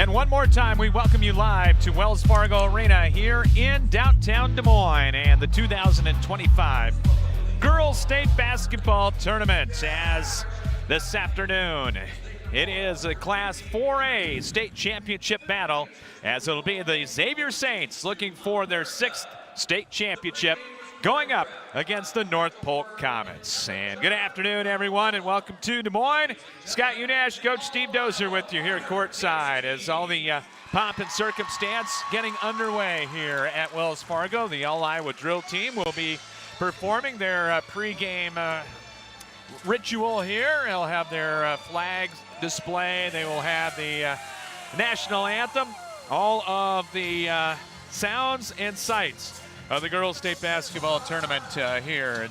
And one more time, we welcome you live to Wells Fargo Arena here in downtown Des Moines and the 2025 Girls State Basketball Tournament. As this afternoon, it is a Class 4A state championship battle, as it'll be the Xavier Saints looking for their 6th state championship, going up against the North Polk Comets. And good afternoon, everyone, and welcome to Des Moines. Scott Unash, Coach Steve Dozer with you here courtside as all the pomp and circumstance getting underway here at Wells Fargo. The All-Iowa drill team will be performing their pregame ritual here. They'll have their flags display. They will have the national anthem, all of the sounds and sights of the Girls State Basketball Tournament here.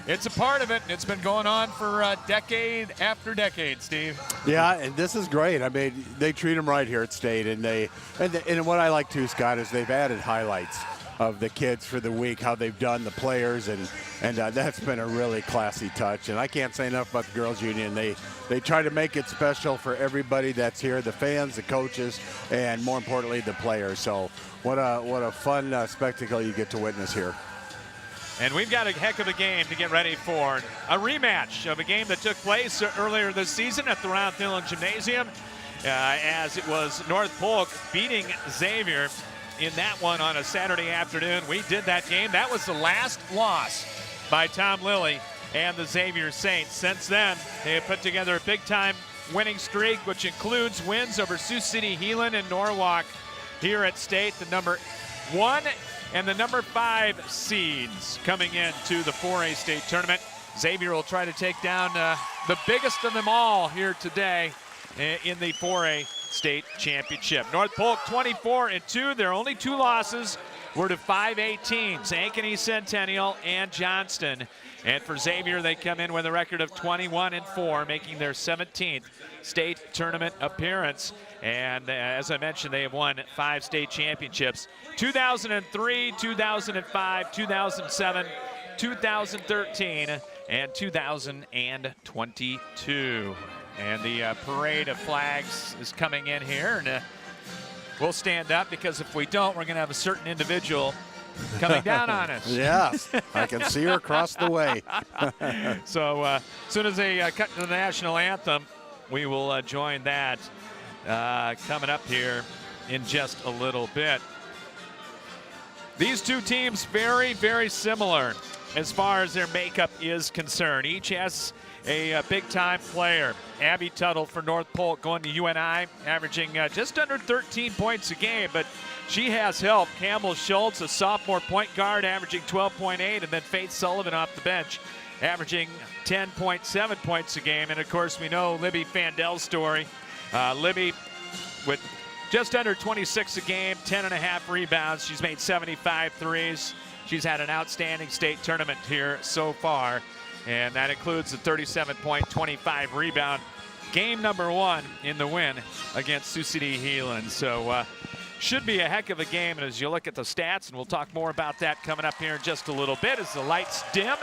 It's a part of it, and it's been going on for decade after decade, Steve. Yeah, and this is great. I mean, they treat them right here at State, and what I like too, Scott, is they've added highlights of the kids for the week, how they've done, the players, and that's been a really classy touch. And I can't say enough about the Girls Union. They try to make it special for everybody that's here, the fans, the coaches, and more importantly, the players. So what a fun spectacle you get to witness here. And we've got a heck of a game to get ready for. A rematch of a game that took place earlier this season at the Ron Thielen Gymnasium, as it was North Polk beating Xavier in that one on a Saturday afternoon. We did that game. That was the last loss by Tom Lilly and the Xavier Saints. Since then, they have put together a big-time winning streak, which includes wins over Sioux City, Heelan, and Norwalk here at State, the number 1 and the number 5 seeds coming into the 4A state tournament. Xavier will try to take down the biggest of them all here today in the 4A state championship. North Polk 24-2. Their only 2 losses were to 5A teams, Ankeny Centennial and Johnston. And for Xavier, they come in with a record of 21-4, making their 17th state tournament appearance. And as I mentioned, they have won 5 state championships: 2003, 2005, 2007, 2013, and 2022. And the parade of flags is coming in here, and we'll stand up, because if we don't, we're going to have a certain individual coming down on us. Yes, I can see her across the way. So as soon as they cut to the national anthem, we will join that coming up here in just a little bit. These two teams very, very similar as far as their makeup is concerned. Each has a big-time player. Abby Tuttle for North Polk going to UNI, averaging just under 13 points a game, but she has help. Campbell Schultz, a sophomore point guard, averaging 12.8, and then Faith Sullivan off the bench, averaging 10.7 points a game. And of course, we know Libby Fandel's story. Libby with just under 26 a game, 10.5 rebounds. She's made 75 threes. She's had an outstanding state tournament here so far, and that includes the 37-point, 25-rebound game number 1 in the win against Sioux City Heelan. So should be a heck of a game. And as you look at the stats, and we'll talk more about that coming up here in just a little bit as the lights dim,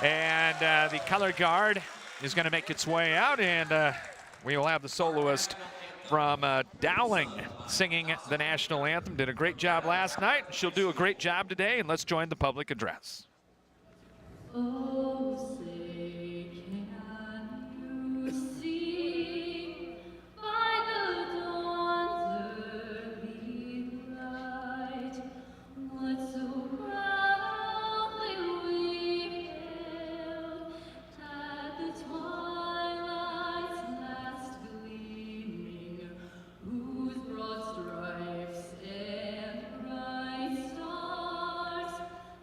and the color guard is going to make its way out, and we will have the soloist from Dowling singing the national anthem. Did a great job last night. She'll do a great job today, and let's join the public address. Oh, say can you see by the dawn's early light what so proudly we hailed at the twilight's last gleaming, whose broad stripes and bright stars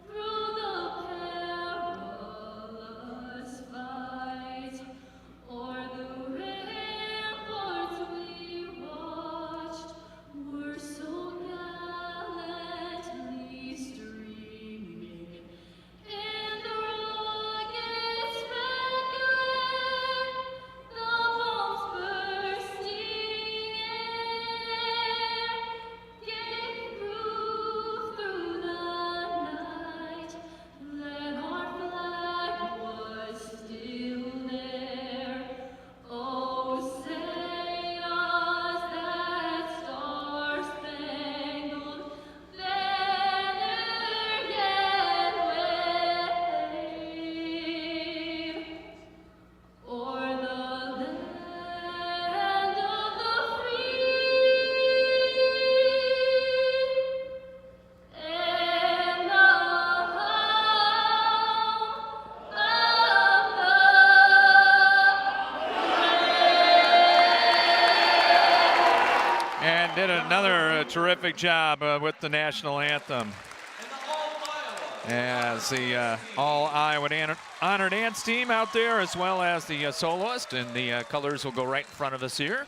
through the perilous terrific job with the national anthem. As the All-Iowa Honor Dance team out there, as well as the soloist, and the colors will go right in front of us here.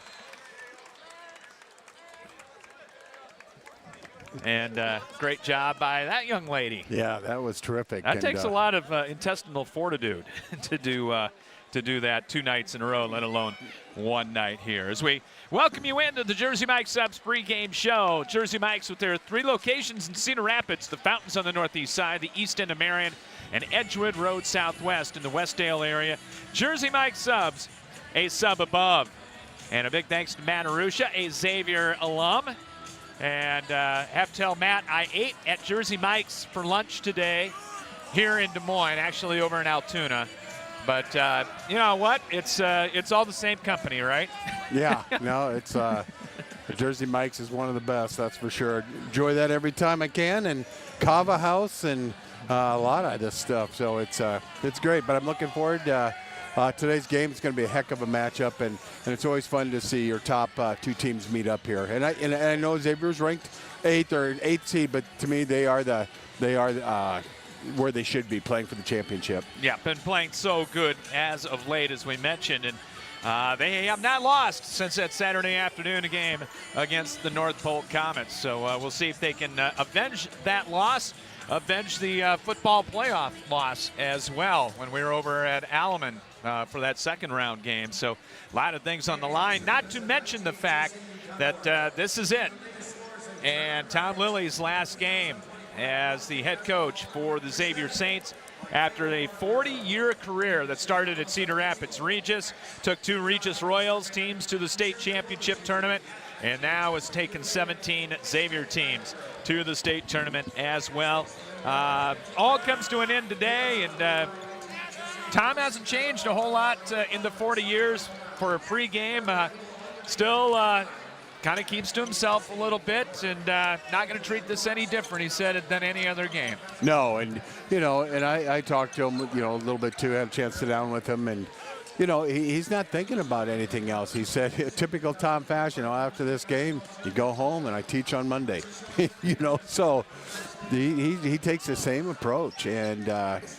And great job by that young lady. Yeah, that was terrific. That takes a lot of intestinal fortitude to do that 2 nights in a row, let alone 1 night here. As we welcome you into the Jersey Mike's Subs pregame show. Jersey Mike's with their 3 locations in Cedar Rapids, the Fountains on the northeast side, the east end of Marion, and Edgewood Road Southwest in the Westdale area. Jersey Mike's Subs, a sub above. And a big thanks to Matt Arusha, a Xavier alum. And have to tell Matt, I ate at Jersey Mike's for lunch today here in Des Moines, actually over in Altoona. But you know what? It's all the same company, right? Yeah, no, it's Jersey Mike's is one of the best, that's for sure. Enjoy that every time I can, and Kava House and a lot of this stuff. So it's great. But I'm looking forward. Today's game is going to be a heck of a matchup, and it's always fun to see your top 2 teams meet up here. And I know Xavier's ranked 8th or 8th seed, but to me they are where they should be, playing for the championship. Yeah, been playing so good as of late, as we mentioned, and they have not lost since that Saturday afternoon game against the North Polk Comets. So we'll see if they can avenge that loss, avenge the football playoff loss as well when we were over at Alaman for that second round game. So a lot of things on the line, not to mention the fact that this is it. And Tom Lilly's last game as the head coach for the Xavier Saints after a 40-year career that started at Cedar Rapids Regis, took 2 Regis Royals teams to the state championship tournament, and now has taken 17 Xavier teams to the state tournament as well. All comes to an end today, and Tom hasn't changed a whole lot in the 40 years for a pregame. Still kind of keeps to himself a little bit, and not going to treat this any different, he said, than any other game. No, and and I talked to him, a little bit too. Had a chance to sit down with him, and he's not thinking about anything else. He said, typical Tom fashion. After this game, you go home and I teach on Monday. So he takes the same approach, and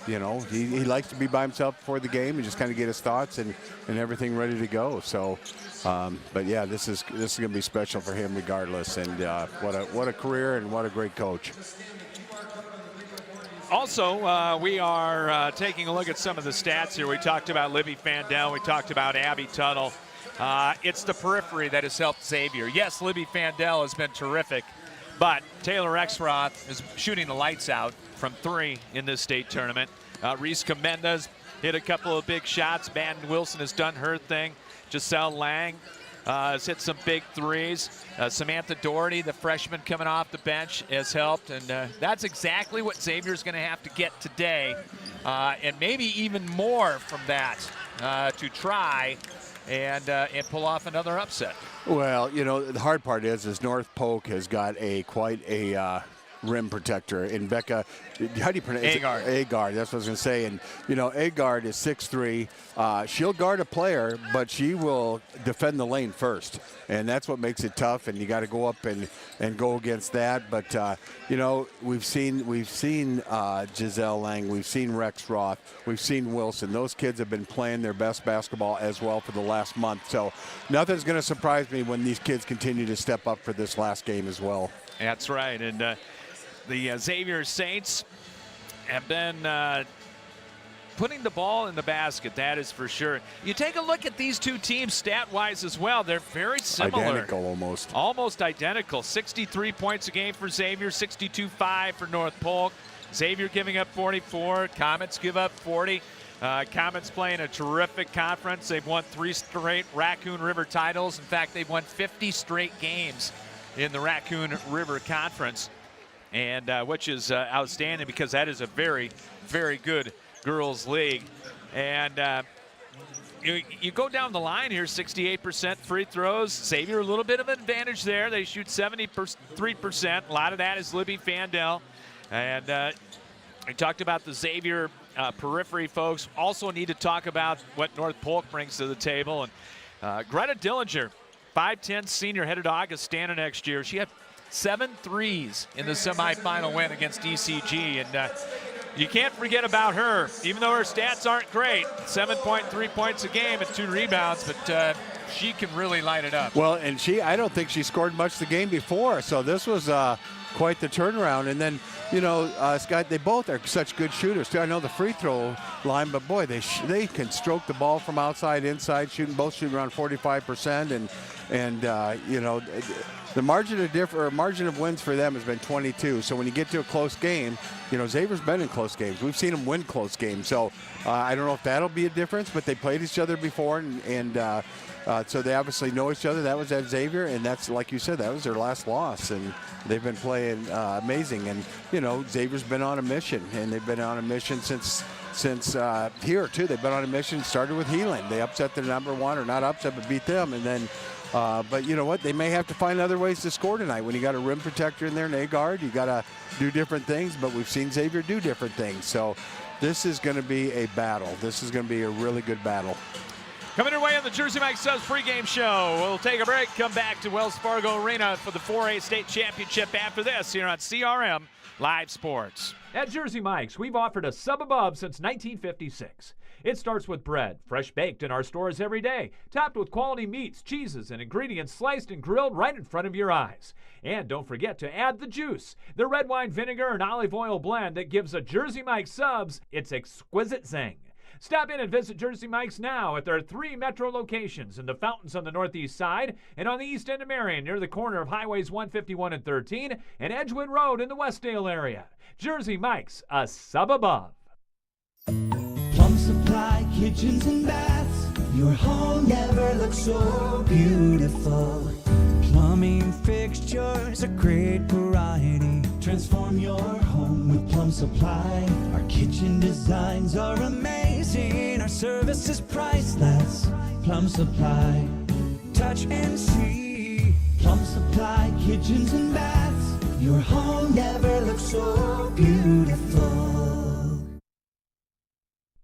he likes to be by himself before the game and just kind of get his thoughts and everything ready to go. So. But yeah, this is going to be special for him regardless, and what a career and what a great coach. Also, we are taking a look at some of the stats here. We talked about Libby Fandel. We talked about Abby Tuttle. It's the periphery that has helped Xavier. Yes, Libby Fandel has been terrific, but Taylor Exroth is shooting the lights out from 3 in this state tournament. Reese Comenda's hit a couple of big shots. Madden Wilson has done her thing. Giselle Lang has hit some big threes. Samantha Doherty, the freshman coming off the bench, has helped. And that's exactly what Xavier's going to have to get today. And maybe even more from that to try and pull off another upset. Well, the hard part is North Polk has got quite a rim protector in Becca. How do you pronounce it? Agard. Agard, that's what I was going to say. And, Agard is 6'3". She'll guard a player, but she will defend the lane first. And that's what makes it tough, and you got to go up and go against that. But, we've seen Giselle Lang, we've seen Rex Roth, we've seen Wilson. Those kids have been playing their best basketball as well for the last month. So nothing's going to surprise me when these kids continue to step up for this last game as well. That's right. And the Xavier Saints have been putting the ball in the basket, that is for sure. You take a look at these 2 teams stat-wise as well. They're very similar. Identical almost. Almost identical. 63 points a game for Xavier, 62.5 for North Polk. Xavier giving up 44. Comets give up 40. Comets playing a terrific conference. They've won 3 straight Raccoon River titles. In fact, they've won 50 straight games in the Raccoon River Conference, and which is outstanding because that is a very, very good girls league. And you go down the line here, 68% free throws. Xavier a little bit of an advantage there. They shoot 73%. A lot of that is Libby Fandel. And we talked about the Xavier periphery folks. Also need to talk about what North Polk brings to the table. And Greta Dillinger, 5'10" senior, headed to Augustana next year. She had 7 threes in the semifinal win against DCG. And you can't forget about her, even though her stats aren't great. 7.3 points a game and 2 rebounds, but she can really light it up. Well, and I don't think she scored much the game before, so this was quite the turnaround. And then, Scott, they both are such good shooters, too. I know the free throw line, but boy, they can stroke the ball from outside, inside, both shooting around 45%. And the margin of wins for them has been 22. So when you get to a close game, Xavier's been in close games. We've seen them win close games. So I don't know if that'll be a difference, but they played each other before, and so they obviously know each other. That was at Xavier, and that's, like you said, that was their last loss, and they've been playing amazing. And Xavier's been on a mission, and they've been on a mission since here too. They've been on a mission. Started with Heelan. They upset their number 1, or not upset, but beat them, and then. But you know what? They may have to find other ways to score tonight. When you got a rim protector in there and a guard, you got to do different things. But we've seen Xavier do different things. So this is going to be a battle. This is going to be a really good battle. Coming your way on the Jersey Mike Subs pregame show. We'll take a break, come back to Wells Fargo Arena for the 4A State Championship after this here on CRM Live Sports. At Jersey Mike's, we've offered a sub above since 1956. It starts with bread, fresh baked in our stores every day, topped with quality meats, cheeses, and ingredients sliced and grilled right in front of your eyes. And don't forget to add the juice, the red wine vinegar and olive oil blend that gives a Jersey Mike's subs its exquisite zing. Stop in and visit Jersey Mike's now at their 3 metro locations in the Fountains on the northeast side and on the east end of Marion near the corner of Highways 151 and 13 and Edgewood Road in the Westdale area. Jersey Mike's, a sub above. Plum Supply kitchens and baths. Your home never looks so beautiful. Plumbing fixtures, a great variety. Transform your home with Plum Supply. Our kitchen designs are amazing. Our service is priceless. Plum Supply. Touch and see. Plum Supply kitchens and baths. Your home never looks so beautiful.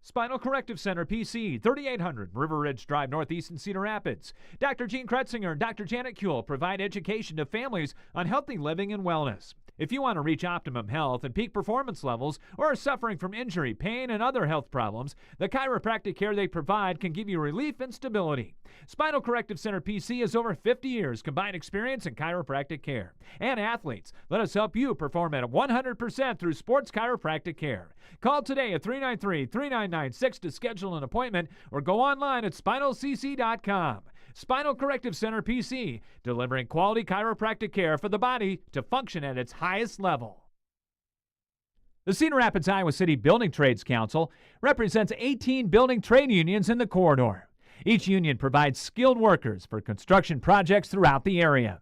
Spinal Corrective Center, PC, 3800 River Ridge Drive, Northeast in Cedar Rapids. Dr. Gene Kretzinger and Dr. Janet Kuehl provide education to families on healthy living and wellness. If you want to reach optimum health and peak performance levels or are suffering from injury, pain, and other health problems, the chiropractic care they provide can give you relief and stability. Spinal Corrective Center PC has over 50 years combined experience in chiropractic care. And athletes, let us help you perform at 100% through sports chiropractic care. Call today at 393-3996 to schedule an appointment or go online at spinalcc.com. Spinal Corrective Center PC, delivering quality chiropractic care for the body to function at its highest level. The Cedar Rapids, Iowa City Building Trades Council represents 18 building trade unions in the corridor. Each union provides skilled workers for construction projects throughout the area.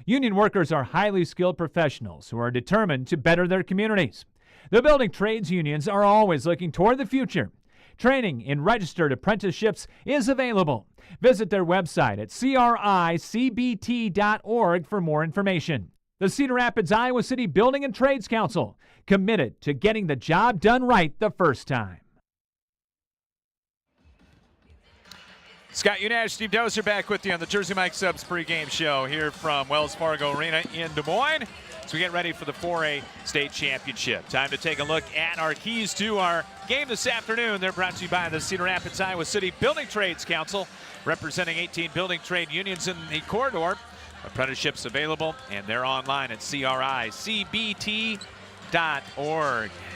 Union workers are highly skilled professionals who are determined to better their communities. The building trades unions are always looking toward the future. Training in registered apprenticeships is available. Visit their website at cricbt.org for more information. The Cedar Rapids, Iowa City Building and Trades Council, committed to getting the job done right the first time. Scott Unash, Steve Doser back with you on the Jersey Mike Subs pregame show here from Wells Fargo Arena in Des Moines. So we get ready for the 4A State Championship. Time to take a look at our keys to our game this afternoon. They're brought to you by the Cedar Rapids, Iowa City Building Trades Council, representing 18 building trade unions in the corridor. Apprenticeships available, and they're online at cricbt.org.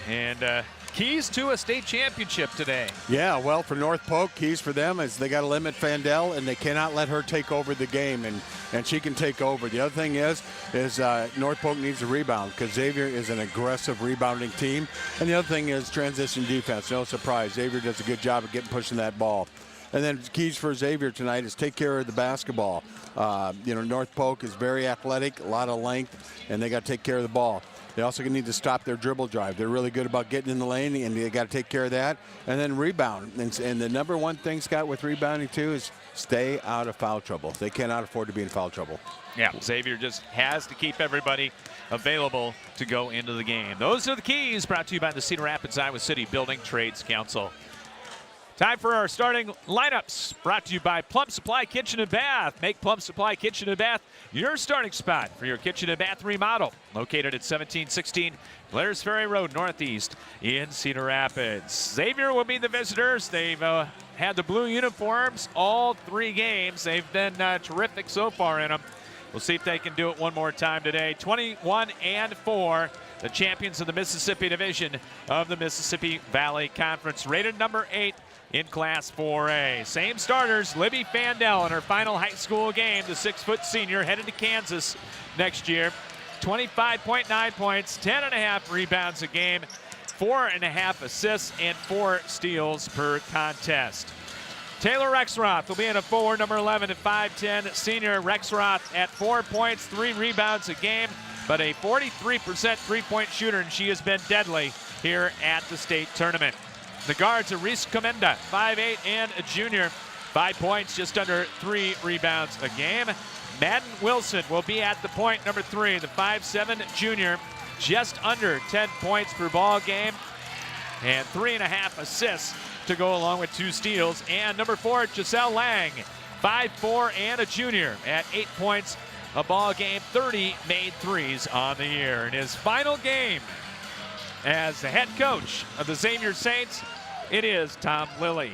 And keys to a state championship today. Yeah, well, for North Polk, keys for them is they got to limit Fandel, and they cannot let her take over the game, and she can take over. The other thing is North Polk needs a rebound because Xavier is an aggressive rebounding team. And the other thing is transition defense. No surprise, Xavier does a good job of pushing that ball. And then keys for Xavier tonight is take care of the basketball. North Polk is very athletic, a lot of length, and they got to take care of the ball. They also need to stop their dribble drive. They're really good about getting in the lane, and they got to take care of that. And then rebound. And the number one thing, Scott, with rebounding too is stay out of foul trouble. They cannot afford to be in foul trouble. Yeah, Xavier just has to keep everybody available to go into the game. Those are the keys brought to you by the Cedar Rapids, Iowa City Building Trades Council. Time for our starting lineups, brought to you by Plum Supply Kitchen and Bath. Make Plum Supply Kitchen and Bath your starting spot for your kitchen and bath remodel. Located at 1716 Blair's Ferry Road Northeast in Cedar Rapids. Xavier will be the visitors. They've had the blue uniforms all 3 games. They've been terrific so far in them. We'll see if they can do it one more time today. 21-4, the champions of the Mississippi Division of the Mississippi Valley Conference, rated number 8 in Class 4A. Same starters, Libby Fandel in her final high school game, the 6-foot senior headed to Kansas next year. 25.9 points, 10.5 rebounds a game, 4.5 assists, and 4 steals per contest. Taylor Rexroth will be in a forward, number 11 at 5'10". Senior Rexroth at 4 points, 3 rebounds a game, but a 43% three-point shooter, and she has been deadly here at the state tournament. The guards are Reese Comenda, 5'8", and a junior, 5 points, just under 3 rebounds a game. Madden Wilson will be at the point, number 3, the 5'7" junior, just under 10 points per ball game, and 3.5 assists to go along with 2 steals. And number 4, Giselle Lang, 5'4", and a junior, at 8 points a ball game, 30 made threes on the year. In his final game as the head coach of the Xavier Saints, it is Tom Lilly.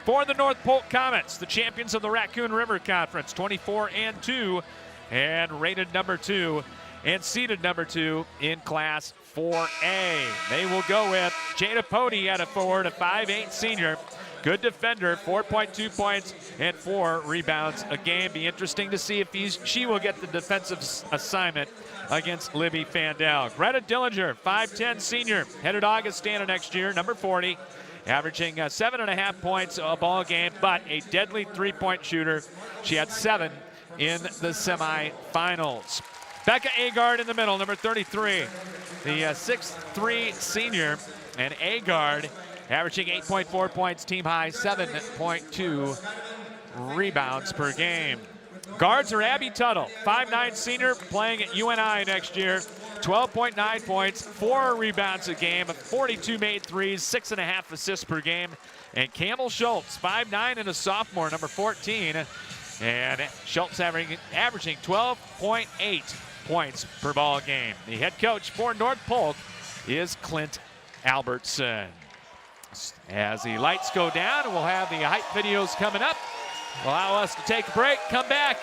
For the North Polk Comets, the champions of the Raccoon River Conference, 24-2, and rated number 2 and seeded number 2 in Class 4A. They will go with Jada Pody at a forward, a 5'8" senior. Good defender, 4.2 points and 4 rebounds a game. Be interesting to see if she will get the defensive assignment against Libby Fandel. Greta Dillinger, 5'10" senior, headed Augustana next year, number 40, averaging 7.5 points a ball game, but a deadly three-point shooter. She had 7 in the semifinals. Becca Agard in the middle, number 33, the 6'3" senior, and Agard averaging 8.4 points, team high, 7.2 rebounds per game. Guards are Abby Tuttle, 5'9" senior, playing at UNI next year, 12.9 points, 4 rebounds a game, 42 made threes, 6.5 assists per game. And Campbell Schultz, 5'9" and a sophomore, number 14. And Schultz averaging 12.8 points per ball game. The head coach for North Polk is Clint Albertson. As the lights go down, we'll have the hype videos coming up. Allow us to take a break, come back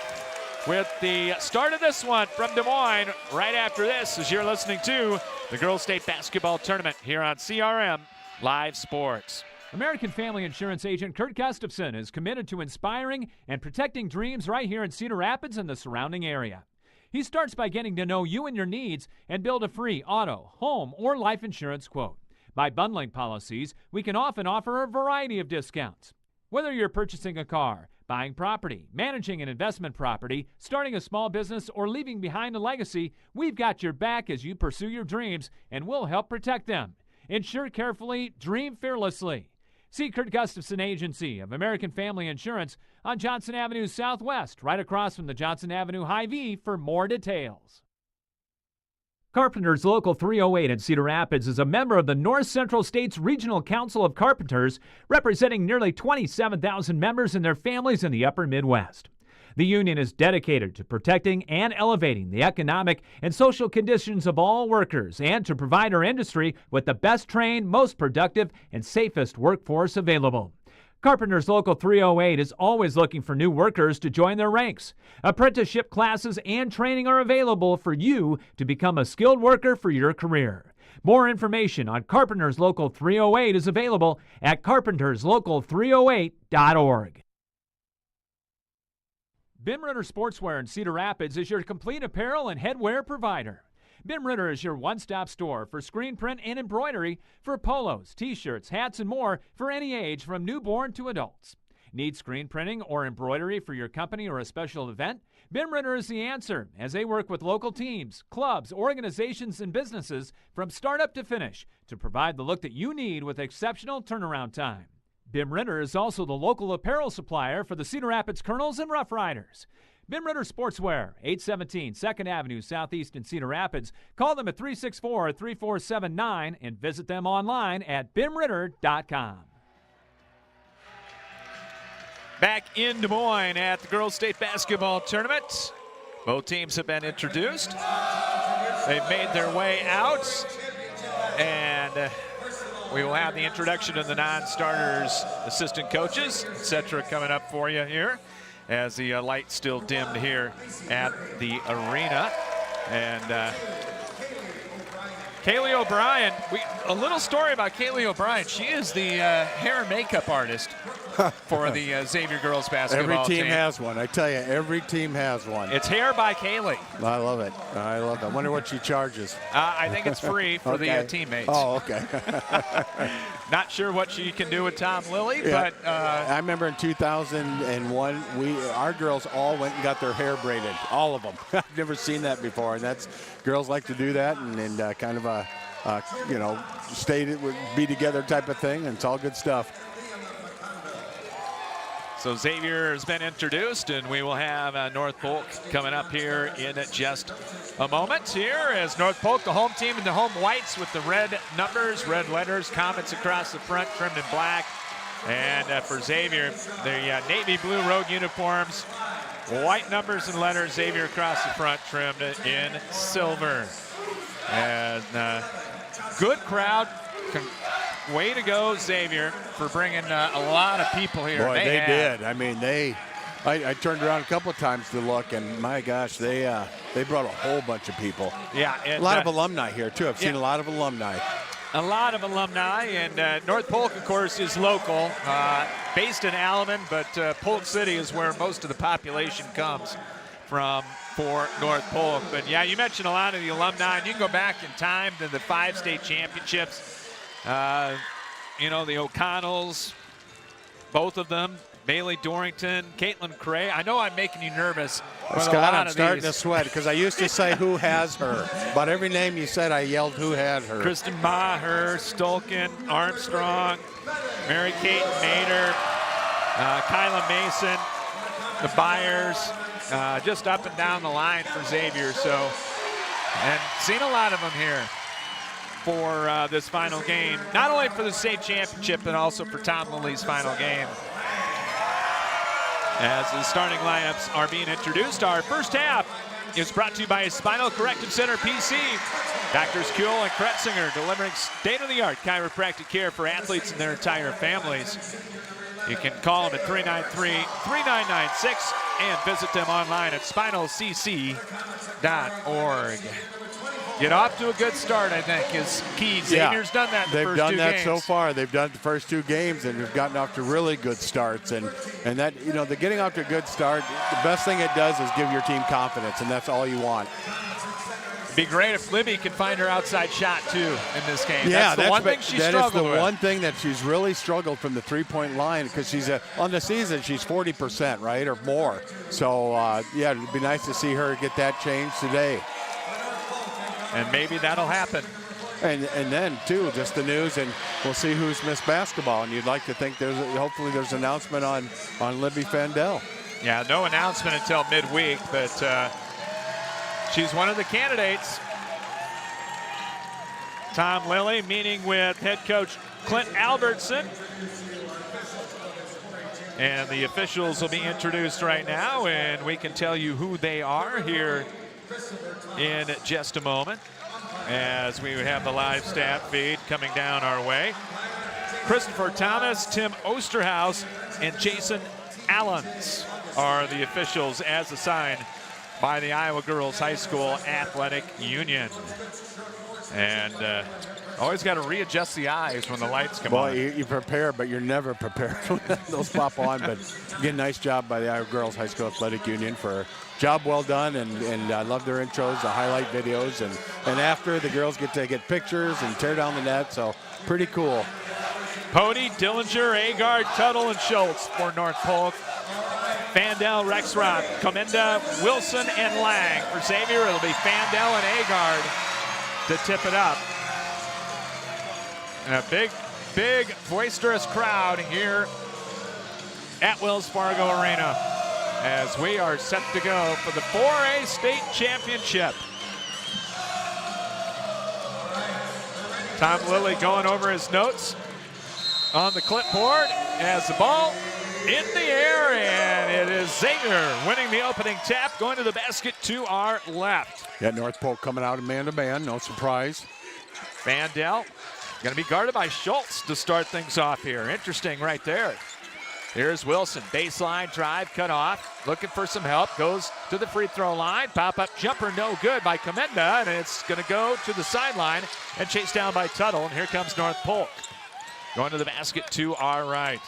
with the start of this one from Des Moines right after this, as you're listening to the Girls State Basketball Tournament here on CRM Live Sports. American Family Insurance agent Kurt Gustafson is committed to inspiring and protecting dreams right here in Cedar Rapids and the surrounding area. He starts by getting to know you and your needs and build a free auto, home, or life insurance quote. By bundling policies, we can often offer a variety of discounts. Whether you're purchasing a car, buying property, managing an investment property, starting a small business, or leaving behind a legacy, we've got your back as you pursue your dreams, and we'll help protect them. Insure carefully, dream fearlessly. See Kurt Gustafson Agency of American Family Insurance on Johnson Avenue Southwest, right across from the Johnson Avenue Hy-Vee for more details. Carpenters Local 308 in Cedar Rapids is a member of the North Central States Regional Council of Carpenters, representing nearly 27,000 members and their families in the upper Midwest. The union is dedicated to protecting and elevating the economic and social conditions of all workers and to provide our industry with the best trained, most productive, and safest workforce available. Carpenters Local 308 is always looking for new workers to join their ranks. Apprenticeship classes and training are available for you to become a skilled worker for your career. More information on Carpenters Local 308 is available at carpenterslocal308.org. Bim Ritter Sportswear in Cedar Rapids is your complete apparel and headwear provider. Bim Ritter is your one-stop store for screen print and embroidery for polos, t-shirts, hats, and more for any age from newborn to adults. Need screen printing or embroidery for your company or a special event? Bim Ritter is the answer, as they work with local teams, clubs, organizations, and businesses from startup to finish to provide the look that you need with exceptional turnaround time. Bim Ritter is also the local apparel supplier for the Cedar Rapids Colonels and Rough Riders. Bim Ritter Sportswear, 817 2nd Avenue Southeast in Cedar Rapids. Call them at 364-3479 and visit them online at bimritter.com. back in Des Moines at the girls' state basketball tournament. Both teams have been introduced. They've made their way out, and we will have the introduction of the non-starters, assistant coaches, etc. coming up for you here as the light's still dimmed here at the arena. And Kaylee O'Brien, a little story about Kaylee O'Brien. She is the hair and makeup artist for the Xavier girls basketball Every team has one. I tell you, every team has one. It's hair by Kaylee. I love it. I love it. I wonder what she charges. I think it's free for Okay. the teammates. Oh, okay. Not sure what she can do with Tom Lilly, Yeah. but I remember in 2001, our girls all went and got their hair braided, all of them. I've never seen that before, and that's girls like to do that, and kind of a be together type of thing, and it's all good stuff. so Xavier has been introduced, and we will have North Polk coming up here in just a moment here as North Polk, the home team in the home whites with the red numbers, red letters, Comets across the front, trimmed in black. And for Xavier, the navy blue road uniforms, white numbers and letters, Xavier across the front, trimmed in silver. And good crowd. Way to go, Xavier, for bringing a lot of people here. Boy, they did. I mean, I turned around a couple of times to look, and my gosh, they brought a whole bunch of people. Yeah, A lot of alumni here, too. I've seen a lot of alumni. A lot of alumni, and North Polk, of course, is local, based in Alleman, but Polk City is where most of the population comes from for North Polk. But yeah, you mentioned a lot of the alumni, and you can go back in time to the 5 state championships. The O'Connells, both of them, Bailey Dorrington, Caitlin Cray. I know I'm making you nervous. Scott, I'm starting to sweat because I used to say who has her. About every name you said, I yelled who had her. Kristen Maher, Stolken, Armstrong, Mary Kate Nader, Kyla Mason, the Byers, just up and down the line for Xavier. So, and seen a lot of them here for this final game, not only for the state championship, but also for Tom Lilly's final game. As the starting lineups are being introduced, our first half is brought to you by Spinal Corrective Center PC. Doctors Kuehl and Kretzinger delivering state-of-the-art chiropractic care for athletes and their entire families. You can call them at 393-3996 and visit them online at spinalcc.org. Get off to a good start, I think, is key. Xavier's done that in the first 2 games. They've done that so far. They've done the first 2 games, and we've gotten off to really good starts. And that, the getting off to a good start, the best thing it does is give your team confidence, and that's all you want. It'd be great if Libby could find her outside shot, too, in this game. Yeah, that's the one thing she struggled with. That is the one thing that she's really struggled from the three-point line, because she's on the season, she's 40%, right, or more. So, yeah, it'd be nice to see her get that changed today. And maybe that'll happen. And then, too, just the news, and we'll see who's missed basketball. And you'd like to think hopefully there's an announcement on Libby Fandel. Yeah, no announcement until midweek, but she's one of the candidates. Tom Lilly meeting with head coach Clint Albertson. And the officials will be introduced right now, and we can tell you who they are here in just a moment as we have the live stat feed coming down our way. Christopher Thomas, Tim Osterhaus, and Jason Allens are the officials as assigned by the Iowa Girls High School Athletic Union. And always got to readjust the eyes when the lights come on. You prepare, but you're never prepared when those pop on. But again, nice job by the Iowa Girls High School Athletic Union for a job well done. And I love their intros, the highlight videos. And after, the girls get to get pictures and tear down the net. So pretty cool. Pody, Dillinger, Agard, Tuttle, and Schultz for North Polk. Fandel, Rexroth, Comenda, Wilson, and Lang. For Xavier, it'll be Fandel and Agard to tip it up. And a big, boisterous crowd here at Wells Fargo Arena as we are set to go for the 4A state championship. Tom Lilly going over his notes on the clipboard as the ball in the air, and it is Xavier winning the opening tap, going to the basket to our left. Yeah, North Polk coming out in man-to-man, no surprise. Vandell going to be guarded by Schultz to start things off here. Interesting right there. Here's Wilson, baseline drive, cut off, looking for some help, goes to the free throw line, pop-up jumper, no good by Comenda, and it's going to go to the sideline and chased down by Tuttle, and here comes North Polk. Going to the basket to our right.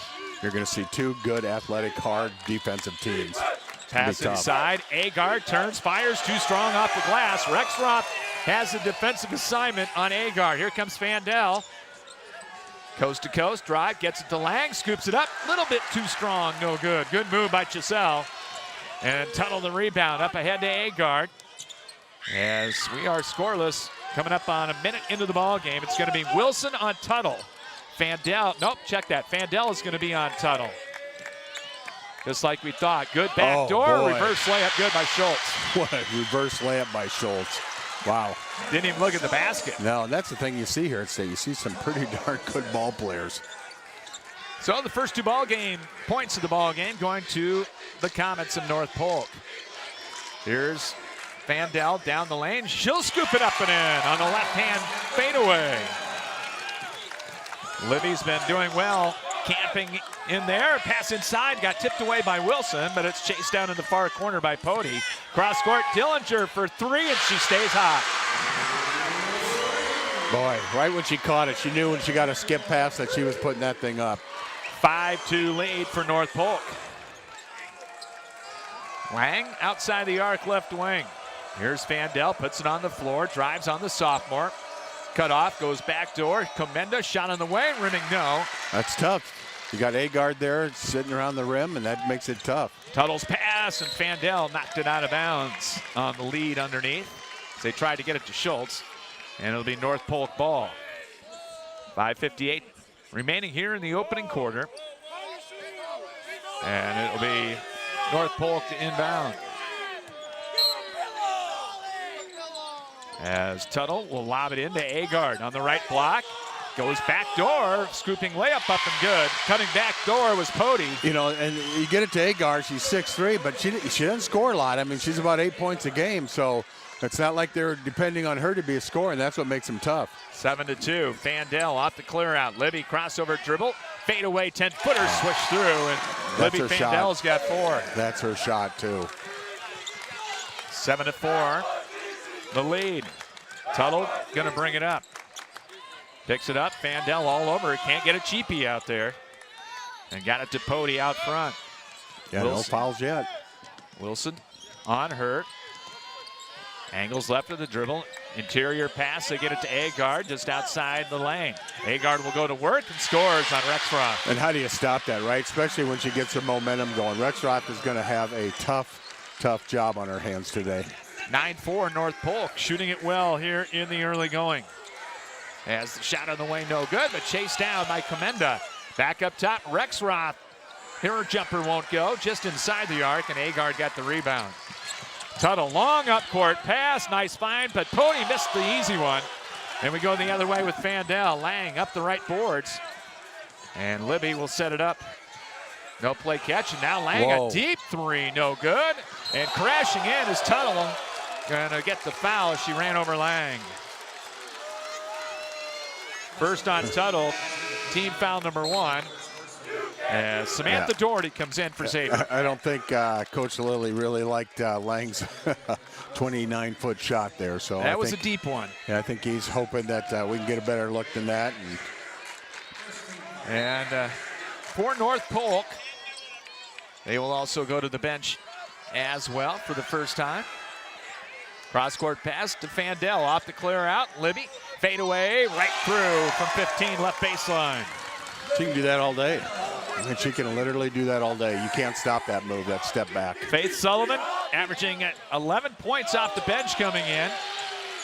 You're going to see two good, athletic, hard defensive teams. Pass inside, Agard turns, fires too strong off the glass. Rexroth has the defensive assignment on Agard. Here comes Vandell. Coast to coast, drive, gets it to Lang, scoops it up, little bit too strong, no good. Good move by Chisel. And Tuttle the rebound, up ahead to Agard. As we are scoreless, coming up on a minute into the ball game, it's going to be Wilson on Tuttle. Vandell, nope, check that. Vandell is going to be on Tuttle. Just like we thought. Good back door, reverse layup, good by Schultz. What a reverse layup by Schultz. Wow. Didn't even look at the basket. No, and that's the thing you see here at State. You see some pretty darn good ball players. So the first two points of the ball game going to the Comets of North Polk. Here's Vandell down the lane. She'll scoop it up and in on the left-hand fadeaway. Libby's been doing well, camping in there. Pass inside, got tipped away by Wilson, but it's chased down in the far corner by Pody. Cross court, Dillinger for three, and she stays hot. Boy, right when she caught it, she knew when she got a skip pass that she was putting that thing up. 5-2 lead for North Polk. Lang outside the arc, left wing. Here's Vandell, puts it on the floor, drives on the sophomore. Cut off, goes back door. Comenda, shot on the way, rimming no. That's tough. You got Agard there sitting around the rim, and that makes it tough. Tuttle's pass, and Vandell knocked it out of bounds on the lead underneath. They tried to get it to Schultz, and it'll be North Polk ball. 5:58 remaining here in the opening quarter. And it'll be North Polk to inbound. As Tuttle will lob it into Agard on the right block. Goes back door, scooping layup up and good. Cutting back door was Pody. You know, and you get it to Agard, she's 6'3", but she doesn't score a lot. I mean, she's about 8 points a game, so it's not like they're depending on her to be a scorer, and that's what makes them tough. 7-2, Vandell off the clear out. Libby crossover dribble, fade away, 10-footer, switch through, and Libby Vandell's got four. That's her shot, too. 7-4, the lead. Tuttle gonna bring it up. Picks it up, Vandell all over it, can't get a cheapie out there. And got it to Pody out front. Yeah, Wilson. No fouls yet. Wilson on her. Angles left of the dribble. Interior pass, they get it to Agard just outside the lane. Agard will go to work and scores on Rexroth. And how do you stop that, right? Especially when she gets her momentum going. Rexroth is gonna have a tough job on her hands today. 9-4 North Polk, shooting it well here in the early going. As the shot on the way, no good, but chased down by Comenda. Back up top, Rexroth. Her jumper won't go, just inside the arc, and Agard got the rebound. Tuttle, long up court pass, nice find, but Pody missed the easy one. And we go the other way with Vandell. Lang up the right boards. And Libby will set it up. No play catch, and now Lang a deep three, no good. And crashing in is Tuttle. Gonna get the foul as she ran over Lang. First on Tuttle, team foul number 1. As Samantha Doherty comes in for Xavier. I don't think Coach Lilly really liked Lang's 29-foot shot there. So that was a deep one. Yeah, I think he's hoping that we can get a better look than that. And for North Polk, they will also go to the bench as well for the first time. Cross-court pass to Vandell, off the clear out. Libby, fade away, right through from 15, left baseline. She can do that all day. I mean, she can literally do that all day. You can't stop that move, that step back. Faith Sullivan averaging 11 points off the bench coming in.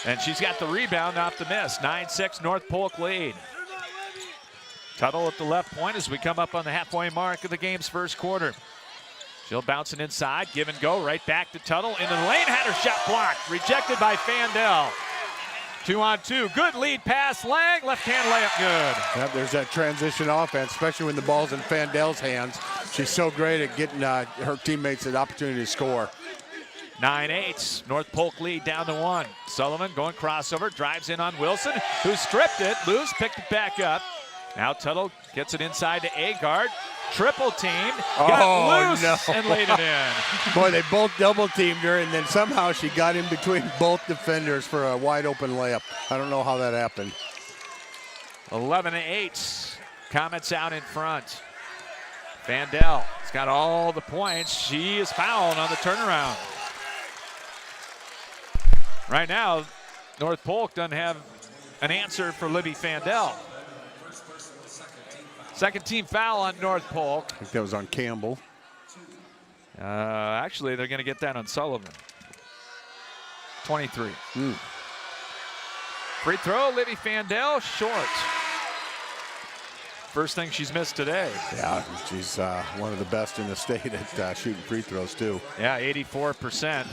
And she's got the rebound off the miss. 9-6 North Polk lead. Tuttle at the left point as we come up on the halfway mark of the game's first quarter. She'll bounce it inside, give and go, right back to Tuttle. Into the lane, had her shot blocked. Rejected by Vandell. 2-on-2. Good lead pass. Lang. Left-hand layup good. Yep, there's that transition offense, especially when the ball's in Fandel's hands. She's so great at getting her teammates an opportunity to score. 9-8. North Polk lead down to 1. Sullivan going crossover. Drives in on Wilson, who stripped it. Loose picked it back up. Now Tuttle gets it inside to Agard. Triple teamed. Got loose and laid it in. Boy, they both double teamed her, and then somehow she got in between both defenders for a wide open layup. I don't know how that happened. 11-8. Comets out in front. Vandell has got all the points. She is fouled on the turnaround. Right now, North Polk doesn't have an answer for Libby Fandel. Second team foul on North Polk. I think that was on Campbell. Actually, they're going to get that on Sullivan. 23. Free throw, Libby Fandel, short. First thing she's missed today. Yeah, she's one of the best in the state at shooting free throws, too. Yeah, 84%.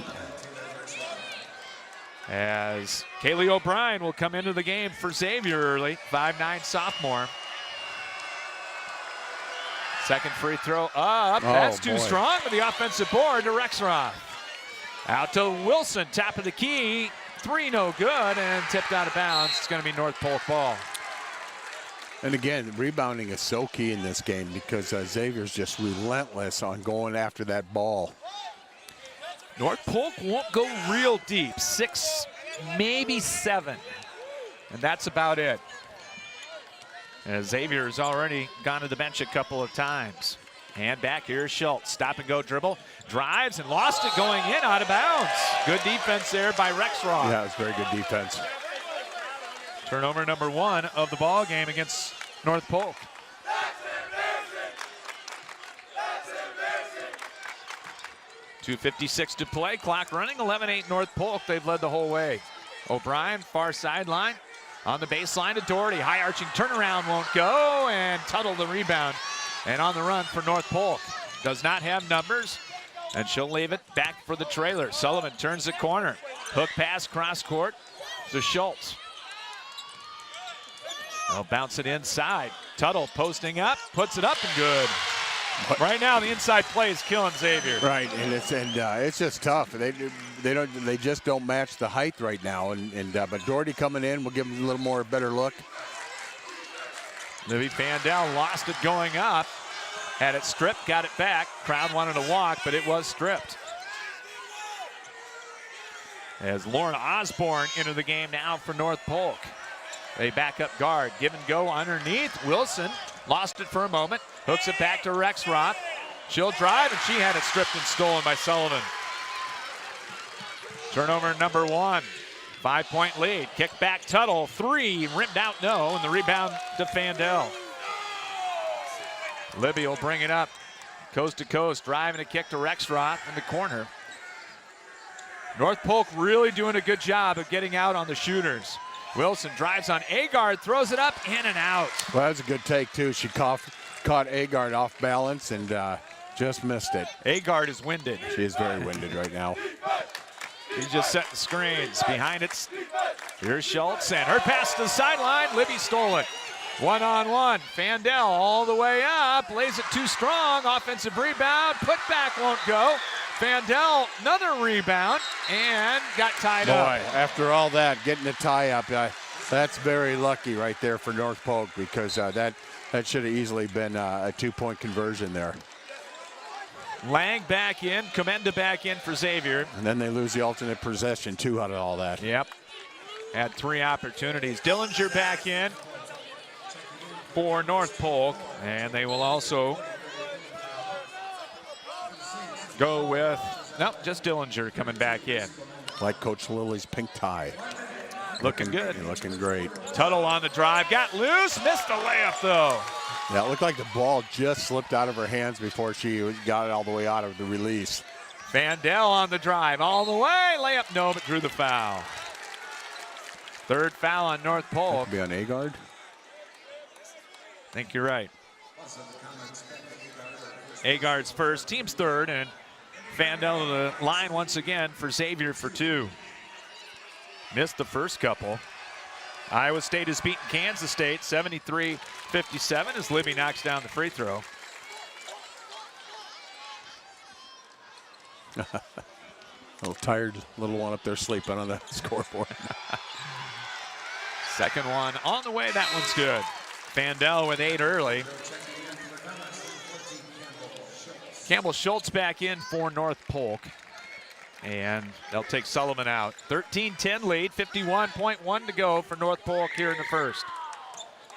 As Kaylee O'Brien will come into the game for Xavier early, 5'9" sophomore. Second free throw up. That's too strong with the offensive board to Rexroth. Out to Wilson, top of the key. 3 no good and tipped out of bounds. It's going to be North Polk ball. And again, rebounding is so key in this game because Xavier's just relentless on going after that ball. North Polk won't go real deep. 6, maybe 7. And that's about it. As Xavier has already gone to the bench a couple of times. Hand back, here's Schultz. Stop and go dribble. Drives and lost it going in, out of bounds. Good defense there by Rexroth. Yeah, it was very good defense. Turnover number 1 of the ball game against North Polk. .256 to play, clock running, 11-8 North Polk. They've led the whole way. O'Brien, far sideline. On the baseline to Doherty. High arching turnaround won't go, and Tuttle the rebound. And on the run for North Polk. Does not have numbers, and she'll leave it back for the trailer. Sullivan turns the corner. Hook pass cross court to Schultz. They'll bounce it inside. Tuttle posting up, puts it up and good. Right now, the inside play is killing Xavier. Right, and it's just tough. They just don't match the height right now. But Doherty coming in will give them a little more better look. Libby Fandel lost it going up. Had it stripped, got it back. Crowd wanted to walk, but it was stripped. As Lauren Osborne into the game now for North Polk. They back up guard. Give and go underneath. Wilson lost it for a moment. Hooks it back to Rexroth. She'll drive, and she had it stripped and stolen by Sullivan. Turnover number 1. 5-point lead. Kick back Tuttle. 3. Rimmed out, no. And the rebound to Fandel. Libby will bring it up. Coast to coast. Driving a kick to Rexroth in the corner. North Polk really doing a good job of getting out on the shooters. Wilson drives on Agard, throws it up, in and out. Well, that was a good take, too. She caught Agard off balance and just missed it. Agard is winded. She is very winded right now. He's just setting screens. Behind it, here's Schultz, and her pass to the sideline. Libby stole it. 1-on-1. Fandel all the way up. Lays it too strong. Offensive rebound. Put back won't go. Fandel, another rebound, and got tied up. Boy, after all that, getting a tie up, that's very lucky right there for North Polk because that should have easily been a 2-point conversion there. Lang back in, Comets back in for Xavier. And then they lose the alternate possession, too, out of all that. Yep. Had 3 opportunities. Dillinger back in for North Polk, and they will also go with, nope, just Dillinger coming back in. Like Coach Lilly's pink tie. Looking good. Looking great. Tuttle on the drive, got loose, missed the layup though. Yeah, it looked like the ball just slipped out of her hands before she got it all the way out of the release. Fandel on the drive, all the way, layup no, but drew the foul. 3rd foul on North Polk. Be on Agard? I think you're right. Agard's first, team's 3rd, and Fandel to the line once again for Xavier for 2. Missed the first couple. Iowa State has beaten Kansas State 73-57 as Libby knocks down the free throw. A little tired little one up there sleeping on the scoreboard. Second one on the way. That one's good. Vandell with 8 early. Campbell Schultz back in for North Polk. And they'll take Sullivan out. 13-10 lead, 51.1 to go for North Polk here in the first.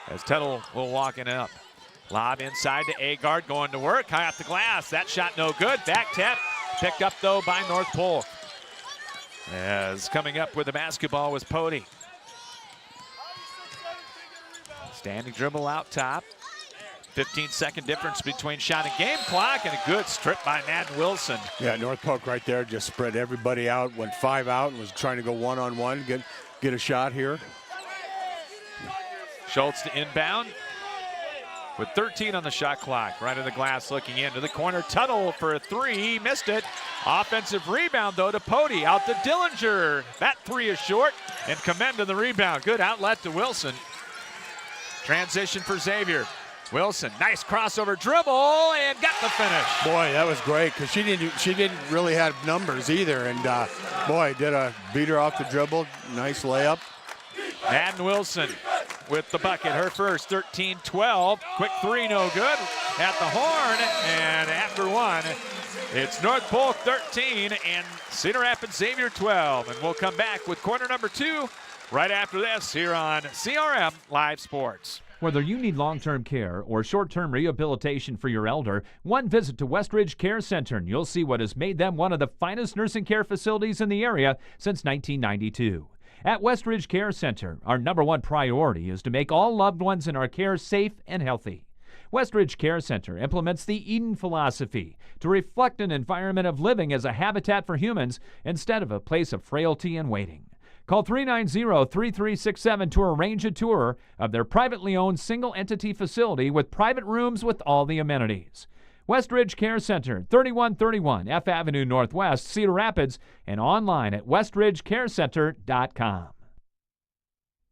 As Tuttle will walk it up. Lob inside to Agard, going to work. High off the glass. That shot no good. Back tap. Picked up, though, by North Polk. As coming up with the basketball was Pody. Standing dribble out top. 15-second difference between shot and game clock, and a good strip by Madden Wilson. Yeah, North Polk right there just spread everybody out, went 5 out, and was trying to go one-on-one, get a shot here. Schultz to inbound with 13 on the shot clock. Right of the glass, looking into the corner. Tuttle for a 3, he missed it. Offensive rebound, though, to Pody. Out to Dillinger. That 3 is short, and Commend to the rebound. Good outlet to Wilson. Transition for Xavier. Wilson, nice crossover dribble, and got the finish. Boy, that was great because she didn't really have numbers either, and boy, did a beat her off the dribble. Nice layup. Madden Wilson with the bucket, her first. 13-12. Quick 3, no good at the horn, and after one, it's North Polk 13 and Cedar Rapids Xavier 12, and we'll come back with quarter number 2 right after this here on CRM Live Sports. Whether you need long-term care or short-term rehabilitation for your elder, one visit to Westridge Care Center and you'll see what has made them one of the finest nursing care facilities in the area since 1992. At Westridge Care Center, our #1 priority is to make all loved ones in our care safe and healthy. Westridge Care Center implements the Eden philosophy to reflect an environment of living as a habitat for humans instead of a place of frailty and waiting. Call 390-3367 to arrange a tour of their privately owned single-entity facility with private rooms with all the amenities. Westridge Care Center, 3131 F Avenue Northwest, Cedar Rapids, and online at westridgecarecenter.com.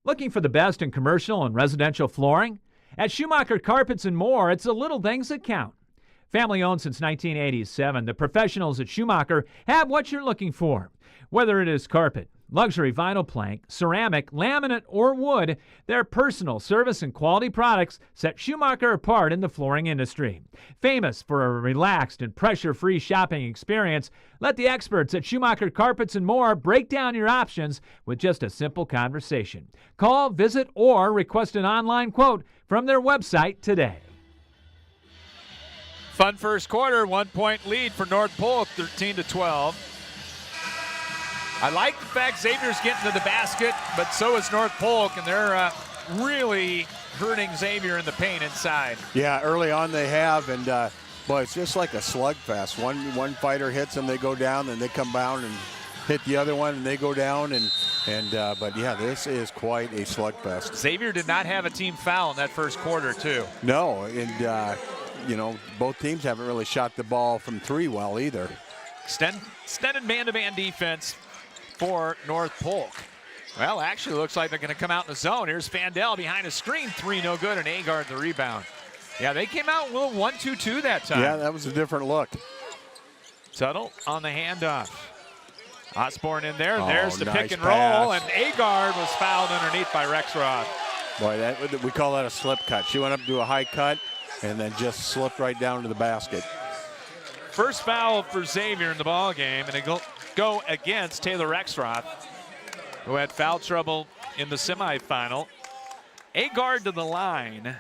Looking for the best in commercial and residential flooring? At Schumacher Carpets and More, it's the little things that count. Family owned since 1987, the professionals at Schumacher have what you're looking for. Whether it is carpet, luxury vinyl plank, ceramic, laminate, or wood, their personal service and quality products set Schumacher apart in the flooring industry. Famous for a relaxed and pressure-free shopping experience, let the experts at Schumacher Carpets and More break down your options with just a simple conversation. Call, visit, or request an online quote from their website today. Fun first quarter, 1-point lead for North Polk, 13-12. I like the fact Xavier's getting to the basket, but so is North Polk, and they're really hurting Xavier in the paint inside. Yeah, early on they have, and boy, it's just like a slugfest. One fighter hits them, they go down, then they come down and hit the other one, and they go down, but yeah, this is quite a slugfest. Xavier did not have a team foul in that first quarter, too. No, and both teams haven't really shot the ball from 3 well either. Extended man-to-man defense for North Polk. Well, actually looks like they're going to come out in the zone. Here's Vandell behind a screen. 3 no good, and Agard the rebound. Yeah, they came out a little 1-2-2 that time. Yeah, that was a different look. Tuttle on the handoff. Osborne in there. Oh, There's the nice pick and pass. roll, and Agard was fouled underneath by Rexroth. Boy, we call that a slip cut. She went up to do a high cut and then just slipped right down to the basket. First foul for Xavier in the ball game, and it'll go against Taylor Rexroth, who had foul trouble in the semifinal. Agard to the line,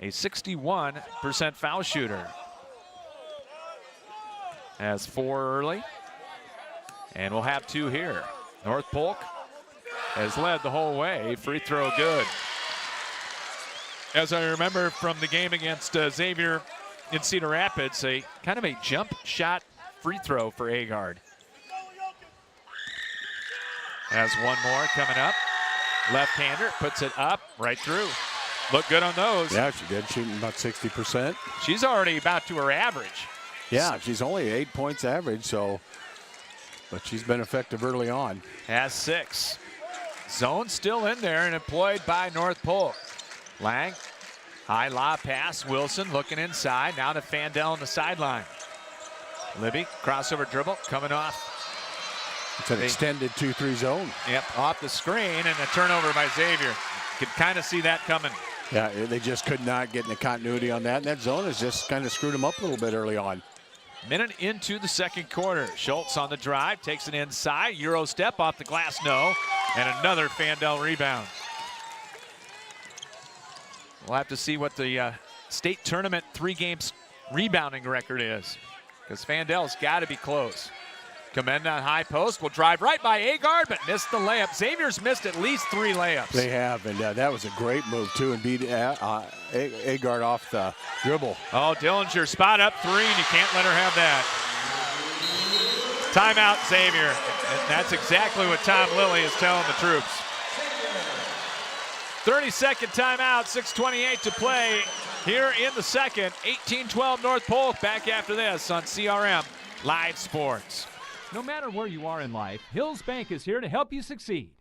a 61% foul shooter. Has 4 early, and we'll have 2 here. North Polk has led the whole way. Free throw good. As I remember from the game against Xavier in Cedar Rapids, a kind of a jump shot free throw for Agard. Has one more coming up. Left-hander puts it up, right through. Look good on those. Yeah, she did, shooting about 60%. She's already about to her average. Yeah, she's only 8 points average, but she's been effective early on. Has 6. Zone still in there and employed by North Polk. Lang, high lob pass. Wilson looking inside. Now to Fandel on the sideline. Libby, crossover dribble, coming off. It's an extended 2-3 zone. Yep, off the screen, and a turnover by Xavier. Could kind of see that coming. Yeah, they just could not get in the continuity on that, and that zone has just kind of screwed them up a little bit early on. Minute into the second quarter. Schultz on the drive, takes it inside. Euro step off the glass, no. And another Fandel rebound. We'll have to see what the state tournament 3 games rebounding record is, because Fandel's got to be close. Comenda on high post, will drive right by Agard, but missed the layup. Xavier's missed at least 3 layups. They have, and that was a great move, too, and beat Agard off the dribble. Oh, Dillinger spot up 3, and you can't let her have that. Timeout, Xavier. And that's exactly what Tom Lilly is telling the troops. 30-second timeout, 6:28 to play here in the second. 18-12 North Polk. Back after this on CRM Live Sports. No matter where you are in life, Hills Bank is here to help you succeed.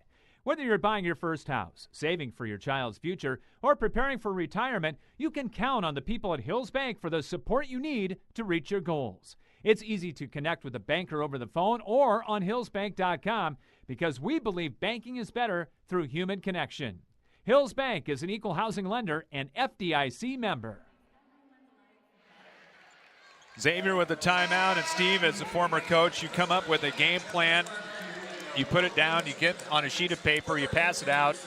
Whether you're buying your first house, saving for your child's future, or preparing for retirement, you can count on the people at Hills Bank for the support you need to reach your goals. It's easy to connect with a banker over the phone or on hillsbank.com because we believe banking is better through human connection. Hills Bank is an equal housing lender and FDIC member. Xavier with the timeout, and Steve, as a former coach, you come up with a game plan, you put it down, you get on a sheet of paper, you pass it out.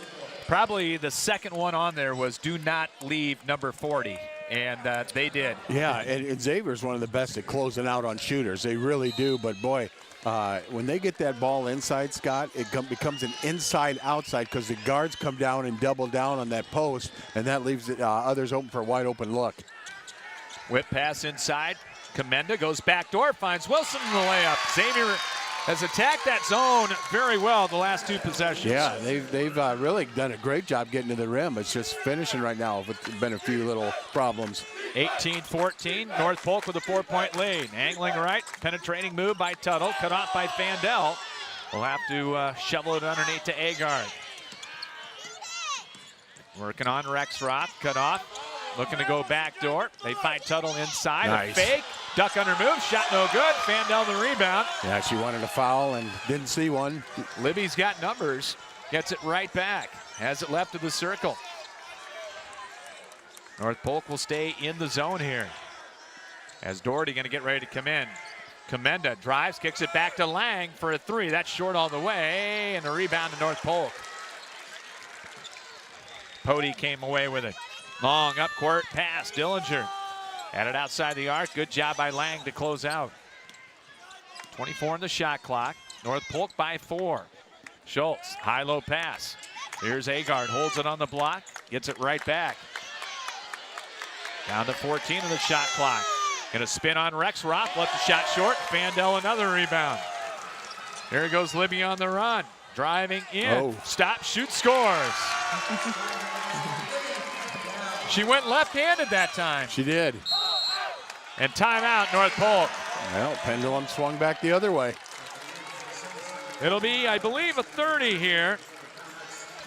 Probably the second one on there was do not leave number 40, and they did. Yeah, and Xavier's one of the best at closing out on shooters. They really do, but boy, when they get that ball inside, Scott, it becomes an inside-outside because the guards come down and double down on that post, and that leaves others open for a wide-open look. Whip pass inside. Comenda goes backdoor, finds Wilson in the layup. Xavier has attacked that zone very well the last 2 possessions. Yeah, they've really done a great job getting to the rim. It's just finishing right now. It's been a few little problems. 18-14, North Polk with a 4-point lead. Angling right, penetrating move by Tuttle, cut off by Fandel. We'll have to shovel it underneath to Agard. Working on Rex Roth, cut off. Looking to go backdoor. They find Tuttle inside. Nice. A fake. Duck under move. Shot no good. Fandel the rebound. Yeah, she wanted a foul and didn't see one. Libby's got numbers. Gets it right back. Has it left of the circle. North Polk will stay in the zone here. As Doherty going to get ready to come in. Comenda drives, kicks it back to Lang for a 3. That's short all the way. And the rebound to North Polk. Pody came away with it. Long up court pass, Dillinger. Had it outside the arc. Good job by Lang to close out. 24 on the shot clock. North Polk by 4. Schultz, high-low pass. Here's Agard, holds it on the block, gets it right back. Down to 14 on the shot clock. Gonna spin on Rex Roth, left the shot short. Fandel another rebound. Here goes Libby on the run. Driving in, stop, shoot, scores. She went left-handed that time. She did. And timeout, North Polk. Well, pendulum swung back the other way. It'll be, I believe, a 30 here.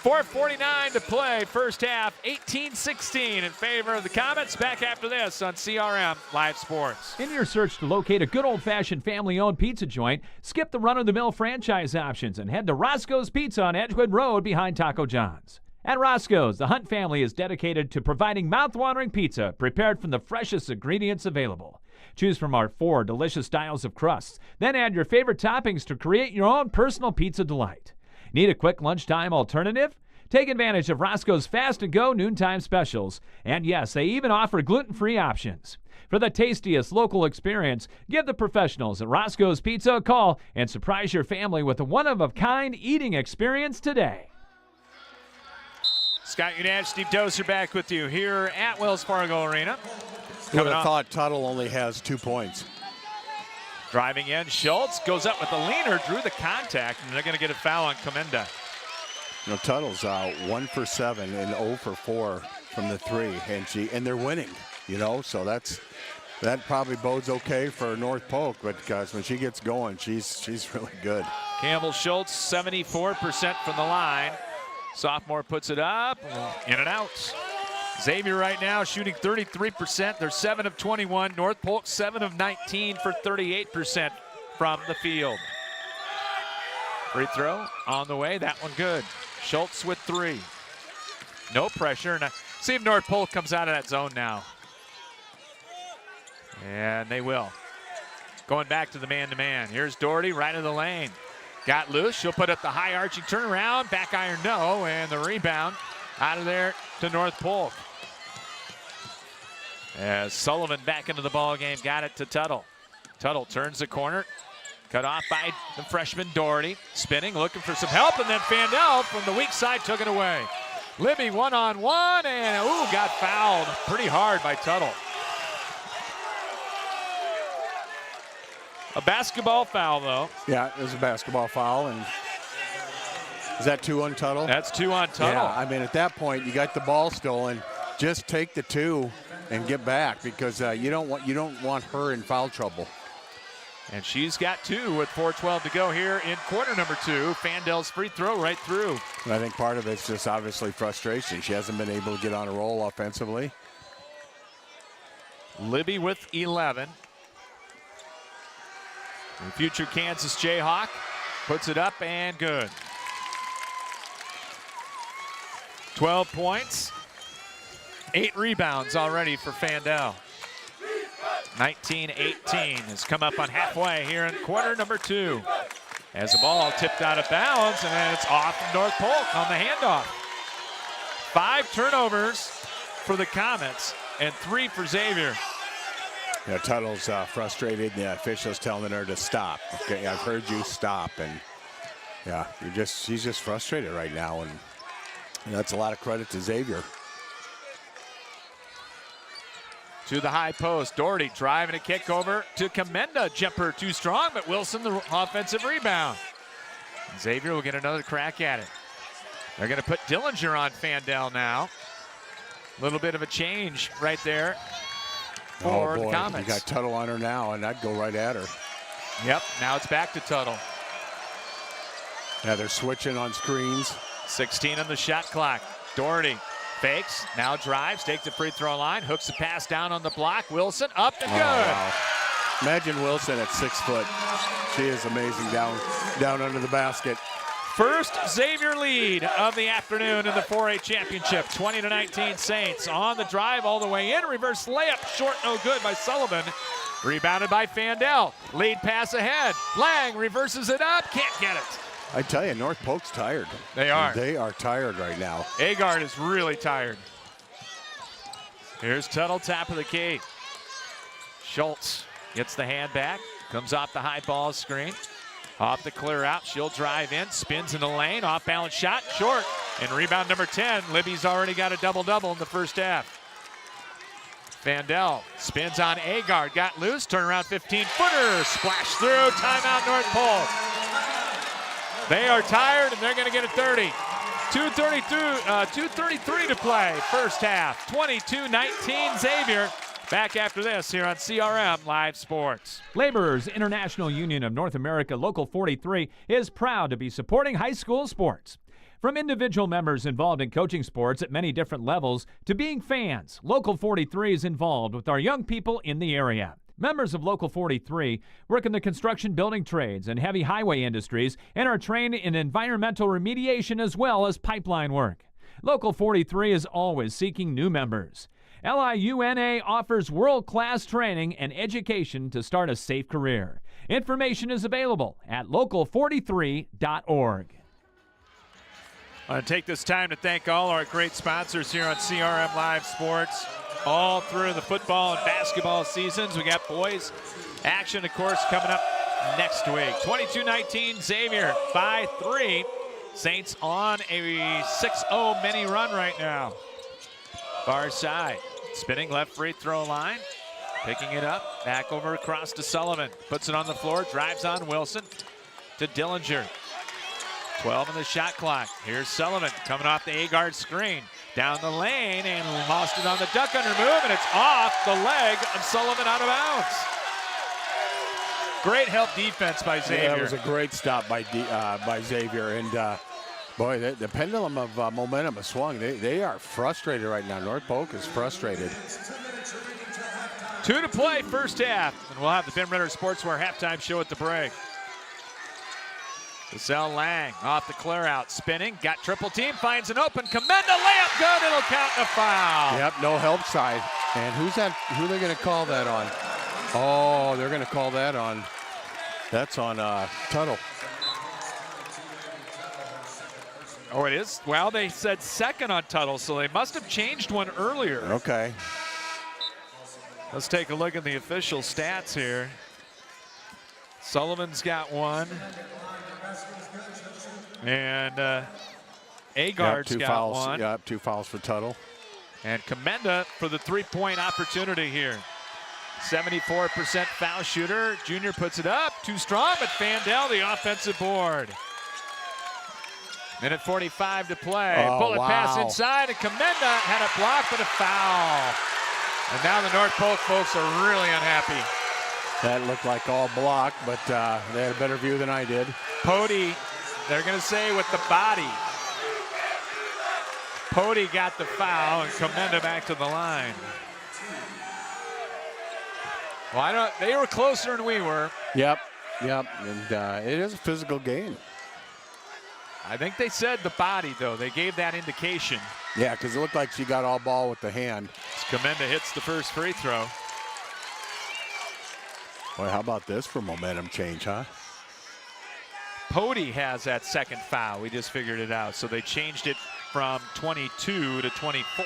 4:49 to play, first half, 18-16 in favor of the Comets. Back after this on CRM Live Sports. In your search to locate a good old-fashioned family-owned pizza joint, skip the run-of-the-mill franchise options and head to Roscoe's Pizza on Edgewood Road behind Taco John's. At Roscoe's, the Hunt family is dedicated to providing mouth-watering pizza prepared from the freshest ingredients available. Choose from our 4 delicious styles of crusts, then add your favorite toppings to create your own personal pizza delight. Need a quick lunchtime alternative? Take advantage of Roscoe's Fast and Go noontime specials. And yes, they even offer gluten-free options. For the tastiest local experience, give the professionals at Roscoe's Pizza a call and surprise your family with a one-of-a-kind eating experience today. Scott Udach, Steve Doser back with you here at Wells Fargo Arena. Who would have thought Tuttle only has 2 points? Driving in, Schultz goes up with the leaner, drew the contact, and they're going to get a foul on Comenda. You know, Tuttle's 1 for 7 and 0 for 4 from the 3, and they're winning. You know, so that probably bodes okay for North Polk, but because when she gets going, she's really good. Campbell Schultz, 74% from the line. Sophomore puts it up, in and out. Xavier right now shooting 33%. They're 7 of 21. North Polk 7 of 19 for 38% from the field. Free throw on the way. That one good. Schultz with 3. No pressure. And see if North Polk comes out of that zone now. And they will. Going back to the man-to-man. Here's Doherty right in the lane. Got loose. She'll put up the high arching turnaround. Back iron no. And the rebound out of there to North Polk. As Sullivan back into the ball game, got it to Tuttle. Tuttle turns the corner. Cut off by the freshman Doherty. Spinning, looking for some help. And then Fandel from the weak side took it away. Libby one-on-one. And got fouled pretty hard by Tuttle. A basketball foul, though. Yeah, it was a basketball foul. And is that 2 on Tuttle? That's 2 on Tuttle. Yeah, I mean, at that point, you got the ball stolen. Just take the 2 and get back, because you don't want her in foul trouble. And she's got 2 with 4:12 to go here in quarter number 2. Fandel's free throw right through. And I think part of it's just obviously frustration. She hasn't been able to get on a roll offensively. Libby with 11. And future Kansas Jayhawk puts it up and good. 12 points, 8 rebounds already for Fandel. 19-18 has come up on halfway here in quarter number 2. As the ball tipped out of bounds, and then it's off North Polk on the handoff. 5 turnovers for the Comets and 3 for Xavier. Yeah, Tuttle's frustrated. The officials telling her to stop. Okay, I've heard you stop, and yeah, she's just frustrated right now, and that's a lot of credit to Xavier. To the high post, Doherty driving a kick over to Commenda. Jumper too strong, but Wilson the offensive rebound. Xavier will get another crack at it. They're going to put Dillinger on Fandel now. A little bit of a change right there for the Comets. You got Tuttle on her now, and I'd go right at her. Yep, now it's back to Tuttle. Yeah, they're switching on screens. 16 on the shot clock. Doherty fakes, now drives, takes the free throw line, hooks the pass down on the block. Wilson up and good. Wow. Imagine Wilson at 6 foot. She is amazing down under the basket. First Xavier lead of the afternoon in the 4A championship. 20-19 Saints on the drive all the way in. Reverse layup, short, no good by Sullivan. Rebounded by Fandel. Lead pass ahead. Lang reverses it up, can't get it. I tell you, North Polk's tired. They are. They are tired right now. Agard is really tired. Here's Tuttle, top of the key. Schultz gets the hand back, comes off the high ball screen. Off the clear out, she'll drive in, spins in the lane, off balance shot, short. And rebound number 10, Libby's already got a double-double in the first half. Fandel spins on Agard, got loose, turnaround 15-footer, splash through, timeout North Polk. They are tired, and they're going to get a 30. 2:33 to play, first half. 22-19 Xavier. Back after this here on CRM Live Sports. Laborers International Union of North America Local 43 is proud to be supporting high school sports. From individual members involved in coaching sports at many different levels to being fans, Local 43 is involved with our young people in the area. Members of Local 43 work in the construction building trades and heavy highway industries and are trained in environmental remediation as well as pipeline work. Local 43 is always seeking new members. LIUNA offers world-class training and education to start a safe career. Information is available at local43.org. I want to take this time to thank all our great sponsors here on CRM Live Sports. All through the football and basketball seasons. We got boys action, of course, coming up next week. 22-19 Xavier by 3. Saints on a 6-0 mini run right now. Far side, spinning left free throw line, picking it up, back over across to Sullivan, puts it on the floor, drives on Wilson to Dillinger. 12 on the shot clock. Here's Sullivan coming off the Agard screen, down the lane, and lost it on the duck under move, and it's off the leg of Sullivan out of bounds. Great help defense by Xavier. Yeah, that was a great stop by Xavier. And, boy, the pendulum of momentum has swung. They are frustrated right now. North Polk is frustrated. 2 to play, first half. And we'll have the Ben Ritter Sportswear halftime show at the break. Giselle Lang off the clear out, spinning, got triple team, finds an open, Comenda layup, good, it'll count a foul. Yep, no help side. And who are they going to call that on? Oh, they're going to call that on, that's on Tuttle. Oh, it is? Well, they said second on Tuttle, so they must have changed one earlier. Okay. Let's take a look at the official stats here. Sullivan's got one. And Agard's two got fouls. one. Yep, 2 fouls for Tuttle. And Comenda for the three-point opportunity here. 74% foul shooter. Junior puts it up. Too strong, but Fandel the offensive board. Minute 45 to play. Oh, Bullet pass wow. inside, and Comenda had a block, but a foul. And now the North Polk folks are really unhappy. That looked like all block, but they had a better view than I did. Pody, they're going to say with the body. Pody got the foul, and Comenda back to the line. Well, they were closer than we were. Yep. And it is a physical game. I think they said the body, though. They gave that indication. Yeah, because it looked like she got all ball with the hand. Comenda hits the first free throw. Boy, how about this for momentum change, huh? Pody has that second foul. We just figured it out. So they changed it from 22 to 24.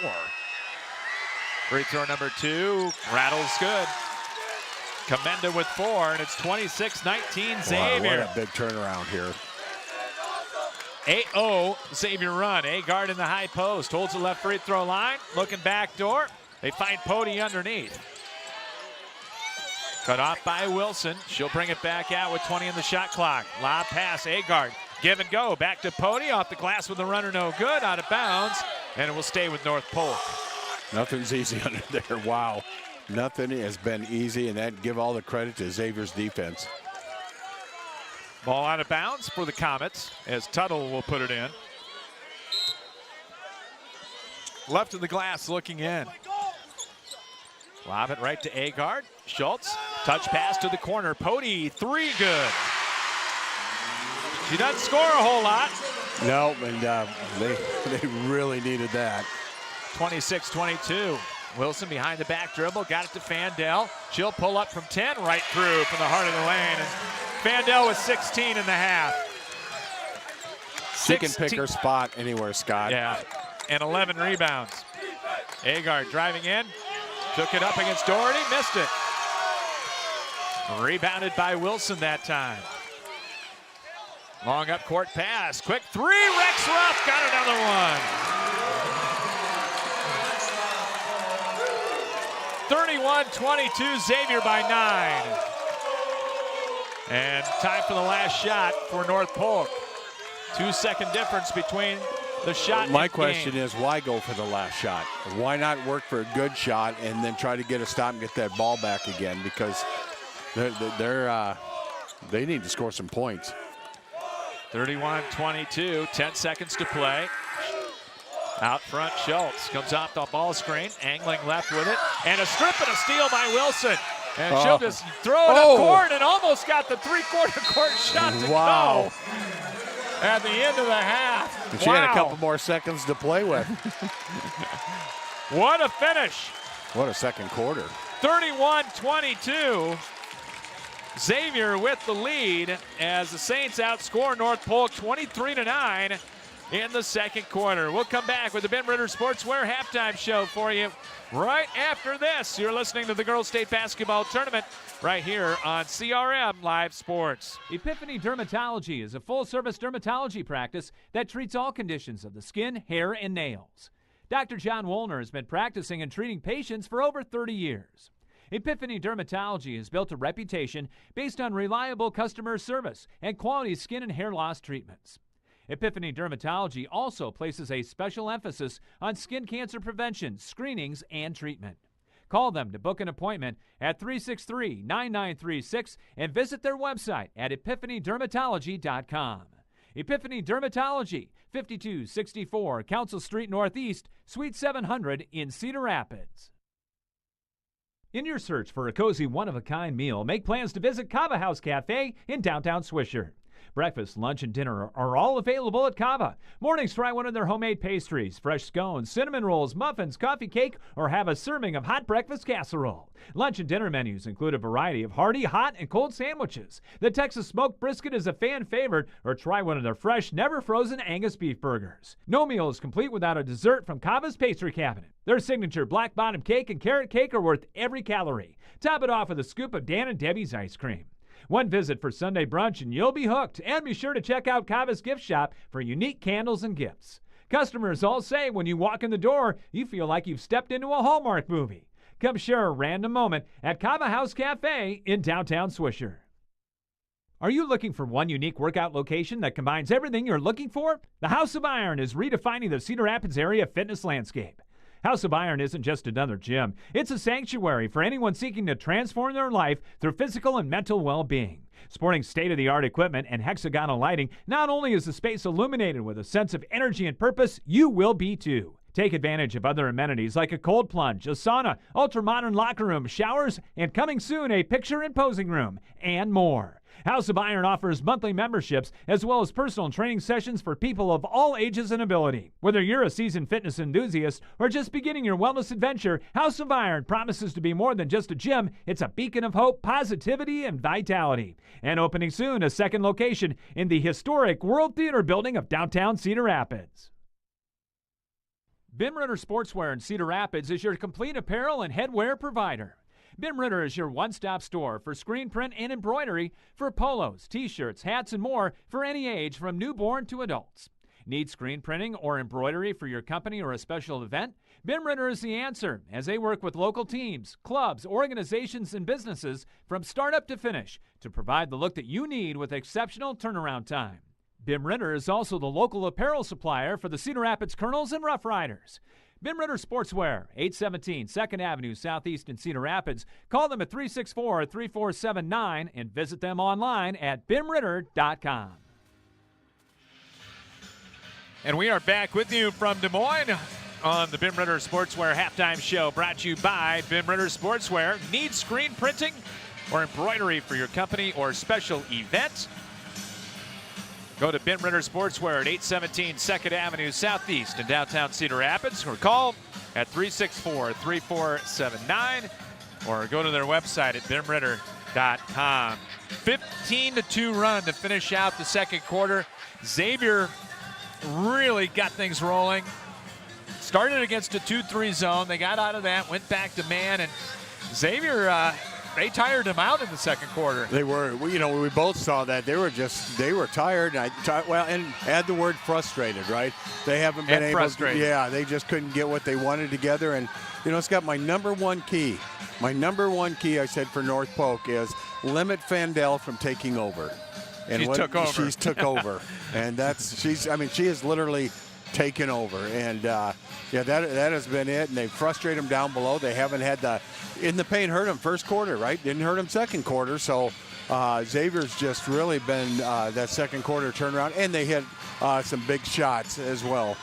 Free throw number 2. Rattles good. Comenda with 4, and it's 26-19 Xavier. What a big turnaround here. 8-0 Xavier run. Agard in the high post. Holds the left free throw line. Looking back door. They find Pody underneath. Cut off by Wilson. She'll bring it back out with 20 in the shot clock. Lob pass, Agard. Give and go. Back to Pody. Off the glass with the runner, no good. Out of bounds. And it will stay with North Polk. Nothing's easy under there. Wow. Nothing has been easy, and that give all the credit to Xavier's defense. Ball out of bounds for the Comets as Tuttle will put it in. Left of the glass looking in. Lob it right to Agard. Schultz, touch pass to the corner. Pody, 3 good. She doesn't score a whole lot. No, and they really needed that. 26-22. Wilson behind the back dribble, got it to Fandel. She'll pull up from 10, right through from the heart of the lane. And Fandel with 16 in the half. She can pick her spot anywhere, Scott. Yeah, and 11 rebounds. Agard driving in, took it up against Doherty, missed it. Rebounded by Wilson that time. Long up court pass, quick 3, Rex Ruff got another one. 31-22, Xavier by 9. And time for the last shot for North Polk. 2-second difference between the shot My and question game. is, why go for the last shot? Why not work for a good shot and then try to get a stop and get that ball back again? Because they need to score some points. 31-22, 10 seconds to play. Out front, Schultz comes off the ball screen, angling left with it, and a strip and a steal by Wilson. And she'll just throw it up court and almost got the three-quarter court shot to go at the end of the half. And she had a couple more seconds to play with. What a finish. What a second quarter. 31-22. Xavier with the lead as the Saints outscore North Polk 23-9 in the second quarter. We'll come back with the Ben Ritter Sportswear halftime show for you right after this. You're listening to the Girls State Basketball Tournament right here on CRM Live Sports. Epiphany Dermatology is a full-service dermatology practice that treats all conditions of the skin, hair, and nails. Dr. John Woolner has been practicing and treating patients for over 30 years. Epiphany Dermatology has built a reputation based on reliable customer service and quality skin and hair loss treatments. Epiphany Dermatology also places a special emphasis on skin cancer prevention, screenings, and treatment. Call them to book an appointment at 363-9936 and visit their website at epiphanydermatology.com. Epiphany Dermatology, 5264 Council Street Northeast, Suite 700 in Cedar Rapids. In your search for a cozy one-of-a-kind meal, make plans to visit Cava House Cafe in downtown Swisher. Breakfast, lunch, and dinner are all available at Cava. Mornings, try one of their homemade pastries, fresh scones, cinnamon rolls, muffins, coffee cake, or have a serving of hot breakfast casserole. Lunch and dinner menus include a variety of hearty, hot, and cold sandwiches. The Texas smoked brisket is a fan favorite, or try one of their fresh, never-frozen Angus beef burgers. No meal is complete without a dessert from Cava's pastry cabinet. Their signature black bottom cake and carrot cake are worth every calorie. Top it off with a scoop of Dan and Debbie's ice cream. One visit for Sunday brunch and you'll be hooked. And be sure to check out Cava's gift shop for unique candles and gifts. Customers all say when you walk in the door, you feel like you've stepped into a Hallmark movie. Come share a random moment at Cava House Cafe in downtown Swisher. Are you looking for one unique workout location that combines everything you're looking for? The House of Iron is redefining the Cedar Rapids area fitness landscape. House of Iron isn't just another gym. It's a sanctuary for anyone seeking to transform their life through physical and mental well-being. Sporting state-of-the-art equipment and hexagonal lighting, not only is the space illuminated with a sense of energy and purpose, you will be too. Take advantage of other amenities like a cold plunge, a sauna, ultra-modern locker room, showers, and coming soon, a picture and posing room, and more. House of Iron offers monthly memberships as well as personal training sessions for people of all ages and ability. Whether you're a seasoned fitness enthusiast or just beginning your wellness adventure, House of Iron promises to be more than just a gym. It's a beacon of hope, positivity, and vitality. And opening soon, a second location in the historic World Theater building of downtown Cedar Rapids. Bim Ritter Sportswear in Cedar Rapids is your complete apparel and headwear provider. Bim Ritter is your one-stop store for screen print and embroidery for polos, t-shirts, hats, and more for any age from newborn to adults. Need screen printing or embroidery for your company or a special event? Bim Ritter is the answer, as they work with local teams, clubs, organizations, and businesses from startup to finish to provide the look that you need with exceptional turnaround time. Bim Ritter is also the local apparel supplier for the Cedar Rapids Colonels and Rough Riders. Bim Ritter Sportswear, 817 2nd Avenue Southeast in Cedar Rapids. Call them at 364-3479 and visit them online at bimritter.com. And we are back with you from Des Moines on the Bim Ritter Sportswear Halftime Show, brought to you by Bim Ritter Sportswear. Need screen printing or embroidery for your company or special event? Go to Bim Ritter Sportswear at 817 2nd Avenue Southeast in downtown Cedar Rapids, or call at 364-3479, or go to their website at bimritter.com. 15-2 run to finish out the second quarter. Xavier really got things rolling. Started against a 2-3 zone. They got out of that, went back to man, and Xavier, they tired him out in the second quarter. They were, we both saw that. They were tired. And add the word frustrated, right? They haven't been able to, they just couldn't get what they wanted together. And, it's got my number one key. My number one key, I said, for North Polk is limit Fandel from taking over. And She's took over. And she has literally taken over. And, that has been it. And they frustrate them down below. They haven't had in the paint hurt him first quarter, right? Didn't hurt him second quarter. So Xavier's just really been that second quarter turnaround. And they hit some big shots as well.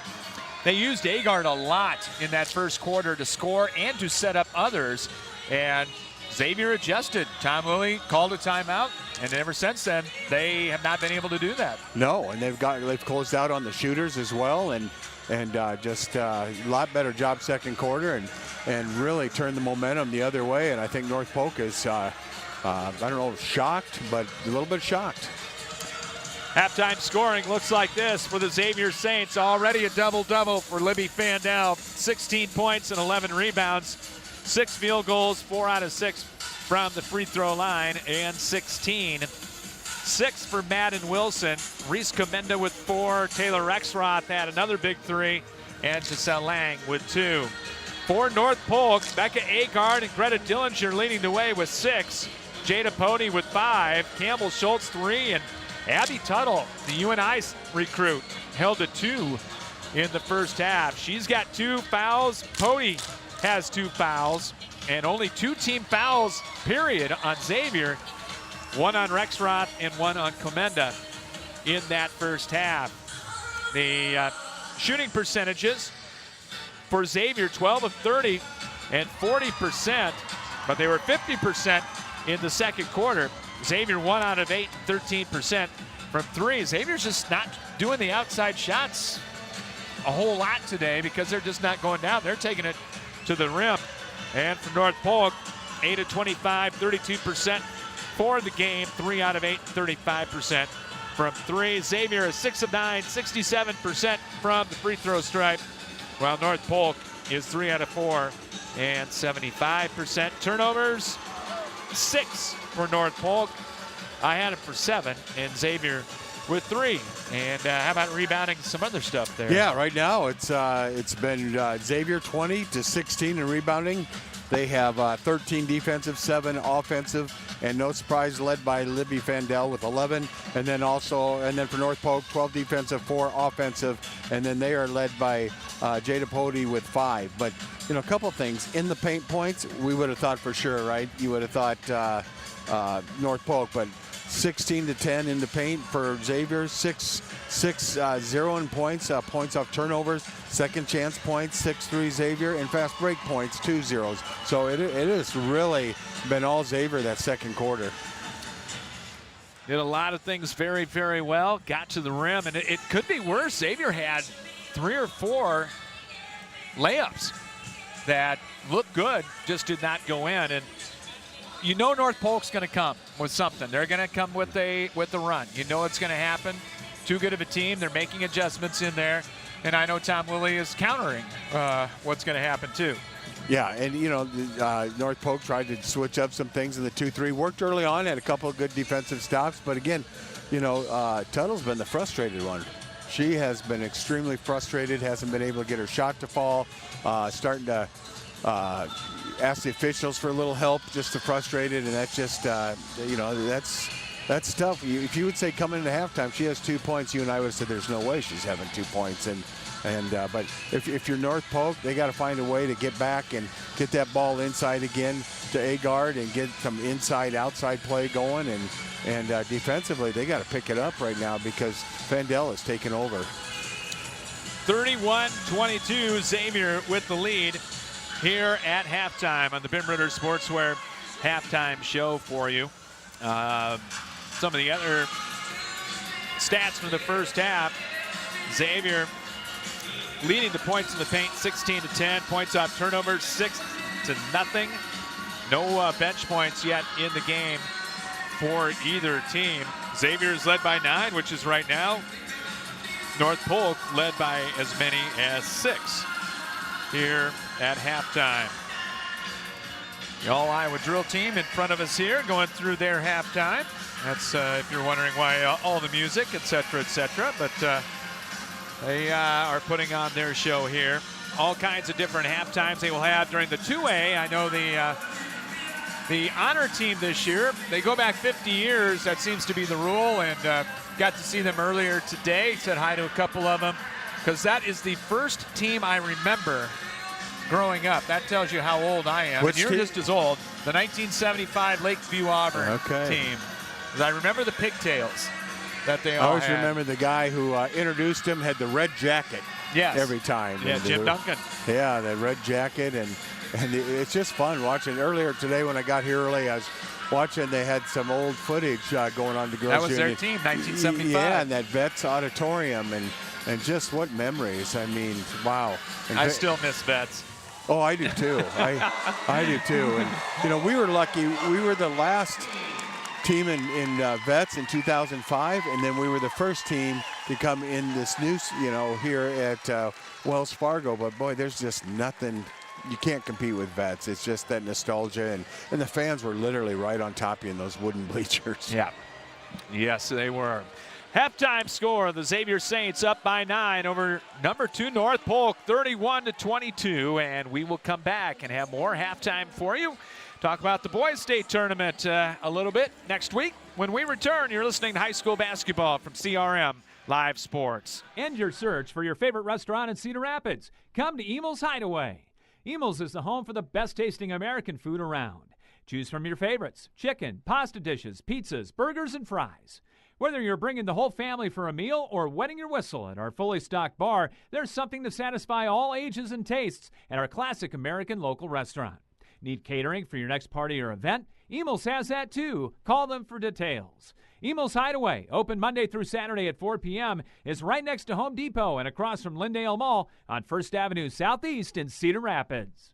They used Agard a lot in that first quarter to score and to set up others. And Xavier adjusted. Tom Lilly called a timeout. And ever since then, they have not been able to do that. No, and they've closed out on the shooters as well, and just a lot better job second quarter, and really turned the momentum the other way. And I think North Polk is, I don't know, shocked, but a little bit shocked. Halftime scoring looks like this for the Xavier Saints. Already a double-double for Libby Fandel. 16 points and 11 rebounds. 6 field goals, 4 out of 6 from the free throw line, and 16. 6 for Madden Wilson. Reese Comenda with 4. Taylor Rexroth had another big 3. And Giselle Lang with 2. For North Polk, Becca Agard and Greta Dillinger leading the way with 6. Jada Pody with 5. Campbell Schultz 3. And Abby Tuttle, the UNI recruit, held to 2 in the first half. She's got 2 fouls. Pody has 2 fouls, and only 2 team fouls, period, on Xavier. 1 on Rexroth and 1 on Comenda in that first half. The shooting percentages for Xavier, 12 of 30 and 40%, but they were 50% in the second quarter. Xavier 1 out of 8, 13% from 3. Xavier's just not doing the outside shots a whole lot today because they're just not going down. They're taking it to the rim. And for North Polk, 8 of 25, 32% for the game, 3 out of 8, 35% from 3. Xavier is 6 of 9, 67% from the free throw stripe, while North Polk is 3 out of 4 and 75%. Turnovers, 6 for North Polk. I had it for 7, and Xavier with 3. And how about rebounding, some other stuff there? Yeah, right now it's been Xavier 20 to 16 in rebounding. They have 13 defensive, 7 offensive, and no surprise, led by Libby Fandel with 11. And then for North Polk, 12 defensive, 4 offensive, and then they are led by Jada Pody with 5. But a couple things in the paint points, we would have thought for sure, right? You would have thought North Polk, but 16 to 10 in the paint for Xavier, 0 in points, points off turnovers, second chance points, 6-3 Xavier, and fast break points, 2 zeros. So it has really been all Xavier that second quarter. Did a lot of things very, very well, got to the rim, and it could be worse. Xavier had 3 or 4 layups that looked good, just did not go in. And North Polk's going to come with something. They're going to come with a run. It's going to happen. Too good of a team. They're making adjustments in there. And I know Tom Lilly is countering what's going to happen too. Yeah, and North Polk tried to switch up some things in the 2-3. Worked early on, had a couple of good defensive stops. But again, Tuttle's been the frustrated one. She has been extremely frustrated, hasn't been able to get her shot to fall, starting to ask the officials for a little help, just to frustrate it, and that's just, that's tough. If you would say coming into halftime, she has 2 points, you and I would have said there's no way she's having 2 points. But if you're North Polk, they got to find a way to get back and get that ball inside again to Agard and get some inside-outside play going. And defensively, they got to pick it up right now because Fandel has taken over. 31-22, Xavier with the lead here at halftime on the Bim Ritter Sportswear halftime show for you. Some of the other stats from the first half. Xavier leading the points in the paint, 16 to 10. Points off turnovers, 6-0. No bench points yet in the game for either team. Xavier is led by 9, which is right now. North Polk led by as many as 6 here at halftime. The All-Iowa drill team in front of us here going through their halftime. That's if you're wondering why all the music, etc., etc. But they are putting on their show here. All kinds of different halftimes they will have during the 2A. I know the honor team this year, they go back 50 years. That seems to be the rule, and got to see them earlier today. Said hi to a couple of them because that is the first team I remember growing up. That tells you how old I am. Which and you're team? just as old. The 1975 Lakeview Auburn team. I remember the pigtails that they all I always had. remember the guy who introduced him had the red jacket every time. Yeah, Jim Duncan. Yeah, the red jacket, and it's just fun watching. Earlier today when I got here early, I was watching, they had some old footage going on to Girls That was Union. their team, 1975. Yeah, and that Vets Auditorium, and just what memories. I mean, wow. And I still miss Vets. Oh, I do too. I do too. And we were lucky. We were the last team in Vets in 2005, and then we were the first team to come in this new, here at Wells Fargo. But boy, there's just nothing. You can't compete with Vets. It's just that nostalgia, and the fans were literally right on top of you in those wooden bleachers. Yeah. Yes, they were. Halftime score, the Xavier Saints up by 9 over number 2 North Polk, 31-22, and we will come back and have more halftime for you. Talk about the boys state tournament a little bit next week. When we return, you're listening to high school basketball from CRM Live Sports. End your search for your favorite restaurant in Cedar Rapids. Come to Emel's Hideaway. Emil's is the home for the best tasting American food around. Choose from your favorites: chicken, pasta dishes, pizzas, burgers, and fries. Whether you're bringing the whole family for a meal or wetting your whistle at our fully stocked bar, there's something to satisfy all ages and tastes at our classic American local restaurant. Need catering for your next party or event? Emil's has that too. Call them for details. Emil's Hideaway, open Monday through Saturday at 4 p.m., is right next to Home Depot and across from Lyndale Mall on 1st Avenue Southeast in Cedar Rapids.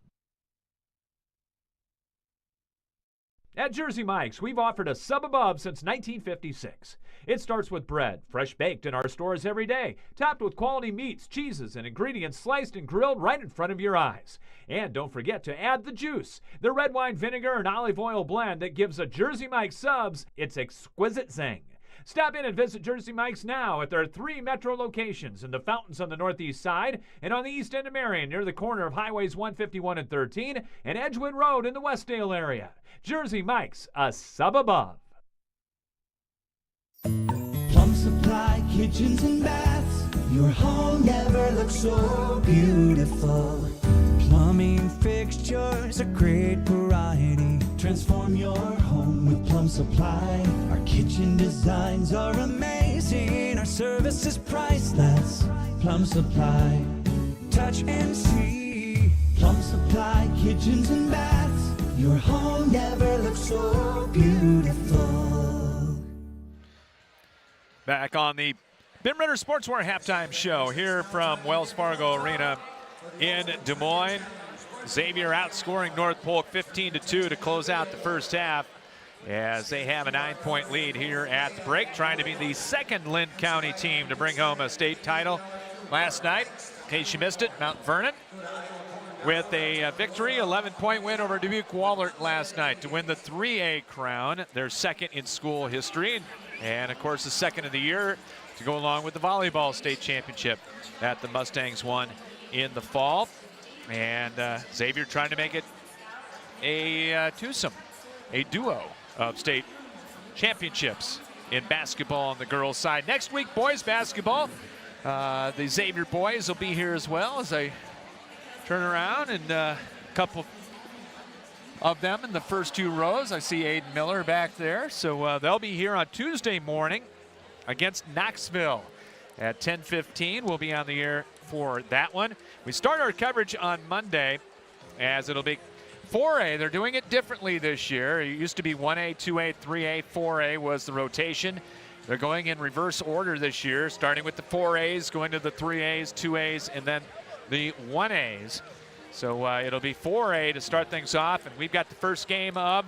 At Jersey Mike's, we've offered a sub above since 1956. It starts with bread, fresh baked in our stores every day, topped with quality meats, cheeses, and ingredients sliced and grilled right in front of your eyes. And don't forget to add the juice, the red wine vinegar and olive oil blend that gives a Jersey Mike's subs its exquisite zing. Stop in and visit Jersey Mike's now at their 3 metro locations in the Fountains on the northeast side and on the east end of Marion near the corner of Highways 151 and 13 and Edgewood Road in the Westdale area. Jersey Mike's, a sub above. Plum Supply Kitchens and Baths. Your home never looks so beautiful. Plumbing fixtures, a great variety. Transform your home with Plum Supply. Our kitchen designs are amazing. Our service is priceless. Plum Supply. Touch and see. Plum Supply Kitchens and Baths. Your home never looks so beautiful. Back on the Bim Ritter Sportswear halftime show here from Wells Fargo Arena in Des Moines. Xavier outscoring North Polk 15-2 to close out the first half as they have a 9-point lead here at the break, trying to be the second Linn County team to bring home a state title. Last night, in case you missed it, Mount Vernon with a victory, 11-point win over Dubuque Wahlert last night to win the 3A crown, their second in school history, and of course the second of the year to go along with the volleyball state championship that the Mustangs won in the fall. And Xavier trying to make it a twosome, a duo of state championships in basketball on the girls' side. Next week, boys basketball. The Xavier boys will be here as well as I turn around, and a couple of them in the first 2 rows. I see Aiden Miller back there. So they'll be here on Tuesday morning against Knoxville at 10:15. We'll be on the air for that one. We start our coverage on Monday as it'll be 4A. They're doing it differently this year. It used to be 1A, 2A, 3A, 4A was the rotation. They're going in reverse order this year, starting with the 4As, going to the 3As, 2As, and then the 1As. So it'll be 4A to start things off, and we've got the first game of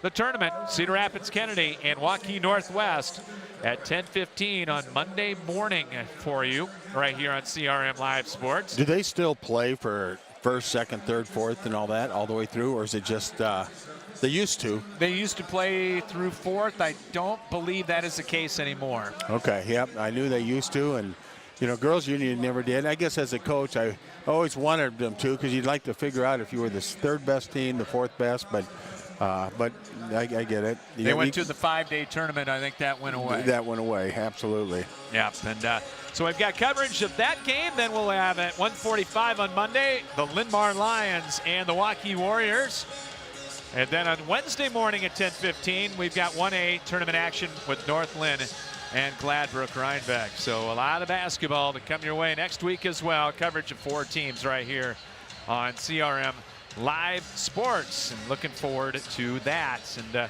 the tournament, Cedar Rapids Kennedy and Waukee Northwest at 10:15 on Monday morning for you right here on CRM Live Sports. Do they still play for first, second, third, fourth, and all that all the way through, or is it just they used to? They used to play through fourth. I don't believe that is the case anymore. Okay, yep, I knew they used to, and you know, girls union never did. I guess as a coach, I always wanted them to, because you'd like to figure out if you were the third best team, the fourth best, but I get it. They went to the 5-day tournament. I think that went away. That went away, absolutely. Yep, and so we've got coverage of that game. Then we'll have at 1:45 on Monday, the Linn-Mar Lions and the Waukee Warriors. And then on Wednesday morning at 10:15, we've got 1A tournament action with North Linn and Gladbrook Rhinebeck. So a lot of basketball to come your way next week as well. Coverage of 4 teams right here on CRM Live Sports, and looking forward to that. And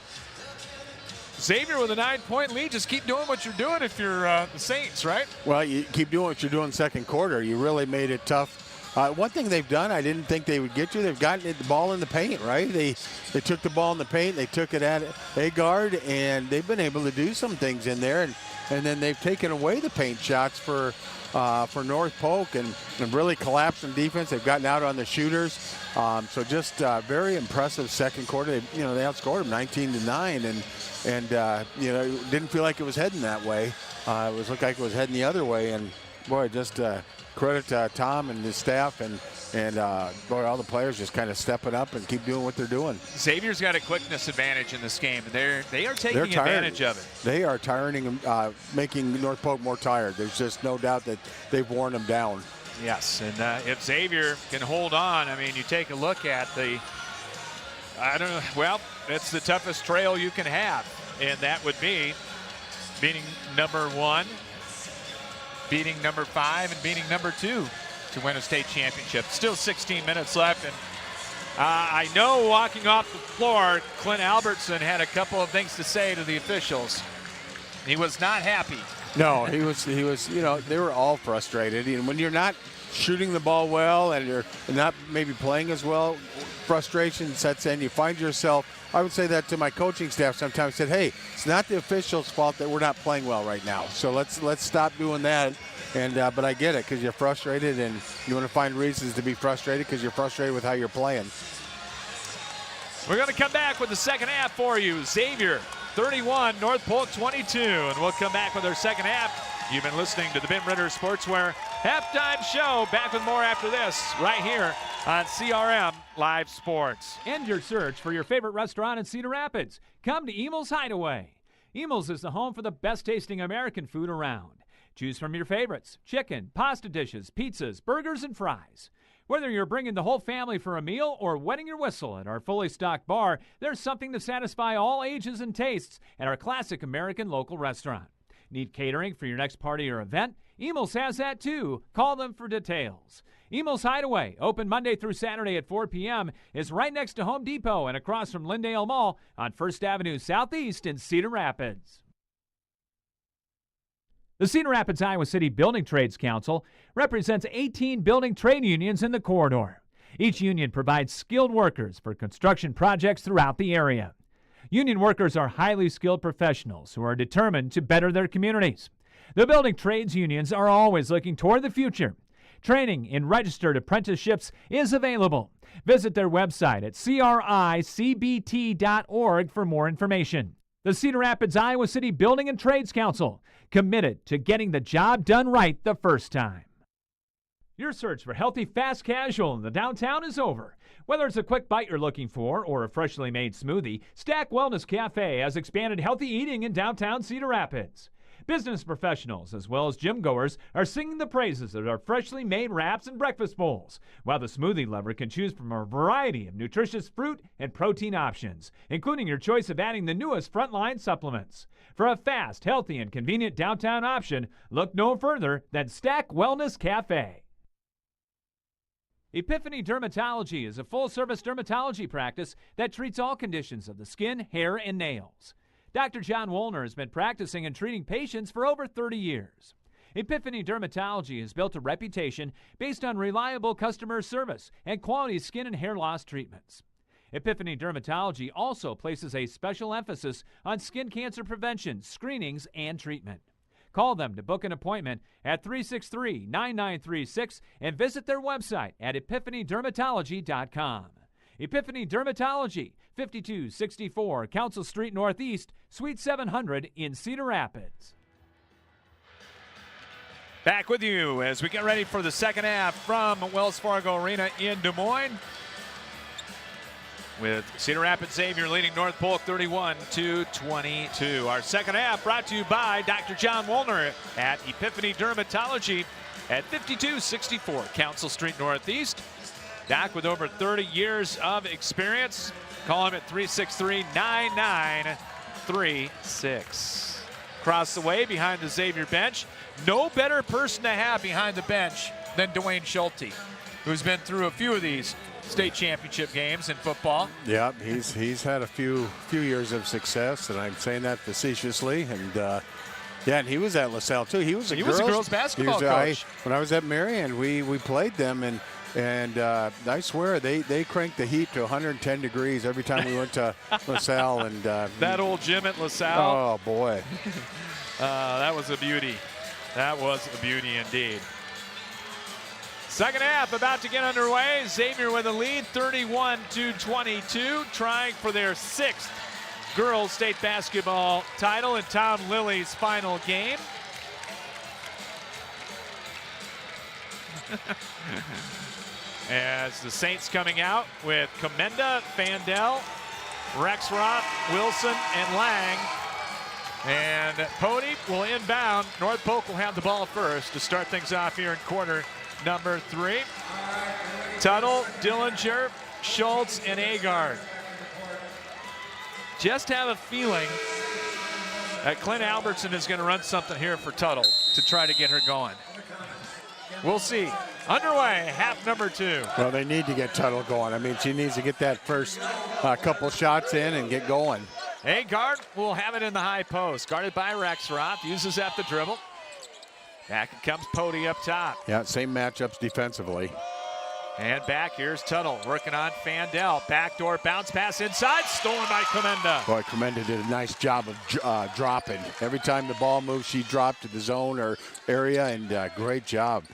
Xavier with a 9-point lead. Just keep doing what you're doing if you're the Saints, right? Well, you keep doing what you're doing second quarter. You really made it tough. One thing they've done, I didn't think they would get you. They've gotten the ball in the paint, right? They took the ball in the paint. They took it at a guard, and they've been able to do some things in there. And then they've taken away the paint shots for North Polk and really collapsed in defense. They've gotten out on the shooters. So just very impressive second quarter. They outscored them 19-9, and didn't feel like it was heading that way. It looked like it was heading the other way. And boy, just credit Tom and his staff and boy, all the players just kind of stepping up and keep doing what they're doing. Xavier's got a quickness advantage in this game. They are taking advantage of it. They are tiring, making North Polk more tired. There's just no doubt that they've worn them down. Yes, and if Xavier can hold on, I mean, you take a look at it's the toughest trail you can have, and that would be beating number 1, beating number 5, and beating number 2 to win a state championship. Still 16 minutes left, and I know walking off the floor, Clint Albertson had a couple of things to say to the officials. He was not happy. No, he was, they were all frustrated. And when you're not shooting the ball well and you're not maybe playing as well, frustration sets in. You find yourself, I would say that to my coaching staff sometimes, said, hey, it's not the officials' fault that we're not playing well right now. So let's stop doing that. And but I get it, because you're frustrated and you want to find reasons to be frustrated because you're frustrated with how you're playing. We're going to come back with the second half for you. Xavier 31, North Polk 22, and we'll come back with our second half. You've been listening to the Ben Ritter Sportswear Halftime Show. Back with more after this, right here on CRM Live Sports. End your search for your favorite restaurant in Cedar Rapids. Come to Emil's Hideaway. Emil's is the home for the best tasting American food around. Choose from your favorites: chicken, pasta dishes, pizzas, burgers, and fries. Whether you're bringing the whole family for a meal or wetting your whistle at our fully stocked bar, there's something to satisfy all ages and tastes at our classic American local restaurant. Need catering for your next party or event? Emil's has that too. Call them for details. Emil's Hideaway, open Monday through Saturday at 4 p.m., is right next to Home Depot and across from Lindale Mall on 1st Avenue Southeast in Cedar Rapids. The Cedar Rapids, Iowa City Building Trades Council represents 18 building trade unions in the corridor. Each union provides skilled workers for construction projects throughout the area. Union workers are highly skilled professionals who are determined to better their communities. The building trades unions are always looking toward the future. Training in registered apprenticeships is available. Visit their website at cricbt.org for more information. The Cedar Rapids, Iowa City Building and Trades Council, committed to getting the job done right the first time. Your search for healthy, fast casual in the downtown is over. Whether it's a quick bite you're looking for or a freshly made smoothie, Stack Wellness Cafe has expanded healthy eating in downtown Cedar Rapids. Business professionals as well as gym goers are singing the praises of our freshly made wraps and breakfast bowls, while the smoothie lover can choose from a variety of nutritious fruit and protein options, including your choice of adding the newest frontline supplements. For a fast, healthy, and convenient downtown option, look no further than Stack Wellness Cafe. Epiphany Dermatology is a full-service dermatology practice that treats all conditions of the skin, hair, and nails. Dr. John Woolner has been practicing and treating patients for over 30 years. Epiphany Dermatology has built a reputation based on reliable customer service and quality skin and hair loss treatments. Epiphany Dermatology also places a special emphasis on skin cancer prevention, screenings, and treatment. Call them to book an appointment at 363-9936 and visit their website at epiphanydermatology.com. Epiphany Dermatology, 5264 Council Street Northeast, Suite 700 in Cedar Rapids. Back with you as we get ready for the second half from Wells Fargo Arena in Des Moines, with Cedar Rapids Xavier leading North Polk 31-22. Our second half brought to you by Dr. John Woolner at Epiphany Dermatology at 5264 Council Street Northeast. Doc with over 30 years of experience. Call him at 363-9936. Across the way behind the Xavier bench, no better person to have behind the bench than Dwayne Schulte, who's been through a few of these state championship games in football. Yeah, he's had a few years of success, and I'm saying that facetiously. And and he was at LaSalle too. He was a girls basketball coach. When I was at Marion, we played them, and I swear they cranked the heat to 110 degrees every time we went to LaSalle. And that old gym at LaSalle. Oh boy, that was a beauty. That was a beauty indeed. Second half about to get underway. Xavier with a lead, 31-22, trying for their 6th girls state basketball title in Tom Lilly's final game. As the Saints coming out with Comenda, Fandel, Rexroth, Wilson, and Lang. And Pody will inbound. North Polk will have the ball first to start things off here in quarter number 3. Tuttle, Dillinger, Schultz, and Agard. Just have a feeling that Clint Albertson is going to run something here for Tuttle to try to get her going. We'll see. Underway, half number 2. Well, they need to get Tuttle going. I mean, she needs to get that first couple shots in and get going. Agard will have it in the high post. Guarded by Rexroth, uses that the dribble. Back comes Pody up top. Yeah, same matchups defensively. And back, here's Tuttle working on Fandel. Backdoor bounce pass inside, stolen by Comenda. Boy, Comenda did a nice job of dropping. Every time the ball moved, she dropped to the zone or area, and great job.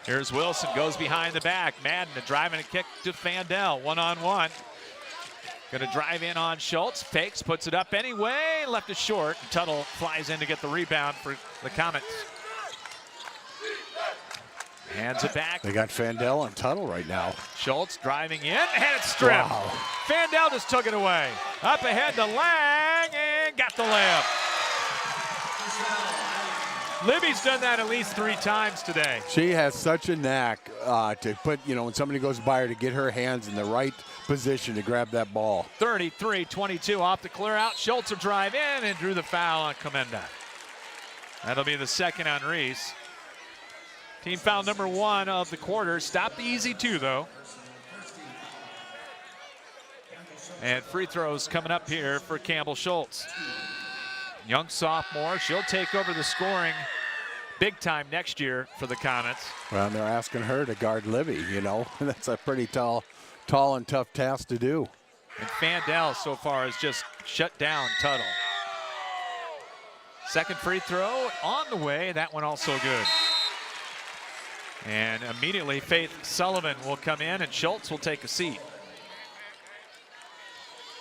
Here's Wilson, goes behind the back. Madden driving a kick to Fandel, one-on-one. Gonna drive in on Schultz, fakes, puts it up anyway, left it short. Tuttle flies in to get the rebound for the Comets. Hands it back. They got Fandel and Tuttle right now. Schultz driving in, and it's stripped. Wow. Fandel just took it away. Up ahead to Lang, and got the layup. Libby's done that at least 3 times today. She has such a knack to put, when somebody goes by her, to get her hands in the right position to grab that ball. 33-22 off the clear out. Schultz will drive in and drew the foul on Comenda. That'll be the second on Reese. Team foul number 1 of the quarter. Stop the easy 2, though. And free throws coming up here for Campbell Schultz. Young sophomore, she'll take over the scoring big time next year for the Comets. Well, they're asking her to guard Libby, That's a pretty tall and tough task to do. And Fandel so far has just shut down Tuttle. Second free throw on the way. That one also good. And immediately Faith Sullivan will come in and Schultz will take a seat.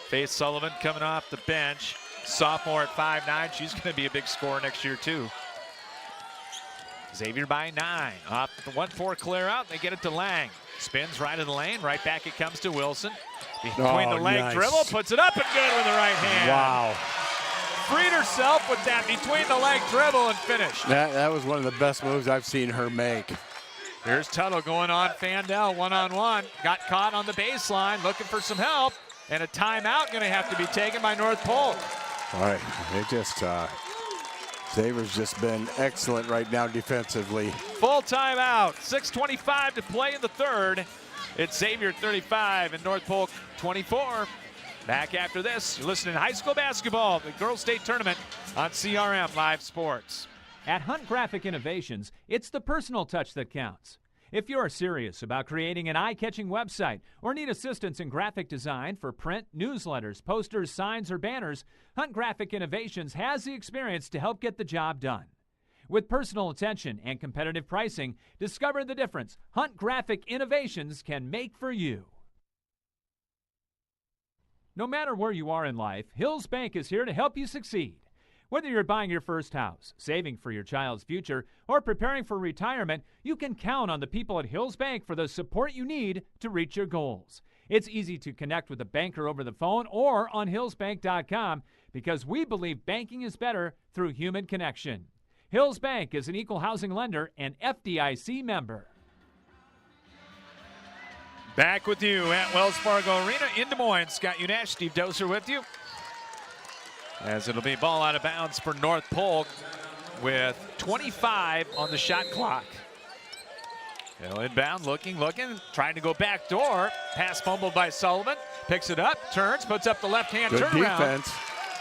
Faith Sullivan coming off the bench. Sophomore at 5'9". She's going to be a big scorer next year, too. Xavier by 9. Off the 1-4 clear out. They get it to Lang. Spins right in the lane. Right back it comes to Wilson. Between the leg dribble. Puts it up and good with the right hand. Wow. Freed herself with that between the leg dribble and finished. That was one of the best moves I've seen her make. Here's Tuttle going on Fandel one-on-one. Got caught on the baseline. Looking for some help. And a timeout going to have to be taken by North Polk. All right, Xavier's just been excellent right now defensively. Full timeout, 6:25 to play in the third. It's Xavier 35 and North Polk 24. Back after this, you're listening to high school basketball, the Girls State Tournament on CRM Live Sports. At Hunt Graphic Innovations, it's the personal touch that counts. If you're serious about creating an eye-catching website or need assistance in graphic design for print, newsletters, posters, signs, or banners, Hunt Graphic Innovations has the experience to help get the job done. With personal attention and competitive pricing, discover the difference Hunt Graphic Innovations can make for you. No matter where you are in life, Hills Bank is here to help you succeed. Whether you're buying your first house, saving for your child's future, or preparing for retirement, you can count on the people at Hills Bank for the support you need to reach your goals. It's easy to connect with a banker over the phone or on hillsbank.com because we believe banking is better through human connection. Hills Bank is an equal housing lender and FDIC member. Back with you at Wells Fargo Arena in Des Moines. Scott Unash, Steve Doser with you. As it'll be ball out of bounds for North Polk with 25 on the shot clock. Hill inbound, looking, trying to go back door. Pass fumbled by Sullivan. Picks it up, turns, puts up the left-hand Good turnaround. defense.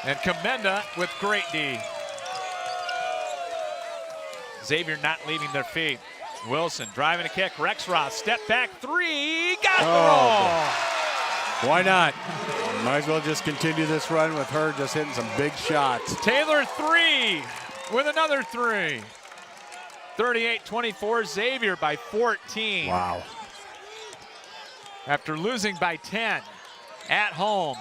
And Comenda with great D. Xavier not leaving their feet. Wilson driving a kick. Rexroth, step back three. Got the roll. Why not? Might as well just continue this run with her just hitting some big shots. Taylor 3 with another 3. 38-24, Xavier by 14. Wow. After losing by 10 at home,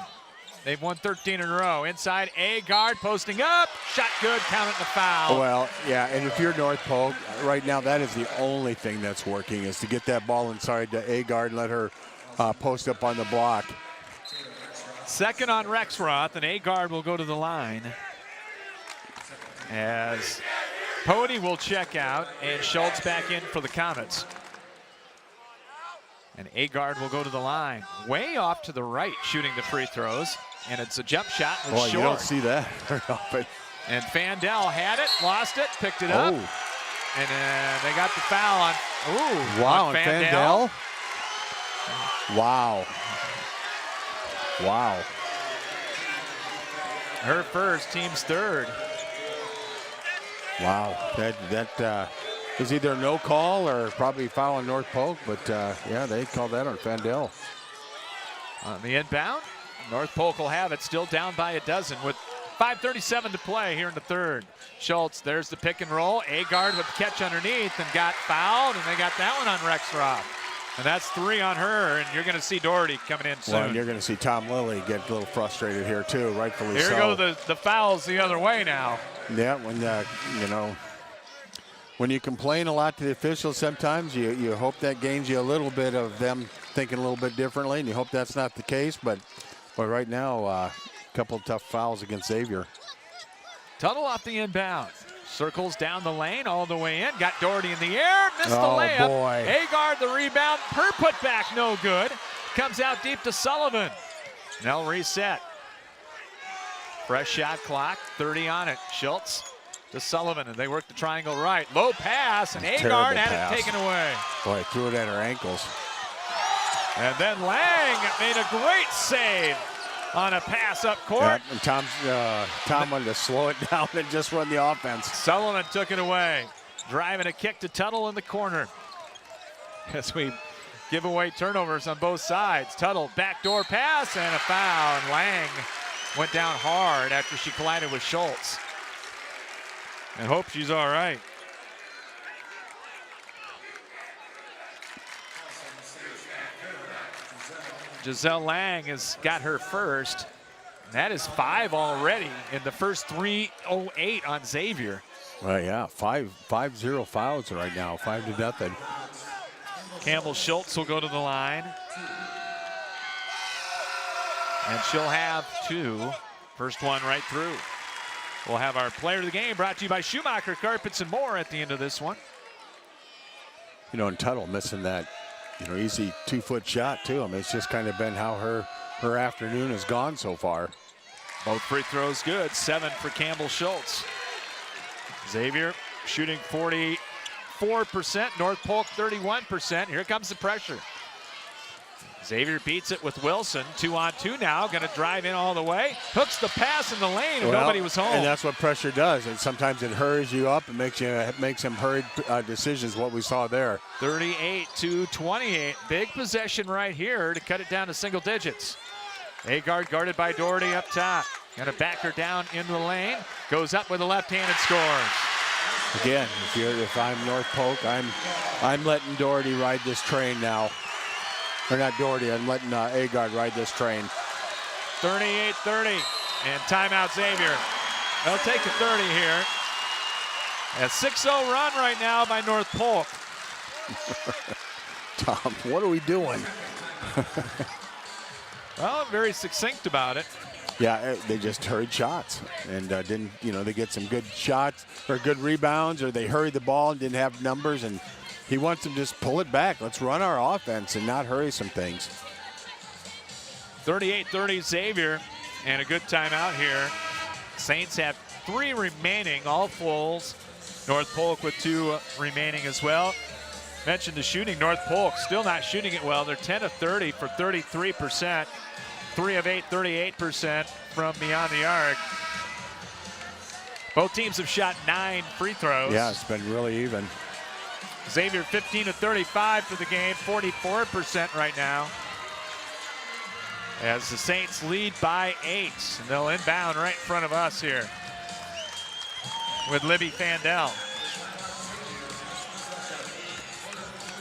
they've won 13 in a row. Inside, Agard posting up. Shot good, count it the foul. Well, yeah, and if you're North Polk, right now that is the only thing that's working is to get that ball inside to Agard and let her post up on the block. Second on Rexroth, and Agard will go to the line as Pody will check out and Schultz back in for the Comets. And Agard will go to the line. Way off to the right shooting the free throws. And it's a jump shot. Boy, short. you don't see that very often. And Fandel had it, lost it, picked it up. Oh. And they got the foul on, wow, on and Fandel. Wow. Wow. Her first, team's third. Wow. That is either no call or probably foul on North Polk, but yeah, they called that on Fandel. On the inbound, North Polk will have it, still down by a dozen with 5:37 to play here in the third. Schultz, there's the pick and roll. Agard with the catch underneath and got fouled, and they got that one on Rexroth. And that's 3 on her, and you're going to see Doherty coming in soon. Well, and you're going to see Tom Lilly get a little frustrated here too, rightfully so. Here go the fouls the other way now. Yeah, when you know, when you complain a lot to the officials, sometimes you hope that gains you a little bit of them thinking a little bit differently, and you hope that's not the case. But right now, a couple of tough fouls against Xavier. Tuttle off the inbound. Circles down the lane all the way in. Got Doherty in the air. Missed the layup. Boy. Agard the rebound. Her putback no good. Comes out deep to Sullivan. They'll reset. Fresh shot clock. 30 on it. Schultz to Sullivan, and they work the triangle right. Low pass, and Agard had it taken away. Boy, threw it at her ankles. And then Lang made a great save on a pass up court. Yep, and Tom wanted to slow it down and just run the offense. Sullivan took it away. Driving a kick to Tuttle in the corner. As we give away turnovers on both sides. Tuttle, backdoor pass, and a foul. And Lang went down hard after she collided with Schultz. And hope she's all right. Giselle Lang has got her first. That is 5 already in the first 3:08 on Xavier. Well, yeah, 5-0 fouls right now, 5-0. Campbell Schultz will go to the line. And she'll have 2. First one right through. We'll have our player of the game brought to you by Schumacher Carpets and More at the end of this one. You know, and Tuttle missing that, easy 2-foot shot too. I mean, it's just kind of been how her afternoon has gone so far. Both free throws good. 7 for Campbell Schultz. Xavier shooting 44%. North Polk 31%. Here comes the pressure. Xavier beats it with Wilson. 2-on-2 now. Going to drive in all the way. Hooks the pass in the lane, and nobody was home. And that's what pressure does. And sometimes it hurries you up and makes some hurried decisions. What we saw there. 38-28. Big possession right here to cut it down to single digits. Agard guarded by Doherty up top. Going to back her down in the lane. Goes up with a left-handed scores. Again, if I'm North Polk, I'm letting Doherty ride this train now. Or not Doherty, I'm letting Agard ride this train. 38-30, and timeout Xavier. They'll take a 30 here. A 6-0 run right now by North Polk. Tom, what are we doing? Well, very succinct about it. Yeah, they just hurried shots and didn't, they get some good shots or good rebounds, or they hurried the ball and didn't have numbers, and he wants them to just pull it back. Let's run our offense and not hurry some things. 38-30 Xavier, and a good timeout here. Saints have 3 remaining, all fulls. North Polk with 2 remaining as well. Mentioned the shooting. North Polk still not shooting it well. They're 10 of 30 for 33%. 3 of 8, 38% from beyond the arc. Both teams have shot 9 free throws. Yeah, it's been really even. Xavier 15 of 35 for the game, 44% right now. As the Saints lead by 8, and they'll inbound right in front of us here with Libby Fandel.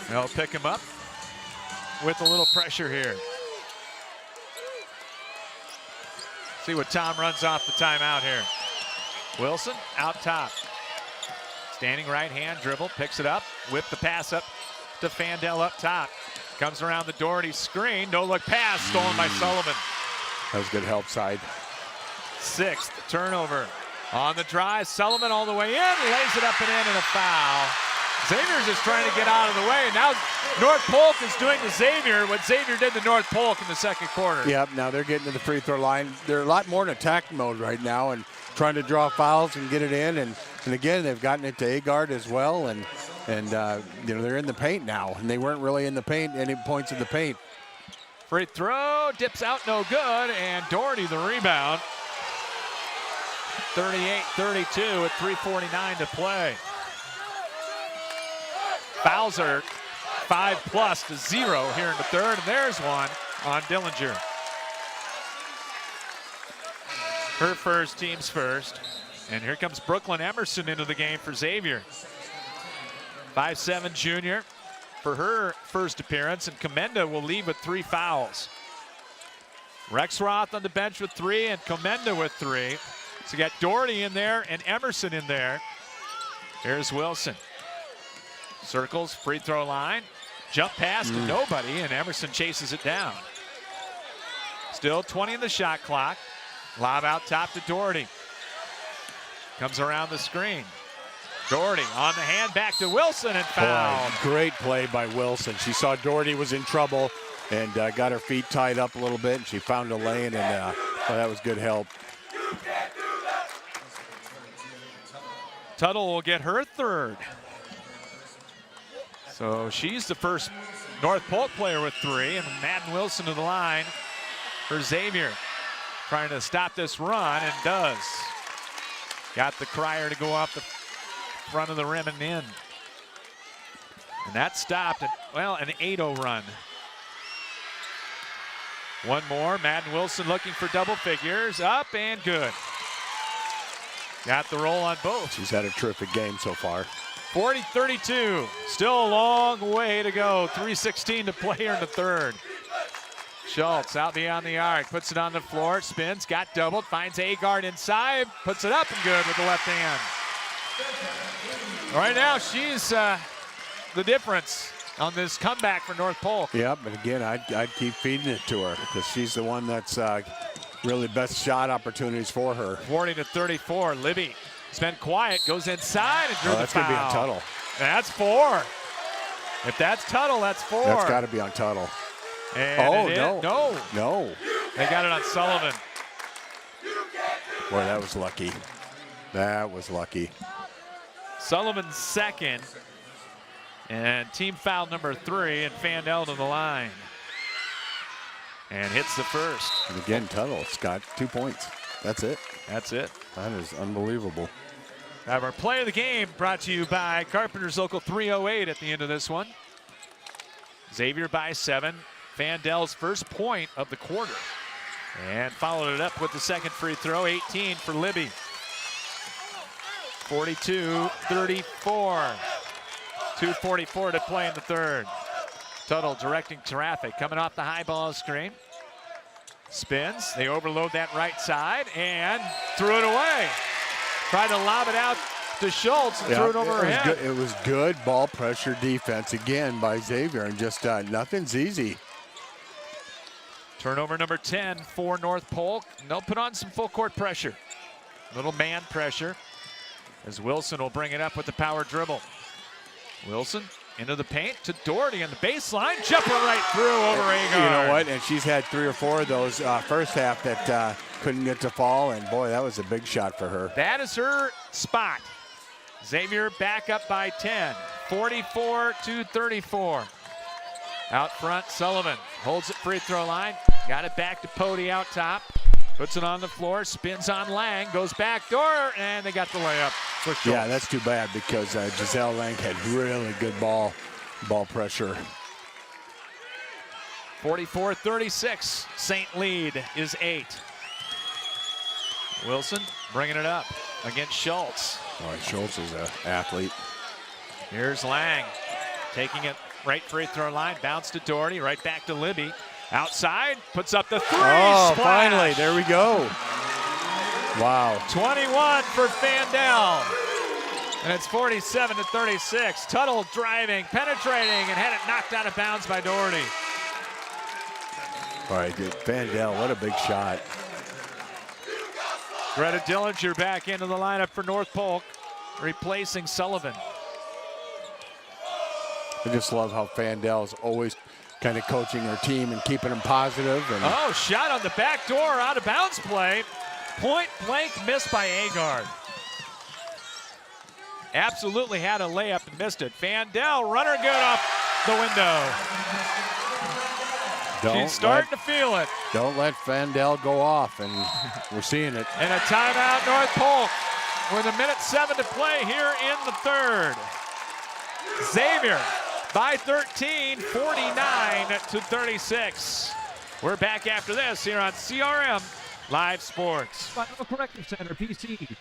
They'll pick him up with a little pressure here. See what Tom runs off the timeout here. Wilson out top. Standing right hand dribble, picks it up, whip the pass up to Fandel up top. Comes around the Doherty screen, no look pass stolen by Sullivan. That was good help side. 6th turnover on the drive. Sullivan all the way in, lays it up and in, and a foul. Xavier's just trying to get out of the way. Now North Polk is doing to Xavier what Xavier did to North Polk in the second quarter. Yep, now they're getting to the free throw line. They're a lot more in attack mode right now and trying to draw fouls and get it in. And again, they've gotten it to A-guard as well. And you know, they're in the paint now. And they weren't really in the paint, any points in the paint. Free throw, dips out, no good. And Doherty the rebound. 38-32 with 3:49 to play. Fouls are 5+ to 0 here in the third, and there's one on Dillinger. Her first, team's first. And here comes Brooklyn Emerson into the game for Xavier. 5'7" junior for her first appearance, and Comenda will leave with 3 fouls. Rexroth on the bench with 3 and Comenda with 3. So you got Doherty in there and Emerson in there. Here's Wilson. Circles, free throw line. Jump pass to nobody, and Emerson chases it down. Still 20 in the shot clock. Lob out top to Doherty. Comes around the screen. Doherty on the hand, back to Wilson, and foul. Great play by Wilson. She saw Doherty was in trouble and got her feet tied up a little bit, and she found a lane, and well, that was good help. Tuttle will get her third. So she's the first North Polk player with 3, and Madden Wilson to the line for Xavier. Trying to stop this run, and does. Got the Crier to go off the front of the rim and in. And that stopped, well, an 8-0 run. One more, Madden Wilson looking for double figures, up and good. Got the roll on both. She's had a terrific game so far. 40-32, still a long way to go. 3:16 to play here in the third. Schultz out beyond the arc, puts it on the floor, spins, got doubled, finds A-guard inside, puts it up and good with the left hand. Right now, she's the difference on this comeback for North Polk. Yep, but again, I'd keep feeding it to her because she's the one that's really best shot opportunities for her. 40-34, Libby has been quiet, goes inside and drew the that's foul. going to be on Tuttle. That's 4. If that's Tuttle, that's 4. That's got to be on Tuttle. And No. They got it on Sullivan. Boy, that was lucky. That was lucky. Sullivan's second. And team foul number 3, and Fandel to the line. And hits the first. And again, Tuttle's got 2 points. That's it. That's it. That is unbelievable. Our play of the game brought to you by Carpenter's Local 308 at the end of this one. Xavier by 7. Fandel's first point of the quarter. And followed it up with the second free throw, 18 for Libby. 42-34. 2:44 to play in the third. Tuttle directing traffic, coming off the high ball screen. Spins, they overload that right side and threw it away. Tried to lob it out to Schultz and threw it over her head. It was good ball pressure defense again by Xavier, and just nothing's easy. Turnover number 10 for North Polk. And they'll put on some full court pressure. Little man pressure as Wilson will bring it up with the power dribble. Wilson into the paint to Doherty on the baseline, jumping right through over A-guard. You know what? And she's had 3 or 4 of those first half that couldn't get to fall, and boy, that was a big shot for her. That is her spot. Xavier back up by 10, 44-34. Out front, Sullivan holds it free throw line, got it back to Pody out top, puts it on the floor, spins on Lang, goes back door, and they got the layup. Yeah, that's too bad because Giselle Lang had really good ball pressure. 44-36, St. lead is 8. Wilson bringing it up against Schultz. Boy, Schultz is an athlete. Here's Lang taking it right free throw line, bounce to Doherty, right back to Libby. Outside, puts up the 3. Oh, Splash. finally, there we go. Wow. 21 for Fandel. And it's 47-36. Tuttle driving, penetrating, and had it knocked out of bounds by Doherty. All right, dude, Fandel, what a big shot. Greta Dillinger back into the lineup for North Polk, replacing Sullivan. I just love how Fandel's always kind of coaching her team and keeping them positive. And Oh, shot on the back door, out of bounds play. Point blank missed by Agard. Absolutely had a layup and missed it. Fandel, runner good off the window. She's starting to feel it. Don't let Fandel go off, and we're seeing it. And a timeout, North Polk, with 1:07 to play here in the third. Xavier by 13, 49-36. We're back after this here on CRM Live Sports. Spinal Corrective Center, PC.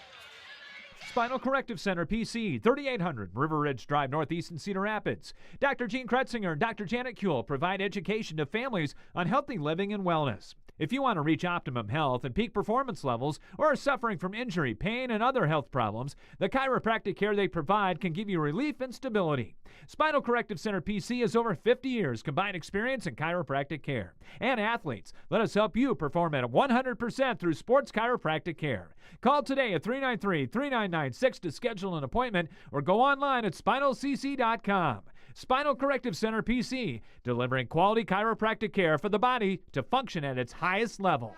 Spinal Corrective Center, PC, 3800 River Ridge Drive, Northeast in Cedar Rapids. Dr. Gene Kretzinger and Dr. Janet Kuehl provide education to families on healthy living and wellness. If you want to reach optimum health and peak performance levels, or are suffering from injury, pain, and other health problems, the chiropractic care they provide can give you relief and stability. Spinal Corrective Center PC has over 50 years combined experience in chiropractic care. And athletes, let us help you perform at 100% through sports chiropractic care. Call today at 393-3996 to schedule an appointment, or go online at spinalcc.com. Spinal Corrective Center PC, delivering quality chiropractic care for the body to function at its highest level.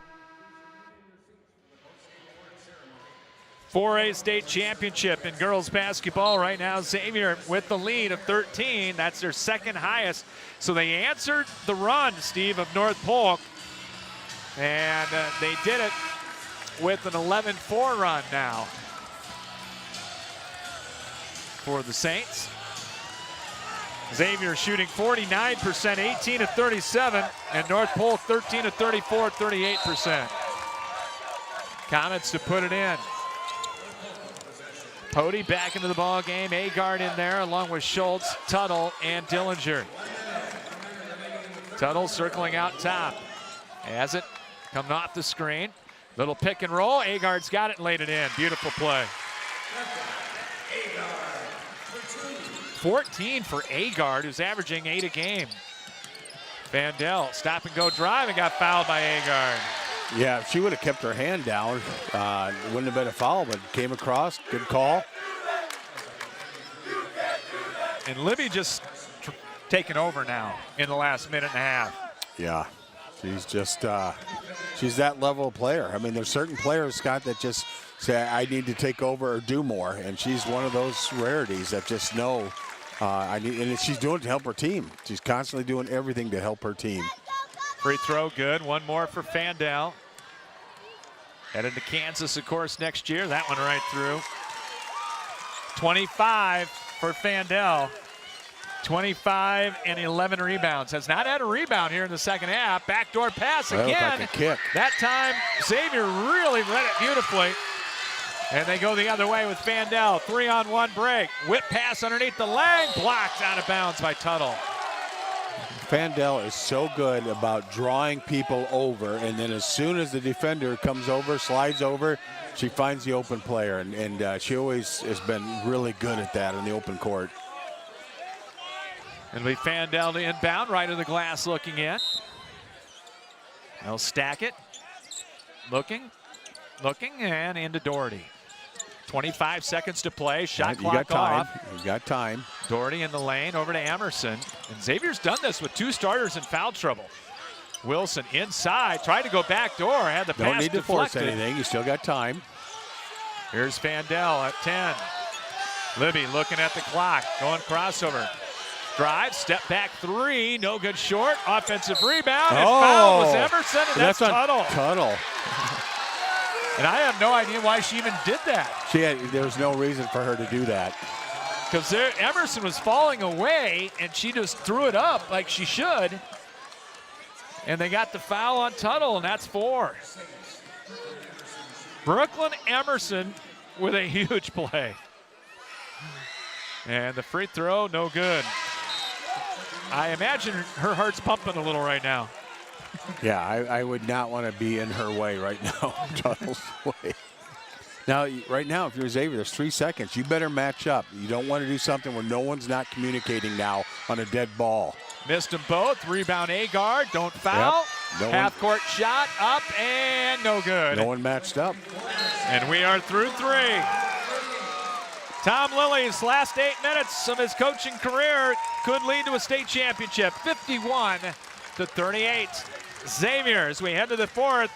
4A state championship in girls basketball right now. Xavier with the lead of 13. That's their second highest. So they answered the run, Steve, of North Polk. And they did it with an 11-4 run now for the Saints. Xavier shooting 49%, 18 of 37, and North Polk 13 of 34, 38%. Comets to put it in. Pody back into the ball game. Agard in there along with Schultz, Tuttle, and Dillinger. Tuttle circling out top. Has it coming off the screen. Little pick and roll. Agard's got it and laid it in. Beautiful play. 14 for Agard, who's averaging 8 a game. Vandell, stop and go drive, and got fouled by Agard. Yeah, if she would have kept her hand down, it wouldn't have been a foul, but came across. Good call. And Libby just taken over now in the last minute and a half. Yeah, she's just, she's that level of player. I mean, there's certain players, Scott, that just say, I need to take over or do more, and she's one of those rarities that just know, and she's doing it to help her team. She's constantly doing everything to help her team. Free throw good. One more for Fandel. Headed to Kansas, of course, next year. That one right through. 25 for Fandel. 25 and 11 rebounds. Has not had a rebound here in the second half. Backdoor pass again. That looked like a kick. That time, Xavier really read it beautifully. And they go the other way with Fandel. 3-on-1 break. Whip pass underneath the leg. Blocked out of bounds by Tuttle. Fandel is so good about drawing people over, and then as soon as the defender comes over, slides over, she finds the open player, and she always has been really good at that in the open court. And we Fandel to inbound, right of the glass looking in. They'll stack it. Looking, and into Doherty. 25 seconds to play. Shot clock off. You got time. Doherty in the lane over to Emerson. And Xavier's done this with two starters in foul trouble. Wilson inside, tried to go back door, had the pass Don't need to force deflected. anything. You still got time. Here's Fandel at 10. Libby looking at the clock, going crossover. Drive, step back three, no good short. Offensive rebound, and foul was Emerson, and that's Tuttle. Tuttle. And I have no idea why she even did that. There was no reason for her to do that. Because Emerson was falling away, and she just threw it up like she should. And they got the foul on Tuttle, and that's 4. Brooklyn Emerson with a huge play. And the free throw, no good. I imagine her heart's pumping a little right now. Yeah, I would not want to be in her way right now, Tuttle's way. Now, right now, if you're Xavier, there's 3 seconds. You better match up. You don't want to do something where no one's not communicating now on a dead ball. Missed them both. Rebound Agard. Don't foul. Yep. Half-court shot up and no good. No one matched up. And we are through 3. Tom Lilly's last 8 minutes of his coaching career could lead to a state championship, 51-38. Xavier, as we head to the fourth,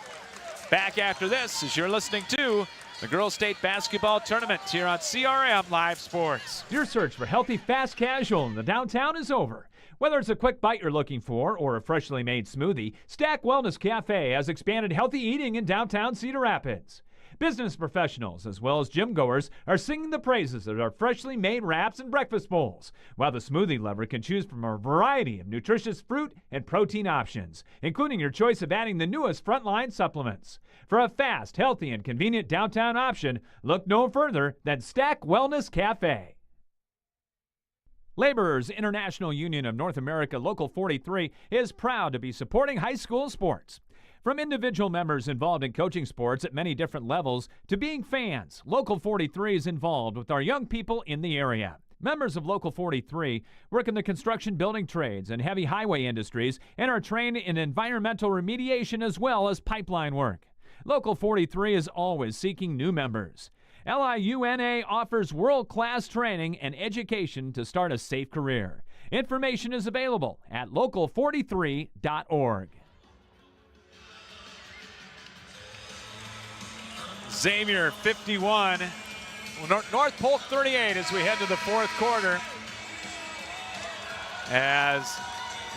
back after this as you're listening to the Girls State Basketball Tournament here on CRM Live Sports. Your search for healthy, fast casual in the downtown is over. Whether it's a quick bite you're looking for or a freshly made smoothie, Stack Wellness Cafe has expanded healthy eating in downtown Cedar Rapids. Business professionals as well as gym goers are singing the praises of our freshly made wraps and breakfast bowls, while the smoothie lover can choose from a variety of nutritious fruit and protein options, including your choice of adding the newest frontline supplements. For a fast, healthy, and convenient downtown option, look no further than Stack Wellness Cafe. Laborers International Union of North America Local 43 is proud to be supporting high school sports. From individual members involved in coaching sports at many different levels to being fans, Local 43 is involved with our young people in the area. Members of Local 43 work in the construction building trades and heavy highway industries and are trained in environmental remediation as well as pipeline work. Local 43 is always seeking new members. LIUNA offers world-class training and education to start a safe career. Information is available at local43.org. Xavier 51, North Polk 38 as we head to the fourth quarter. As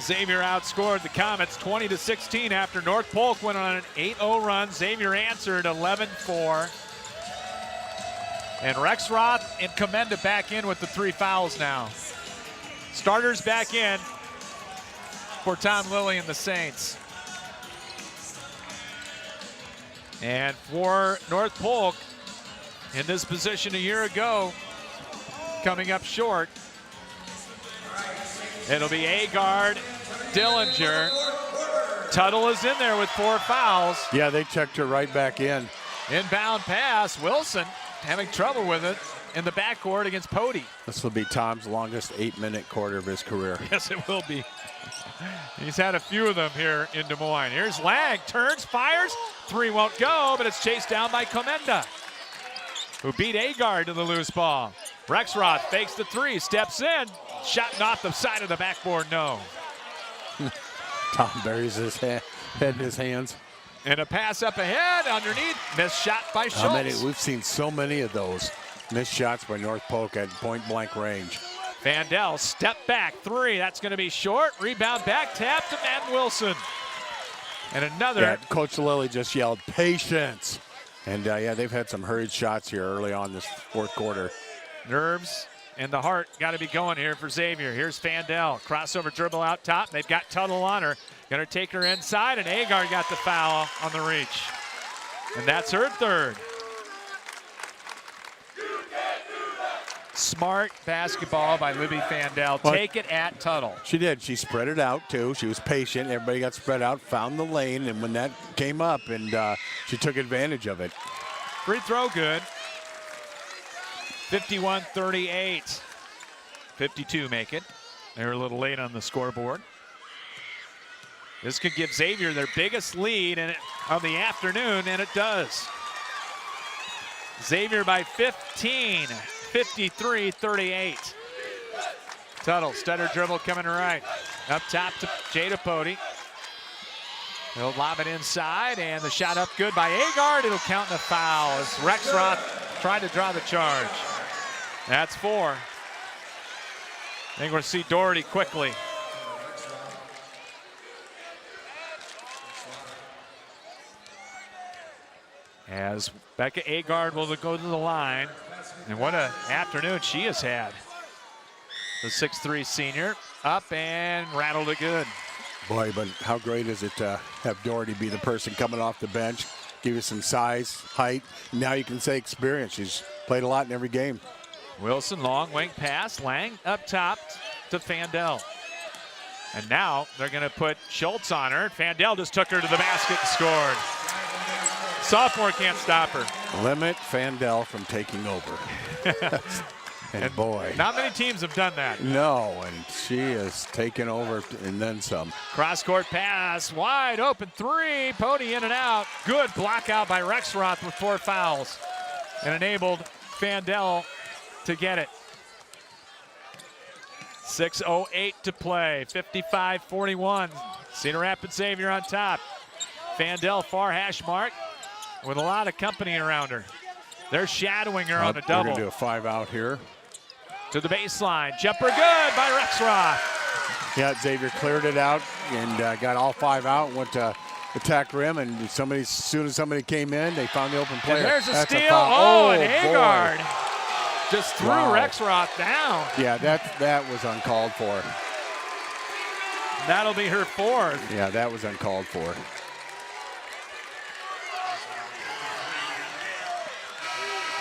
Xavier outscored the Comets 20-16 after North Polk went on an 8-0 run. Xavier answered 11-4. And Rexroth and Commenda back in with the 3 fouls now. Starters back in for Tom Lilly and the Saints. And for North Polk, in this position a year ago, coming up short, it'll be Agard, Dillinger. Tuttle is in there with 4 fouls. Yeah, they checked her right back in. Inbound pass, Wilson having trouble with it in the backcourt against Pody. This will be Tom's longest 8-minute quarter of his career. Yes, it will be. He's had a few of them here in Des Moines. Here's Lang, turns, fires. 3 won't go, but it's chased down by Commenda, who beat Agard to the loose ball. Rexroth fakes the 3, steps in. Shot off the side of the backboard, no. Tom buries his head in his hands. And a pass up ahead, underneath, missed shot by Schultz. We've seen so many of those missed shots by North Polk at point-blank range. Vandell, step back, 3, that's gonna be short. Rebound back, tap to Matt Wilson. And another. Yeah, Coach Lilly just yelled, patience. And yeah, they've had some hurried shots here early on this fourth quarter. Nerves and the heart got to be going here for Xavier. Here's Vandell, crossover dribble out top. They've got Tuttle on her. Gonna take her inside, and Agard got the foul on the reach. And that's her 3rd. Smart basketball by Libby Vandell. Take it at Tuttle. She did. She spread it out, too. She was patient. Everybody got spread out, found the lane, and when that came up, and she took advantage of it. Free throw good. 51-38. 52 make it. They're a little late on the scoreboard. This could give Xavier their biggest lead of the afternoon, and it does. Xavier by 15, 53-38. Tuttle, stutter dribble coming right. Up top to Jada Pody. He'll lob it inside, and the shot up good by Agard. It'll count in the foul as Rexroth tried to draw the charge. That's 4. I think we'll see Doherty quickly. As Becca Agard will go to the line. And what an afternoon she has had. The 6'3" senior up and rattled it good. Boy, but how great is it to have Doherty be the person coming off the bench, give you some size, height. Now you can say experience. She's played a lot in every game. Wilson, long wing pass. Lang up top to Vandell. And now they're going to put Schultz on her. Vandell just took her to the basket and scored. Sophomore can't stop her. Limit Vandell from taking over. and boy. Not many teams have done that. No, and she has taken over and then some. Cross-court pass, wide open 3. Pody in and out. Good block out by Rexroth with 4 fouls. And enabled Vandell to get it. 6:08 to play, 55-41. Cedar Rapids Xavier on top. Fandel far hash mark with a lot of company around her. They're shadowing her on a double. We're going to do a 5 out here. To the baseline. Jumper good by Rexroth. Yeah, Xavier cleared it out and got all 5 out, went to attack rim, and as soon as somebody came in, they found the open player. And there's a That's steal. foul. And boy. Agard just threw Wow. Rexroth down. Yeah, that was uncalled for. That'll be her 4th. Yeah, that was uncalled for.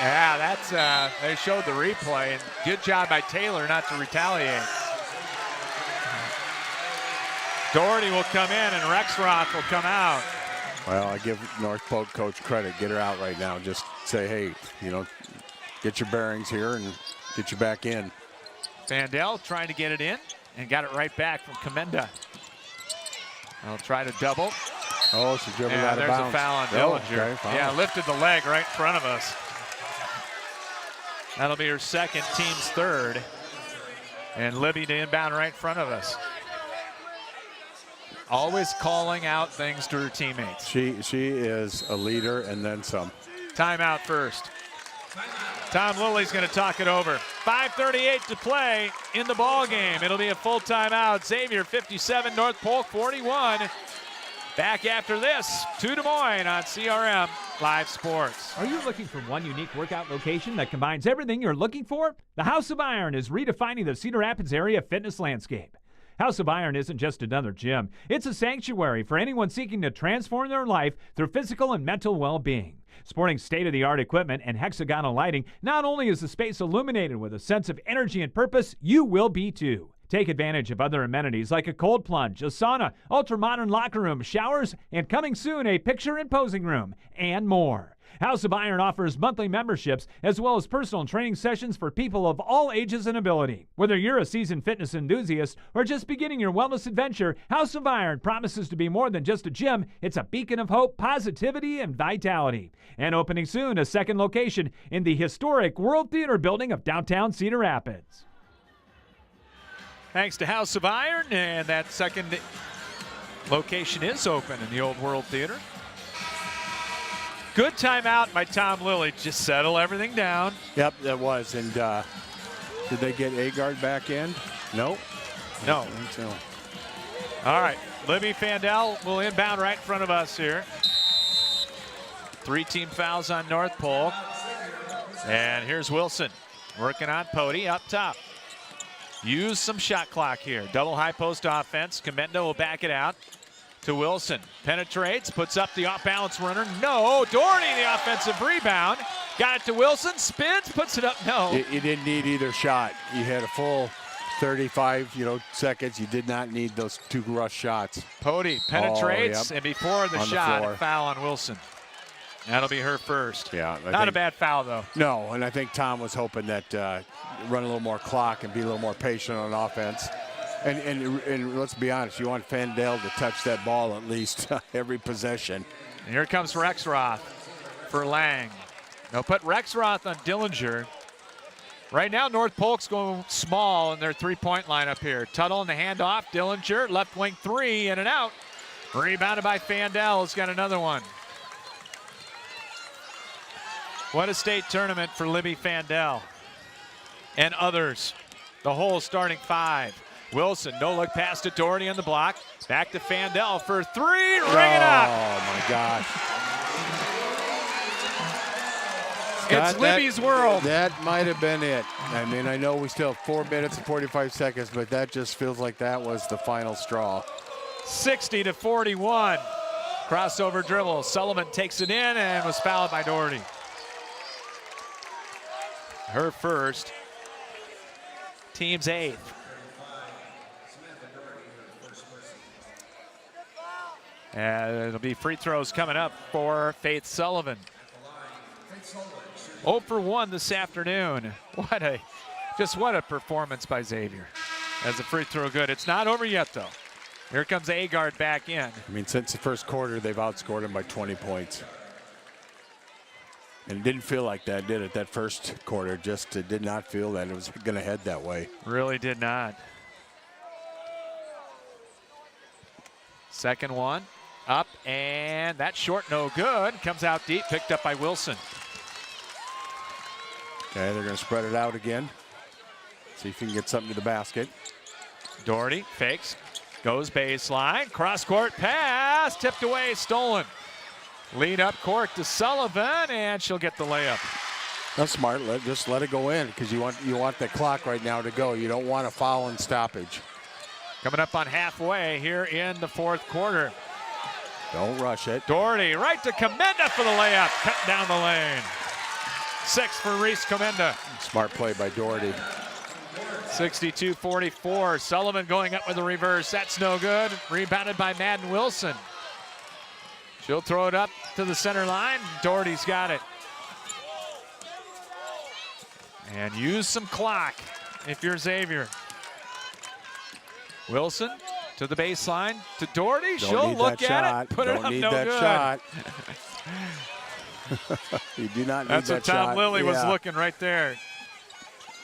Yeah, that's they showed the replay, and good job by Taylor not to retaliate. Doherty will come in, and Rexroth will come out. Well, I give North Polk coach credit. Get her out right now. Just say, hey, get your bearings here and get you back in. Fandel trying to get it in and got it right back from Comenda. I'll try to double. Oh, she dribbled Yeah, out of there's bounds. a foul on Dillinger. Okay, foul. Yeah, lifted the leg right in front of us. That'll be her 2nd, team's 3rd. And Libby to inbound right in front of us. Always calling out things to her teammates. She is a leader and then some. Timeout first. Tom Lilly's going to talk it over. 5:38 to play in the ball game. It'll be a full timeout. Xavier 57, North Polk 41. Back after this to Des Moines on CRM Live Sports. Are you looking for one unique workout location that combines everything you're looking for? The House of Iron is redefining the Cedar Rapids area fitness landscape. House of Iron isn't just another gym. It's a sanctuary for anyone seeking to transform their life through physical and mental well-being. Sporting state-of-the-art equipment and hexagonal lighting, not only is the space illuminated with a sense of energy and purpose, you will be too. Take advantage of other amenities like a cold plunge, a sauna, ultra-modern locker room, showers, and coming soon, a picture and posing room, and more. House of Iron offers monthly memberships as well as personal training sessions for people of all ages and ability. Whether you're a seasoned fitness enthusiast or just beginning your wellness adventure, House of Iron promises to be more than just a gym. It's a beacon of hope, positivity, and vitality. And opening soon, a 2nd location in the historic World Theater building of downtown Cedar Rapids. Thanks to House of Iron, and that 2nd location is open in the old World Theater. Good timeout by Tom Lilly. Just settle everything down. Yep, that was. And did they get Agard back in? No. No. I think so. All right. Libby Fandel will inbound right in front of us here. 3 team fouls on North Polk. And here's Wilson working on Pody up top. Use some shot clock here. Double high post offense. Comenda will back it out to Wilson. Penetrates, puts up the off-balance runner. No. Doherty, the offensive rebound. Got it to Wilson. Spins, puts it up. No. You didn't need either shot. You had a full 35 seconds. You did not need those 2 rush shots. Pody penetrates, yep. And before the On the shot, floor. a foul on Wilson. That'll be her first. Yeah. Not a bad foul, though. No, and I think Tom was hoping that run a little more clock and be a little more patient on offense. And let's be honest, you want Fandel to touch that ball at least every possession. And here comes Rexroth for Lang. They'll put Rexroth on Dillinger. Right now, North Polk's going small in their 3-point lineup here. Tuttle in the handoff. Dillinger, left wing 3, in and out. Rebounded by Fandel. He's got another one. What a state tournament for Libby Fandel and others. The whole starting 5. Wilson, no look pass to Doherty on the block. Back to Fandel for 3, ring it up. Oh my gosh. It's Libby's world. That might have been it. I mean, I know we still have 4 minutes and 45 seconds, but that just feels like that was the final straw. 60-41. Crossover dribble. Sullivan takes it in and was fouled by Doherty. Her first. Team's 8th. And it'll be free throws coming up for Faith Sullivan. 0 for 1 this afternoon. What a performance by Xavier. As a free throw good. It's not over yet, though. Here comes Agard back in. I mean, since the first quarter, they've outscored him by 20 points. And it didn't feel like that, did it? That first quarter just did not feel that it was going to head that way. Really did not. Second one, up, and that short, no good. Comes out deep, picked up by Wilson. Okay, they're going to spread it out again. See if you can get something to the basket. Doherty fakes, goes baseline, cross-court pass, tipped away, stolen. Lead up court to Sullivan, and she'll get the layup. That's smart. Just let it go in because you want the clock right now to go. You don't want a foul and stoppage. Coming up on halfway here in the fourth quarter. Don't rush it. Doherty right to Comenda for the layup. Cut down the lane. 6 for Reese Comenda. Smart play by Doherty. 62-44. Sullivan going up with a reverse. That's no good. Rebounded by Madden Wilson. She'll throw it up to the center line. Doherty's got it. And use some clock if you're Xavier. Wilson to the baseline to Doherty. She'll look at it. Put it up, no good. Shot. You do not need That's that what Tom shot. Lilly was looking right there.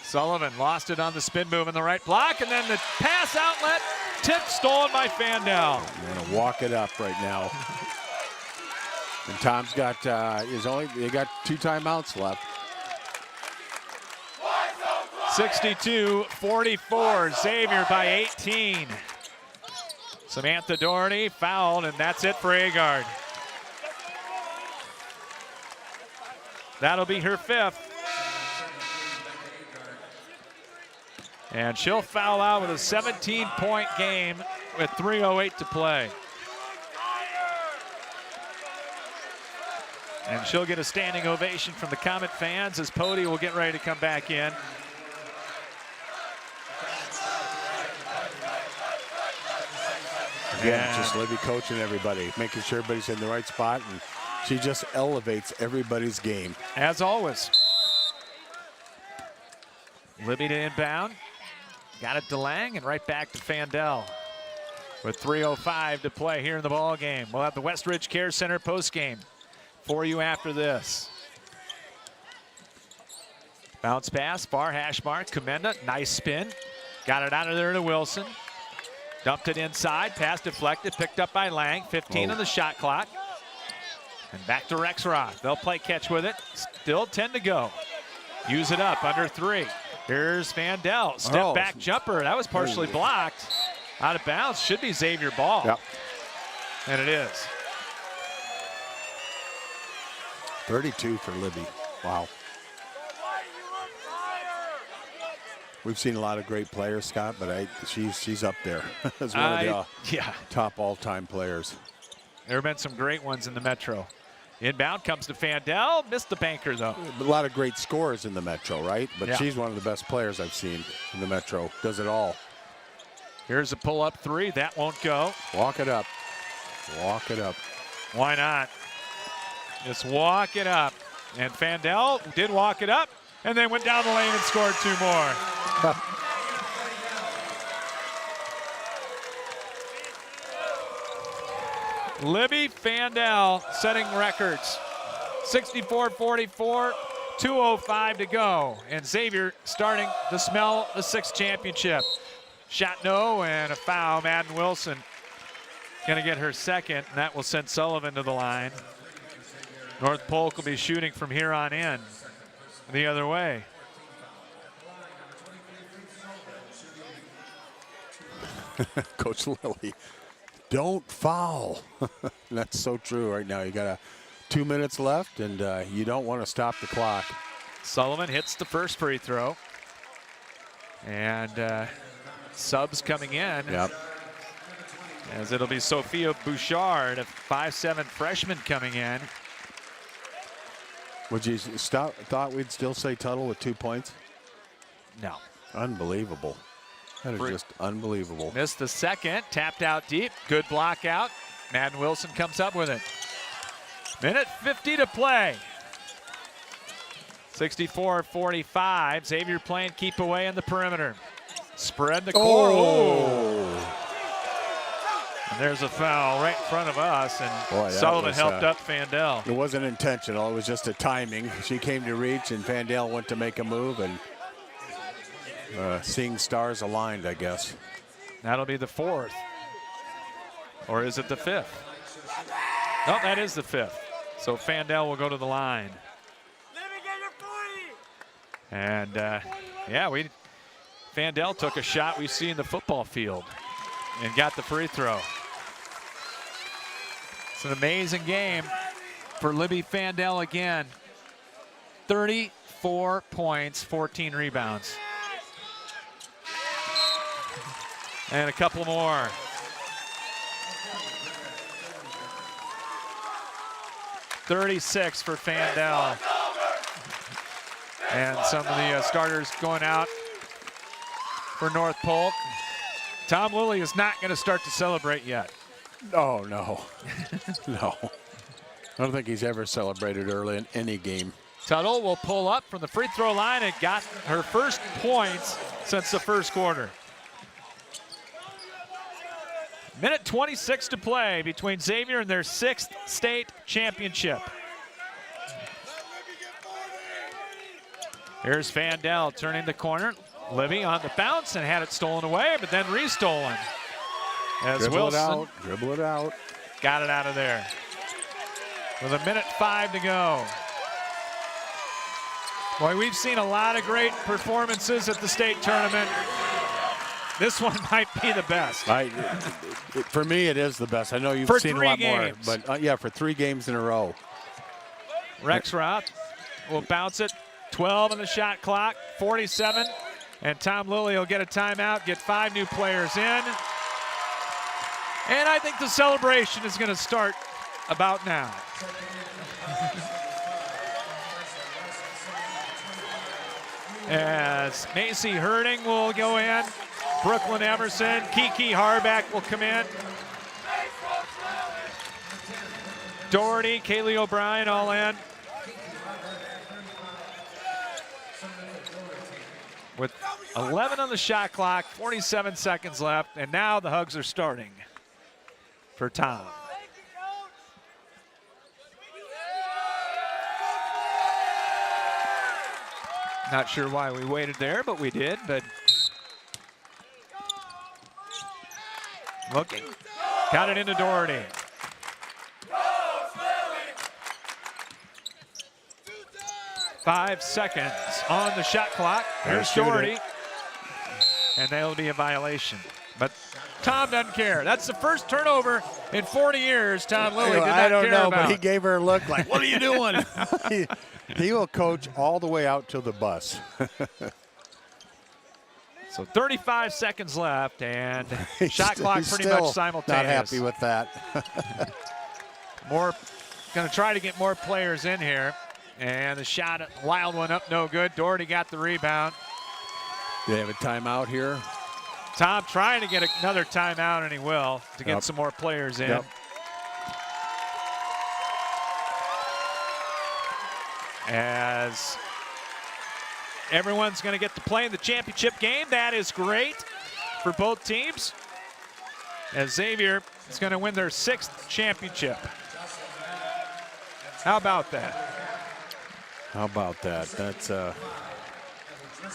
Sullivan lost it on the spin move in the right block, and then the pass outlet tip stolen by Fandel. You're gonna walk it up right now. And Tom's got they got 2 timeouts left. 62-44, Xavier by 18. Samantha Doherty fouled, and that's it for Agard. That'll be her 5th. And she'll foul out with a 17-point game with 3:08 to play. And she'll get a standing ovation from the Comet fans as Pody will get ready to come back in. Again, just Libby coaching everybody, making sure everybody's in the right spot, and she just elevates everybody's game. As always. Libby to inbound. Got it to Lang and right back to Fandel. With 3:05 to play here in the ball game. We'll have the Westridge Care Center post game for you after this. Bounce pass, far hash mark, Comenda, nice spin. Got it out of there to Wilson. Dumped it inside, pass deflected, picked up by Lang, 15 on the shot clock. And back to Rexroth, they'll play catch with it. Still 10 to go. Use it up, under 3. Here's Fandel, step back jumper, that was partially blocked. Out of bounds, should be Xavier ball. Yep. And it is. 32 for Libby. Wow. We've seen a lot of great players, Scott, but she's up there as one of the top all-time players. There have been some great ones in the Metro. Inbound comes to Fandel, missed the banker though. A lot of great scorers in the Metro, right? But she's one of the best players I've seen in the Metro. Does it all. Here's a pull-up 3, that won't go. Walk it up. Walk it up. Why not? Just walk it up. And Fandel did walk it up and then went down the lane and scored 2 more. Libby Fandel setting records. 64-44, 2:05 to go. And Xavier starting to smell the 6th championship. Shot no and a foul. Madden Wilson gonna get her 2nd, and that will send Sullivan to the line. North Polk will be shooting from here on in the other way. Coach Lilly, don't foul. That's so true right now. You got 2 minutes left, and you don't want to stop the clock. Sullivan hits the first free throw. And subs coming in. Yep. As it'll be Sophia Bouchard, a 5'7" freshman coming in. Would you thought we'd still say Tuttle with 2 points? No. Unbelievable. That is just unbelievable. Missed the 2nd, tapped out deep. Good block out. Madden Wilson comes up with it. Minute 50 to play. 64-45. Xavier playing keep away in the perimeter. Spread the court. Oh. There's a foul right in front of us, and Boy, that Sullivan was, helped up Fandel. It wasn't intentional. It was just a timing. She came to reach, and Fandel went to make a move, and seeing stars aligned, I guess. That'll be the 4th. Or is it the 5th? No, that is the 5th. So Fandel will go to the line. And yeah, Fandel took a shot we see in the football field and got the free throw. It's an amazing game for Libby Fandel again. 34 points, 14 rebounds. And a couple more. .36 for Fandel. And some of the starters going out for North Polk. Tom Lilly is not going to start to celebrate yet. Oh, no. No. I don't think he's ever celebrated early in any game. Tuttle will pull up from the free throw line and got her first points since the first quarter. Minute 26 to play between Xavier and their 6th state championship. Here's Fandel turning the corner. Libby on the bounce and had it stolen away, but then restolen. As Dribble Wilson it out, dribble it out. got it out of there. With a minute 5 to go. Boy, we've seen a lot of great performances at the state tournament. This one might be the best. For me, it is the best. I know you've For seen a 3 lot games. more, but yeah, for 3 games in a row. Rexroth will bounce it. 12 on the shot clock, 47. And Tom Lilly will get a timeout, get 5 new players in. And I think the celebration is going to start about now. As Macy Herding will go in. Brooklyn Emerson, Kiki Harback will come in. Doherty, Kaylee O'Brien all in. With 11 on the shot clock, 47 seconds left, and now the hugs are starting for Tom. Not sure why we waited there, but we did. But looking, got it into Doherty. Five seconds on the shot clock. Here's Doherty. And that'll be a violation. But Tom doesn't care. That's the first turnover in 40 years Tom Lilly did not care about. I don't know, but he gave her a look like, what are you doing? He will coach all the way out to the bus. So 35 seconds left, and shot clock pretty much simultaneous. Not happy with that. More, going to try to get more players in here. And the shot, wild one up, no good. Doherty got the rebound. They have a timeout here. Tom trying to get another timeout, and he will, to get some more players in. As everyone's going to get to play in the championship game. That is great for both teams. As Xavier is going to win their 6th championship. How about that? How about that? That's, I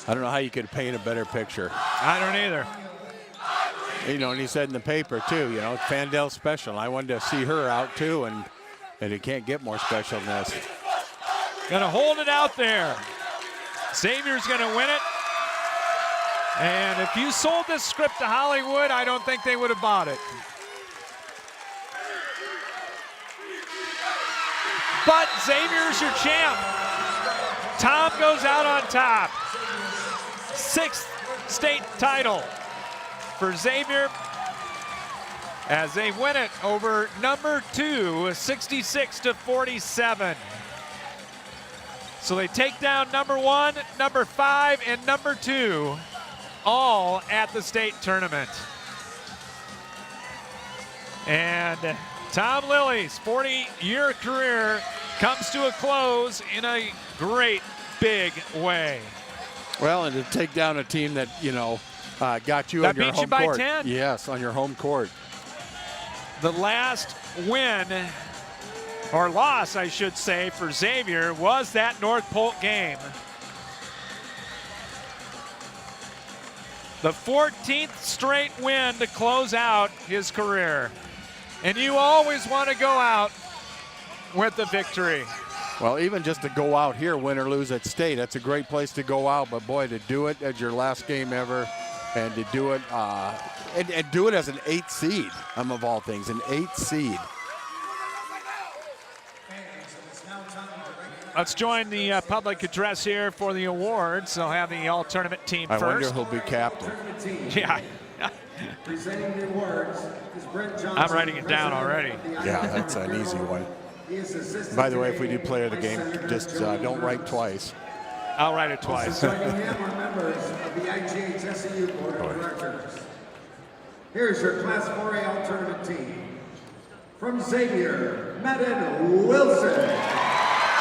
don't know how you could paint a better picture. I don't either. You know, and he said in the paper, too, you know, Fandel's special. I wanted to see her out, too, and it can't get more special than this. Going to hold it out there. Xavier's going to win it. And if you sold this script to Hollywood, I don't think they would have bought it. But Xavier's your champ. Tom goes out on top. 6th state title for Xavier as they win it over number 2, 66-47. So they take down number 1, number 5, and number 2, all at the state tournament. And Tom Lilly's 40-year career comes to a close in a great big way. Well, and to take down a team that, you know, got you on your home court. That beat you by 10. Yes, on your home court. The last win, or loss, I should say, for Xavier was that North Polk game. The 14th straight win to close out his career. And you always want to go out with the victory. Well, even just to go out here, win or lose at state, that's a great place to go out. But boy, to do it as your last game ever, and to do it and do it as an 8th seed, of all things, an 8th seed. Let's join the public address here for the awards. They'll have the all-tournament team I first. wonder who'll be captain. Yeah. Presenting the awards is Brent Johnson. I'm writing it down already. Yeah, that's an easy one. By the way, if we do player of the game, just don't write twice. I'll write it twice. Joining him are members of the IGHSAU Board of Directors. Here's your Class 4A all-tournament team. From Xavier, Madden Wilson.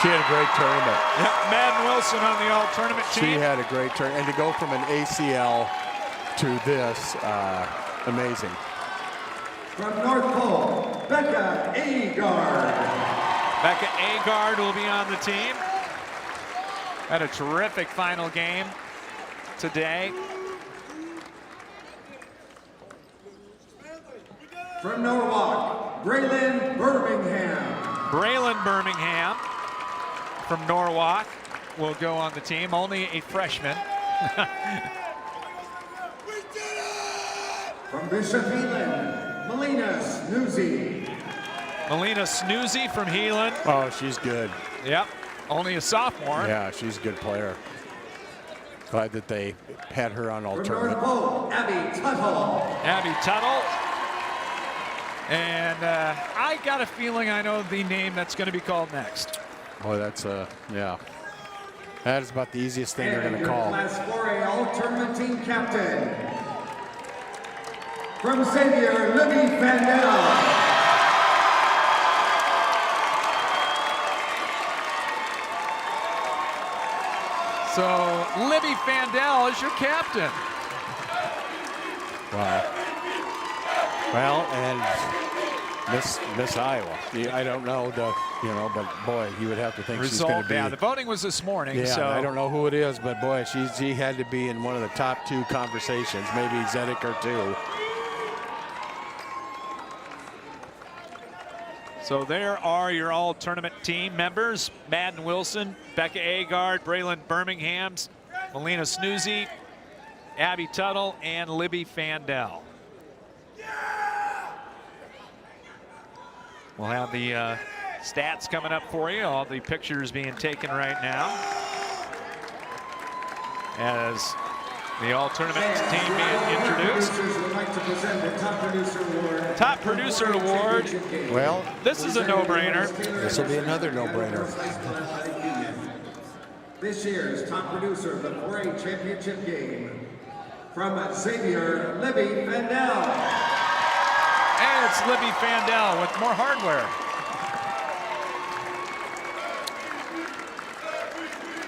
She had a great tournament. Yep, Madden Wilson on the all-tournament team. She had a great turn, and to go from an ACL to this, amazing. From North Pole, Becca Agard. Becca Agard will be on the team. Had a terrific final game today. From Norwalk, Braylon Birmingham. Braylon Birmingham from Norwalk will go on the team, only a freshman. From Bishop Heelan, Melina Snoozy. Melina Snoozy from Heelan. Oh, she's good. Yep, only a sophomore. Yeah, she's a good player. Glad that they had her on From North alternate. Pole, Abby Tuttle. Abby Tuttle. And I got a feeling I know the name that's going to be called next. Boy, that's yeah. That is about the easiest thing they're going to your call. Class 4A all-tournament team captain. From Xavier, Libby Fandel. So Libby Fandel is your captain. Wow. Well, and Miss Iowa. I don't know but boy, you would have to think she's going Result, to be. yeah, the voting was this morning. Yeah, so I don't know who it is, but boy, she had to be in one of the top 2 conversations, maybe Zedek too. So there are your all-tournament team members: Madden Wilson, Becca Agard, Braylon Birmingham, Melina Snoozy, Abby Tuttle, and Libby Fandel. We'll have the stats coming up for you. All the pictures being taken right now as the all-tournament team being introduced. Would like to present the Top Producer Award. Top Producer Award. Well, This is a no-brainer. this will be another no-brainer. This year's top producer of the 4A championship game. From Xavier, Libby Fandel. And it's Libby Fandel with more hardware.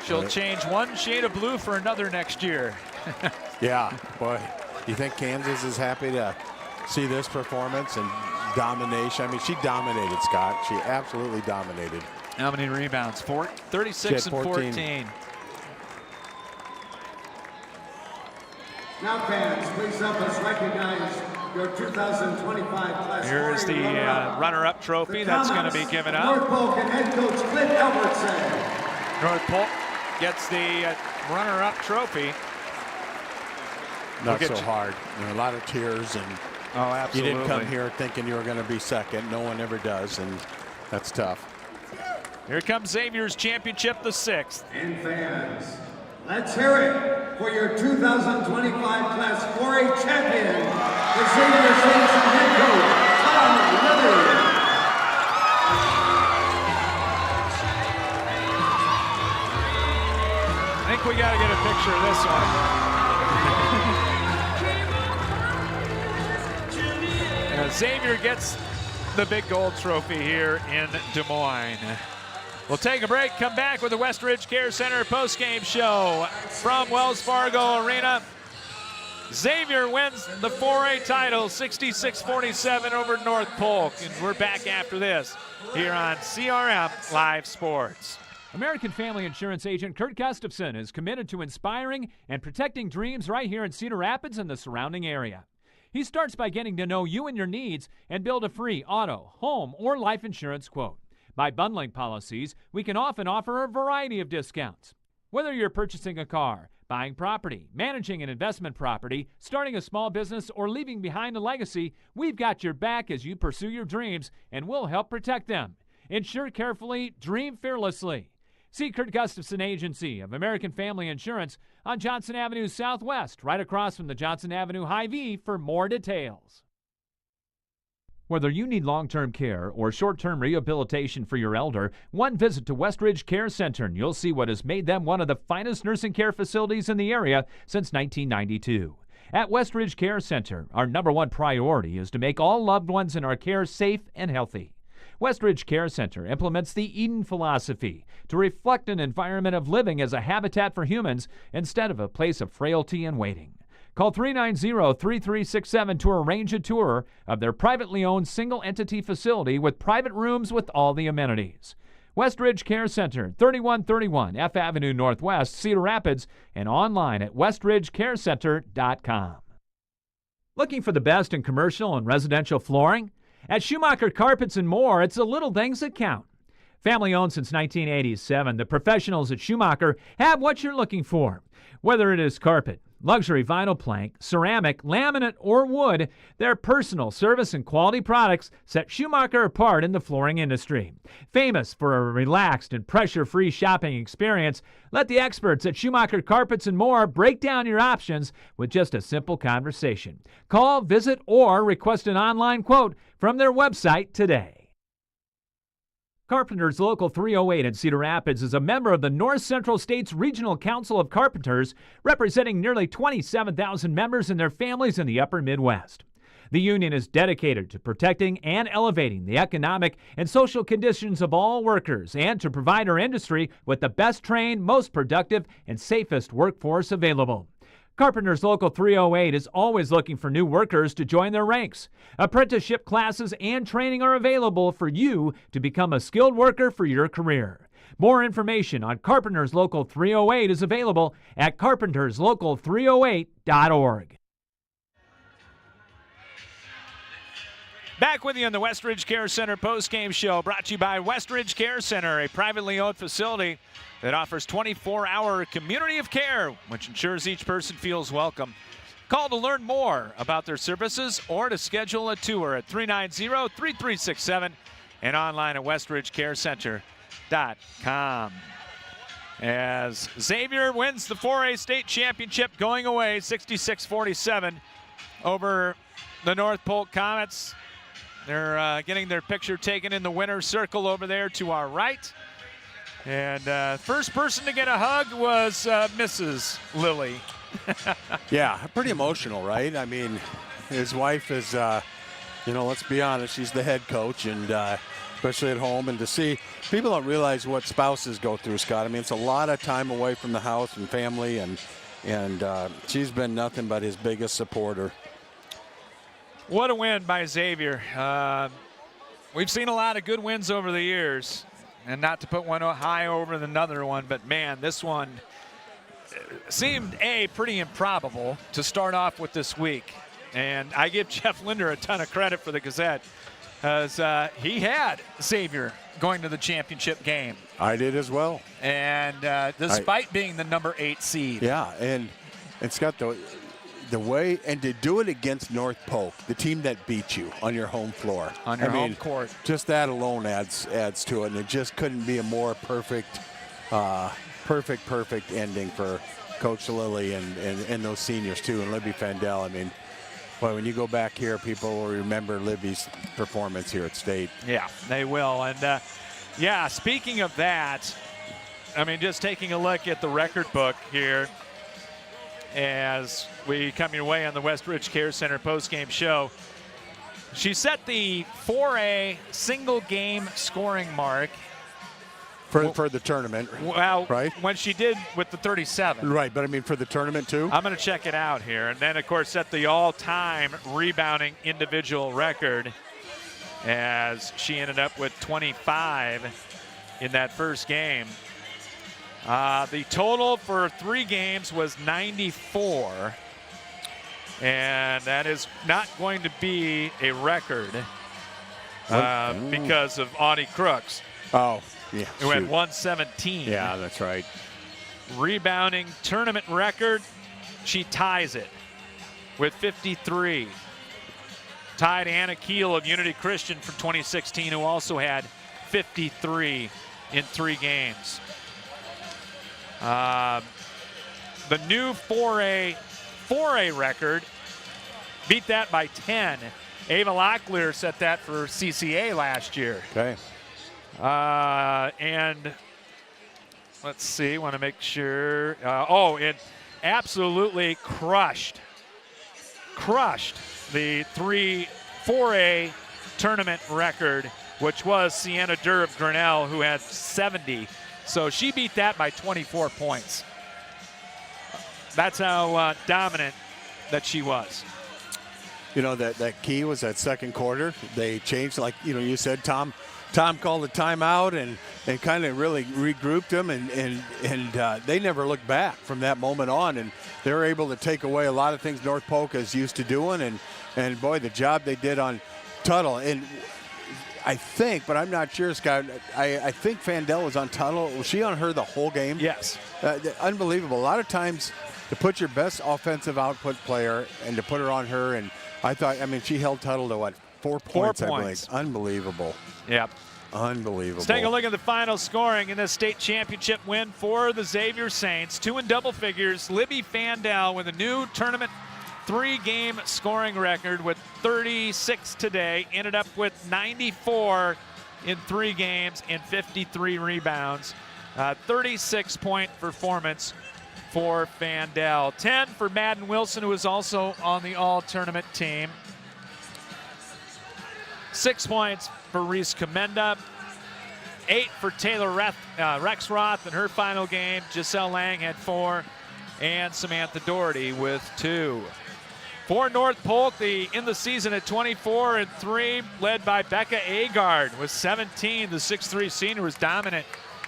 She'll change one shade of blue for another next year. Yeah, boy, you think Kansas is happy to see this performance and domination? I mean, she dominated, Scott. She absolutely dominated. How many rebounds? 36 and 14. Now fans, please help us recognize your 2025 Class 4A Here's the runner-up trophy that's going to be given North out. Polk and head coach Clint Albertson. North Polk gets the runner-up trophy. Not We'll so get you- hard. A lot of tears, and Oh, absolutely. you didn't come here thinking you were going to be second. No one ever does, and that's tough. Here comes Xavier's championship, the 6th. And fans, let's hear it for your 2025 Class 4A champion, the Xavier Citizen head coach, Tom Libby. I think we got to get a picture of this one. Xavier gets the big gold trophy here in Des Moines. We'll take a break, come back with the West Ridge Care Center postgame show from Wells Fargo Arena. Xavier wins the 4A title, 66-47 over North Polk. And we're back after this here on CRM Live Sports. American Family Insurance agent Kurt Gustafson is committed to inspiring and protecting dreams right here in Cedar Rapids and the surrounding area. He starts by getting to know you and your needs and build a free auto, home, or life insurance quote. By bundling policies, we can often offer a variety of discounts. Whether you're purchasing a car, buying property, managing an investment property, starting a small business, or leaving behind a legacy, we've got your back as you pursue your dreams, and we'll help protect them. Insure carefully, dream fearlessly. See Kurt Gustafson Agency of American Family Insurance on Johnson Avenue Southwest, right across from the Johnson Avenue Hy-Vee for more details. Whether you need long-term care or short-term rehabilitation for your elder, one visit to Westridge Care Center and you'll see what has made them one of the finest nursing care facilities in the area since 1992. At Westridge Care Center, our number one priority is to make all loved ones in our care safe and healthy. Westridge Care Center implements the Eden philosophy to reflect an environment of living as a habitat for humans instead of a place of frailty and waiting. Call 390-3367 to arrange a tour of their privately owned single-entity facility with private rooms with all the amenities. Westridge Care Center, 3131 F Avenue Northwest, Cedar Rapids, and online at westridgecarecenter.com. Looking for the best in commercial and residential flooring? At Schumacher Carpets and More, it's the little things that count. Family owned since 1987, the professionals at Schumacher have what you're looking for. Whether it is carpet, luxury vinyl plank, ceramic, laminate, or wood, their personal service and quality products set Schumacher apart in the flooring industry. Famous for a relaxed and pressure-free shopping experience, let the experts at Schumacher Carpets and More break down your options with just a simple conversation. Call, visit, or request an online quote from their website today. Carpenters Local 308 in Cedar Rapids is a member of the North Central States Regional Council of Carpenters, representing nearly 27,000 members and their families in the upper Midwest. The union is dedicated to protecting and elevating the economic and social conditions of all workers and to provide our industry with the best trained, most productive, and safest workforce available. Carpenters Local 308 is always looking for new workers to join their ranks. Apprenticeship classes and training are available for you to become a skilled worker for your career. More information on Carpenters Local 308 is available at carpenterslocal308.org. Back with you on the Westridge Care Center postgame show, brought to you by Westridge Care Center, a privately owned facility that offers 24-hour community of care, which ensures each person feels welcome. Call to learn more about their services or to schedule a tour at 390-3367 and online at westridgecarecenter.com. As Xavier wins the 4A state championship, going away 66-47 over the North Polk Comets. They're getting their picture taken in the winner's circle over there to our right. And first person to get a hug was Mrs. Lilly. Yeah, pretty emotional, right? I mean, his wife is, let's be honest, she's the head coach, and especially at home. And to see, people don't realize what spouses go through, Scott. I mean, it's a lot of time away from the house and family, and she's been nothing but his biggest supporter. What a win by Xavier. We've seen a lot of good wins over the years. And not to put one high over another one, but man, this one seemed pretty improbable to start off with this week. And I give Jeff Linder a ton of credit for the Gazette, as he had Xavier going to the championship game. I did as well. And despite being the number 8 seed. Yeah, and Scott, the way, and to do it against North Polk, the team that beat you on your home floor. On your home court. Just that alone adds to it, and it just couldn't be a more perfect ending for Coach Lilly and those seniors too, and Libby Fandel. I mean, boy, when you go back here, people will remember Libby's performance here at State. Yeah, they will. And speaking of that, I mean, just taking a look at the record book here, as we come your way on the Westridge Care Center postgame show. She set the 4A single game scoring mark For the tournament. Well, right? when she did with the 37. Right, but I mean for the tournament too? I'm going to check it out here. And then, of course, set the all-time rebounding individual record as she ended up with 25 in that first game. The total for 3 games was 94. And that is not going to be a record because of Audie Crooks. Oh, yeah. Who had 117. Yeah, that's right. Rebounding tournament record, she ties it with 53. Tied Anna Keel of Unity Christian from 2016, who also had 53 in 3 games. The new 4A record, beat that by 10. Ava Locklear set that for CCA last year. Okay. And let's see, want to make sure. It absolutely crushed the 4A tournament record, which was Sienna Durr of Grinnell, who had 70. So she beat that by 24 points. That's how dominant that she was. You know, that key was that second quarter. They changed, like, you know, you said, Tom called a timeout and kind of really regrouped them, and they never looked back from that moment on, and they were able to take away a lot of things North Polk is used to doing, and boy, the job they did on Tuttle. And I think, but I'm not sure, Scott, I think Fandel was on Tuttle. Was she on her the whole game? Yes. Unbelievable. A lot of times to put your best offensive output player and to put her on her, and she held Tuttle to what? 4 points, 4 I points. believe. Unbelievable. Yep. Unbelievable. Let's take a look at the final scoring in this state championship win for the Xavier Saints. 2 in double figures. Libby Fandel with a new tournament 3-game scoring record with 36 today. Ended up with 94 in 3 games and 53 rebounds. 36-point performance for Fandel. 10 for Madden Wilson, who was also on the all-tournament team. 6 points for Reese Commenda. 8 for Taylor Rexroth in her final game. Giselle Lang had 4, and Samantha Doherty with 2. For North Polk, in the season at 24-3, led by Becca Agard with 17. The 6'3 senior was dominant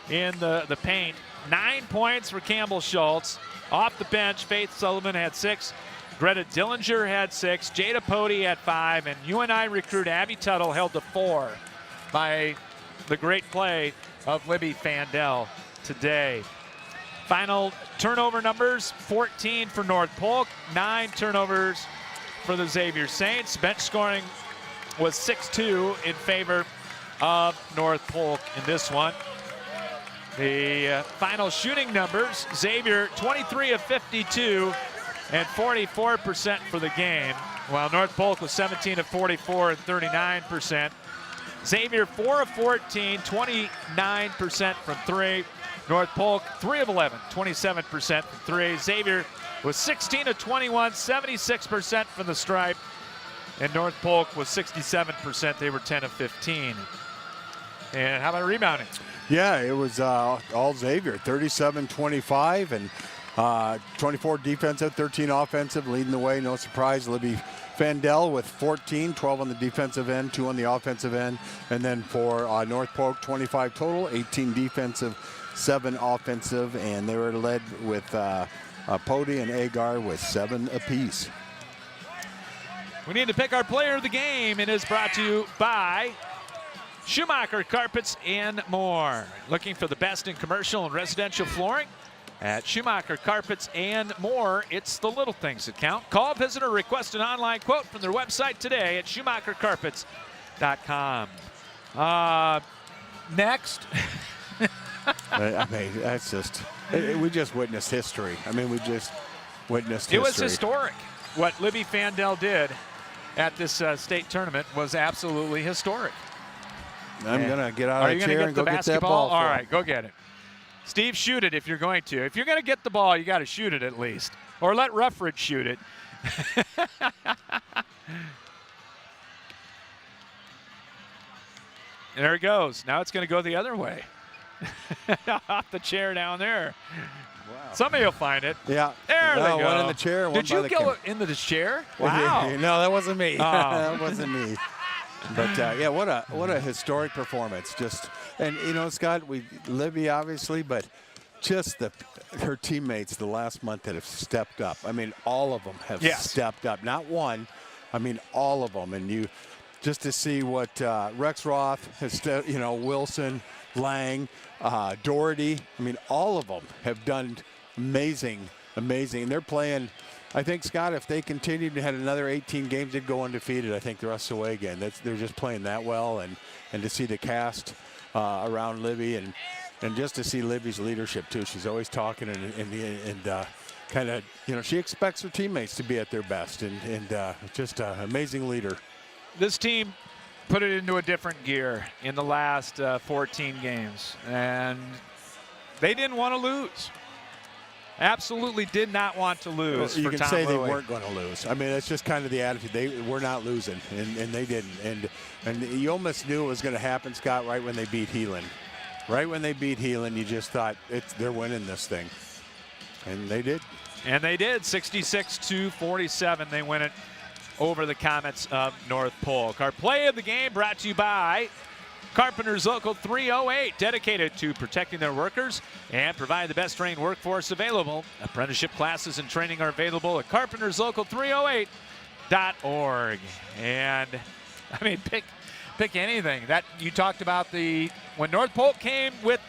in the paint. 9 points for Campbell Schultz. Off the bench, Faith Sullivan had 6. Greta Dillinger had 6. Jada Pody had 5. And UNI recruit Abby Tuttle held to 4 by the great play of Libby Fandel today. Final turnover numbers, 14 for North Polk, 9 turnovers for the Xavier Saints. Bench scoring was 6-2 in favor of North Polk in this one. The final shooting numbers, Xavier 23 of 52 and 44% for the game, while North Polk was 17 of 44 and 39%. Xavier 4 of 14, 29% from 3. North Polk 3 of 11, 27% from 3. Xavier was 16 of 21, 76% from the stripe. And North Polk was 67%. They were 10 of 15. And how about rebounding? Yeah, it was all Xavier, 37-25 and 24 defensive, 13 offensive, leading the way. No surprise, Libby Fandel with 14, 12 on the defensive end, 2 on the offensive end. And then for North Polk, 25 total, 18 defensive, 7 offensive, and they were led with Pody and Agar with 7 apiece. We need to pick our player of the game. It is brought to you by Schumacher Carpets and More. Looking for the best in commercial and residential flooring? At Schumacher Carpets and More, it's the little things that count. Call, visit, or request an online quote from their website today at SchumacherCarpets.com. Next. I mean, that's just, we just witnessed history. I mean, we just witnessed history. It was historic. What Libby Fandel did at this state tournament was absolutely historic. I'm going to get out of the chair and go get that ball. All right, go get it. Steve, shoot it if you're going to. If you're going to get the ball, you got to shoot it at least. Or let Ruffridge shoot it. There it goes. Now it's going to go the other way. Off the chair down there. Wow. Somebody will find it. Yeah. There they go. One in the chair, one Did by you the go into the chair? Wow. No, that wasn't me. Oh. That wasn't me. But yeah, what a historic performance. Just, and you know, Scott, Libby obviously, but just her teammates the last month that have stepped up. I mean, all of them have stepped up. Not one, I mean all of them. And you just to see what Rex Roth has, Wilson, Lang, Doherty. I mean, all of them have done amazing. And they're playing. I think, Scott, if they continued to have another 18 games, they'd go undefeated, I think, the rest of the way again. They're just playing that well, and to see the cast around Libby and just to see Libby's leadership, too. She's always talking and kind of, she expects her teammates to be at their best, and just an amazing leader. This team put it into a different gear in the last 14 games, and they didn't want to lose. Absolutely did not want to lose. You for can Tom say Lilly. they weren't going to lose. I mean, that's just kind of the attitude. They were not losing, and they didn't. And you almost knew it was going to happen, Scott, right when they beat Heelan. Right when they beat Heelan, you just thought they're winning this thing, and they did. And they did. 66-47. They win it over the Comets of North Polk. Our play of the game brought to you by Carpenters Local 308, dedicated to protecting their workers and provide the best trained workforce available. Apprenticeship classes and training are available at carpenterslocal308.org. And I mean, pick anything. That you talked about when North Polk came with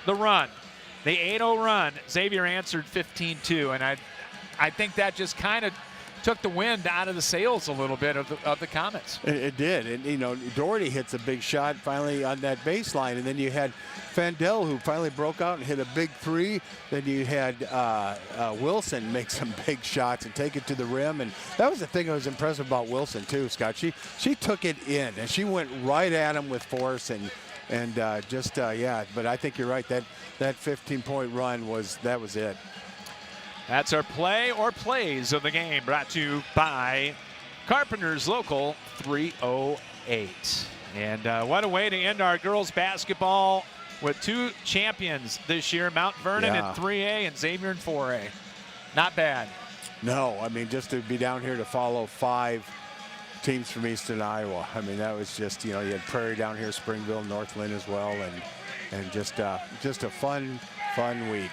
the run, the 8-0 run, Xavier answered 15-2, and I think that just kind of took the wind out of the sails a little bit of the Comets. It did, and Doherty hits a big shot finally on that baseline, and then you had Fandel who finally broke out and hit a big three. Then you had Wilson make some big shots and take it to the rim, and that was the thing that was impressive about Wilson too, Scott. She took it in and she went right at him with force and yeah. But I think you're right, that 15-point run was it. That's our play or plays of the game, brought to you by Carpenters Local 308. And what a way to end our girls basketball with two champions this year, Mount Vernon in 3A and Xavier in 4A. Not bad. No, I mean, just to be down here to follow 5 teams from Eastern Iowa. I mean, that was just, you had Prairie down here, Springville, Northland as well, and just a fun week.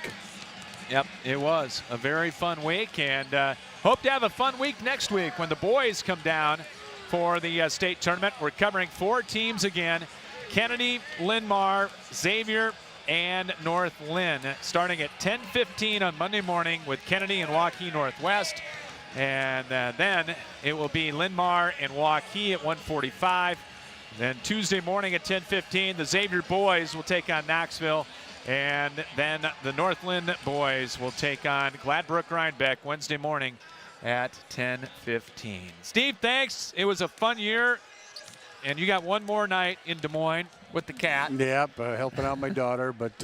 Yep, it was a very fun week, and hope to have a fun week next week when the boys come down for the state tournament. We're covering 4 teams again: Kennedy, Linn-Mar, Xavier, and North Lynn, starting at 10:15 on Monday morning with Kennedy and Waukee Northwest. And then it will be Linn-Mar and Waukee at 1:45. Then Tuesday morning at 10:15, the Xavier boys will take on Knoxville. And then the Northland boys will take on Gladbrook Rhinebeck Wednesday morning at 10:15. Steve, thanks. It was a fun year. And you got one more night in Des Moines with the cat. Yep, helping out my daughter. But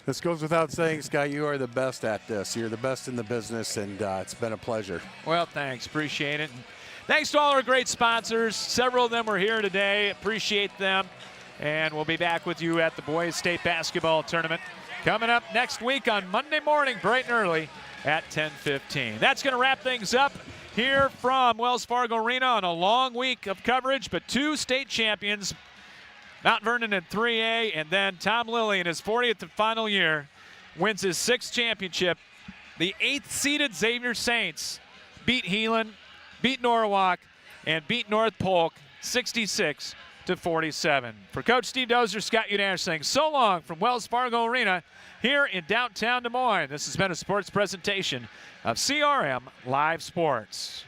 this goes without saying, Scott, you are the best at this. You're the best in the business, and it's been a pleasure. Well, thanks. Appreciate it. And thanks to all our great sponsors. Several of them were here today. Appreciate them. And we'll be back with you at the Boys State Basketball Tournament coming up next week on Monday morning, bright and early at 10:15. That's going to wrap things up here from Wells Fargo Arena on a long week of coverage, but 2 state champions, Mount Vernon in 3A, and then Tom Lilly in his 40th and final year wins his 6th championship. The 8th-seeded Xavier Saints beat Heelan, beat Norwalk, and beat North Polk 66-47. For Coach Steve Dozier, Scott Udash saying so long from Wells Fargo Arena here in downtown Des Moines. This has been a sports presentation of CRM Live Sports.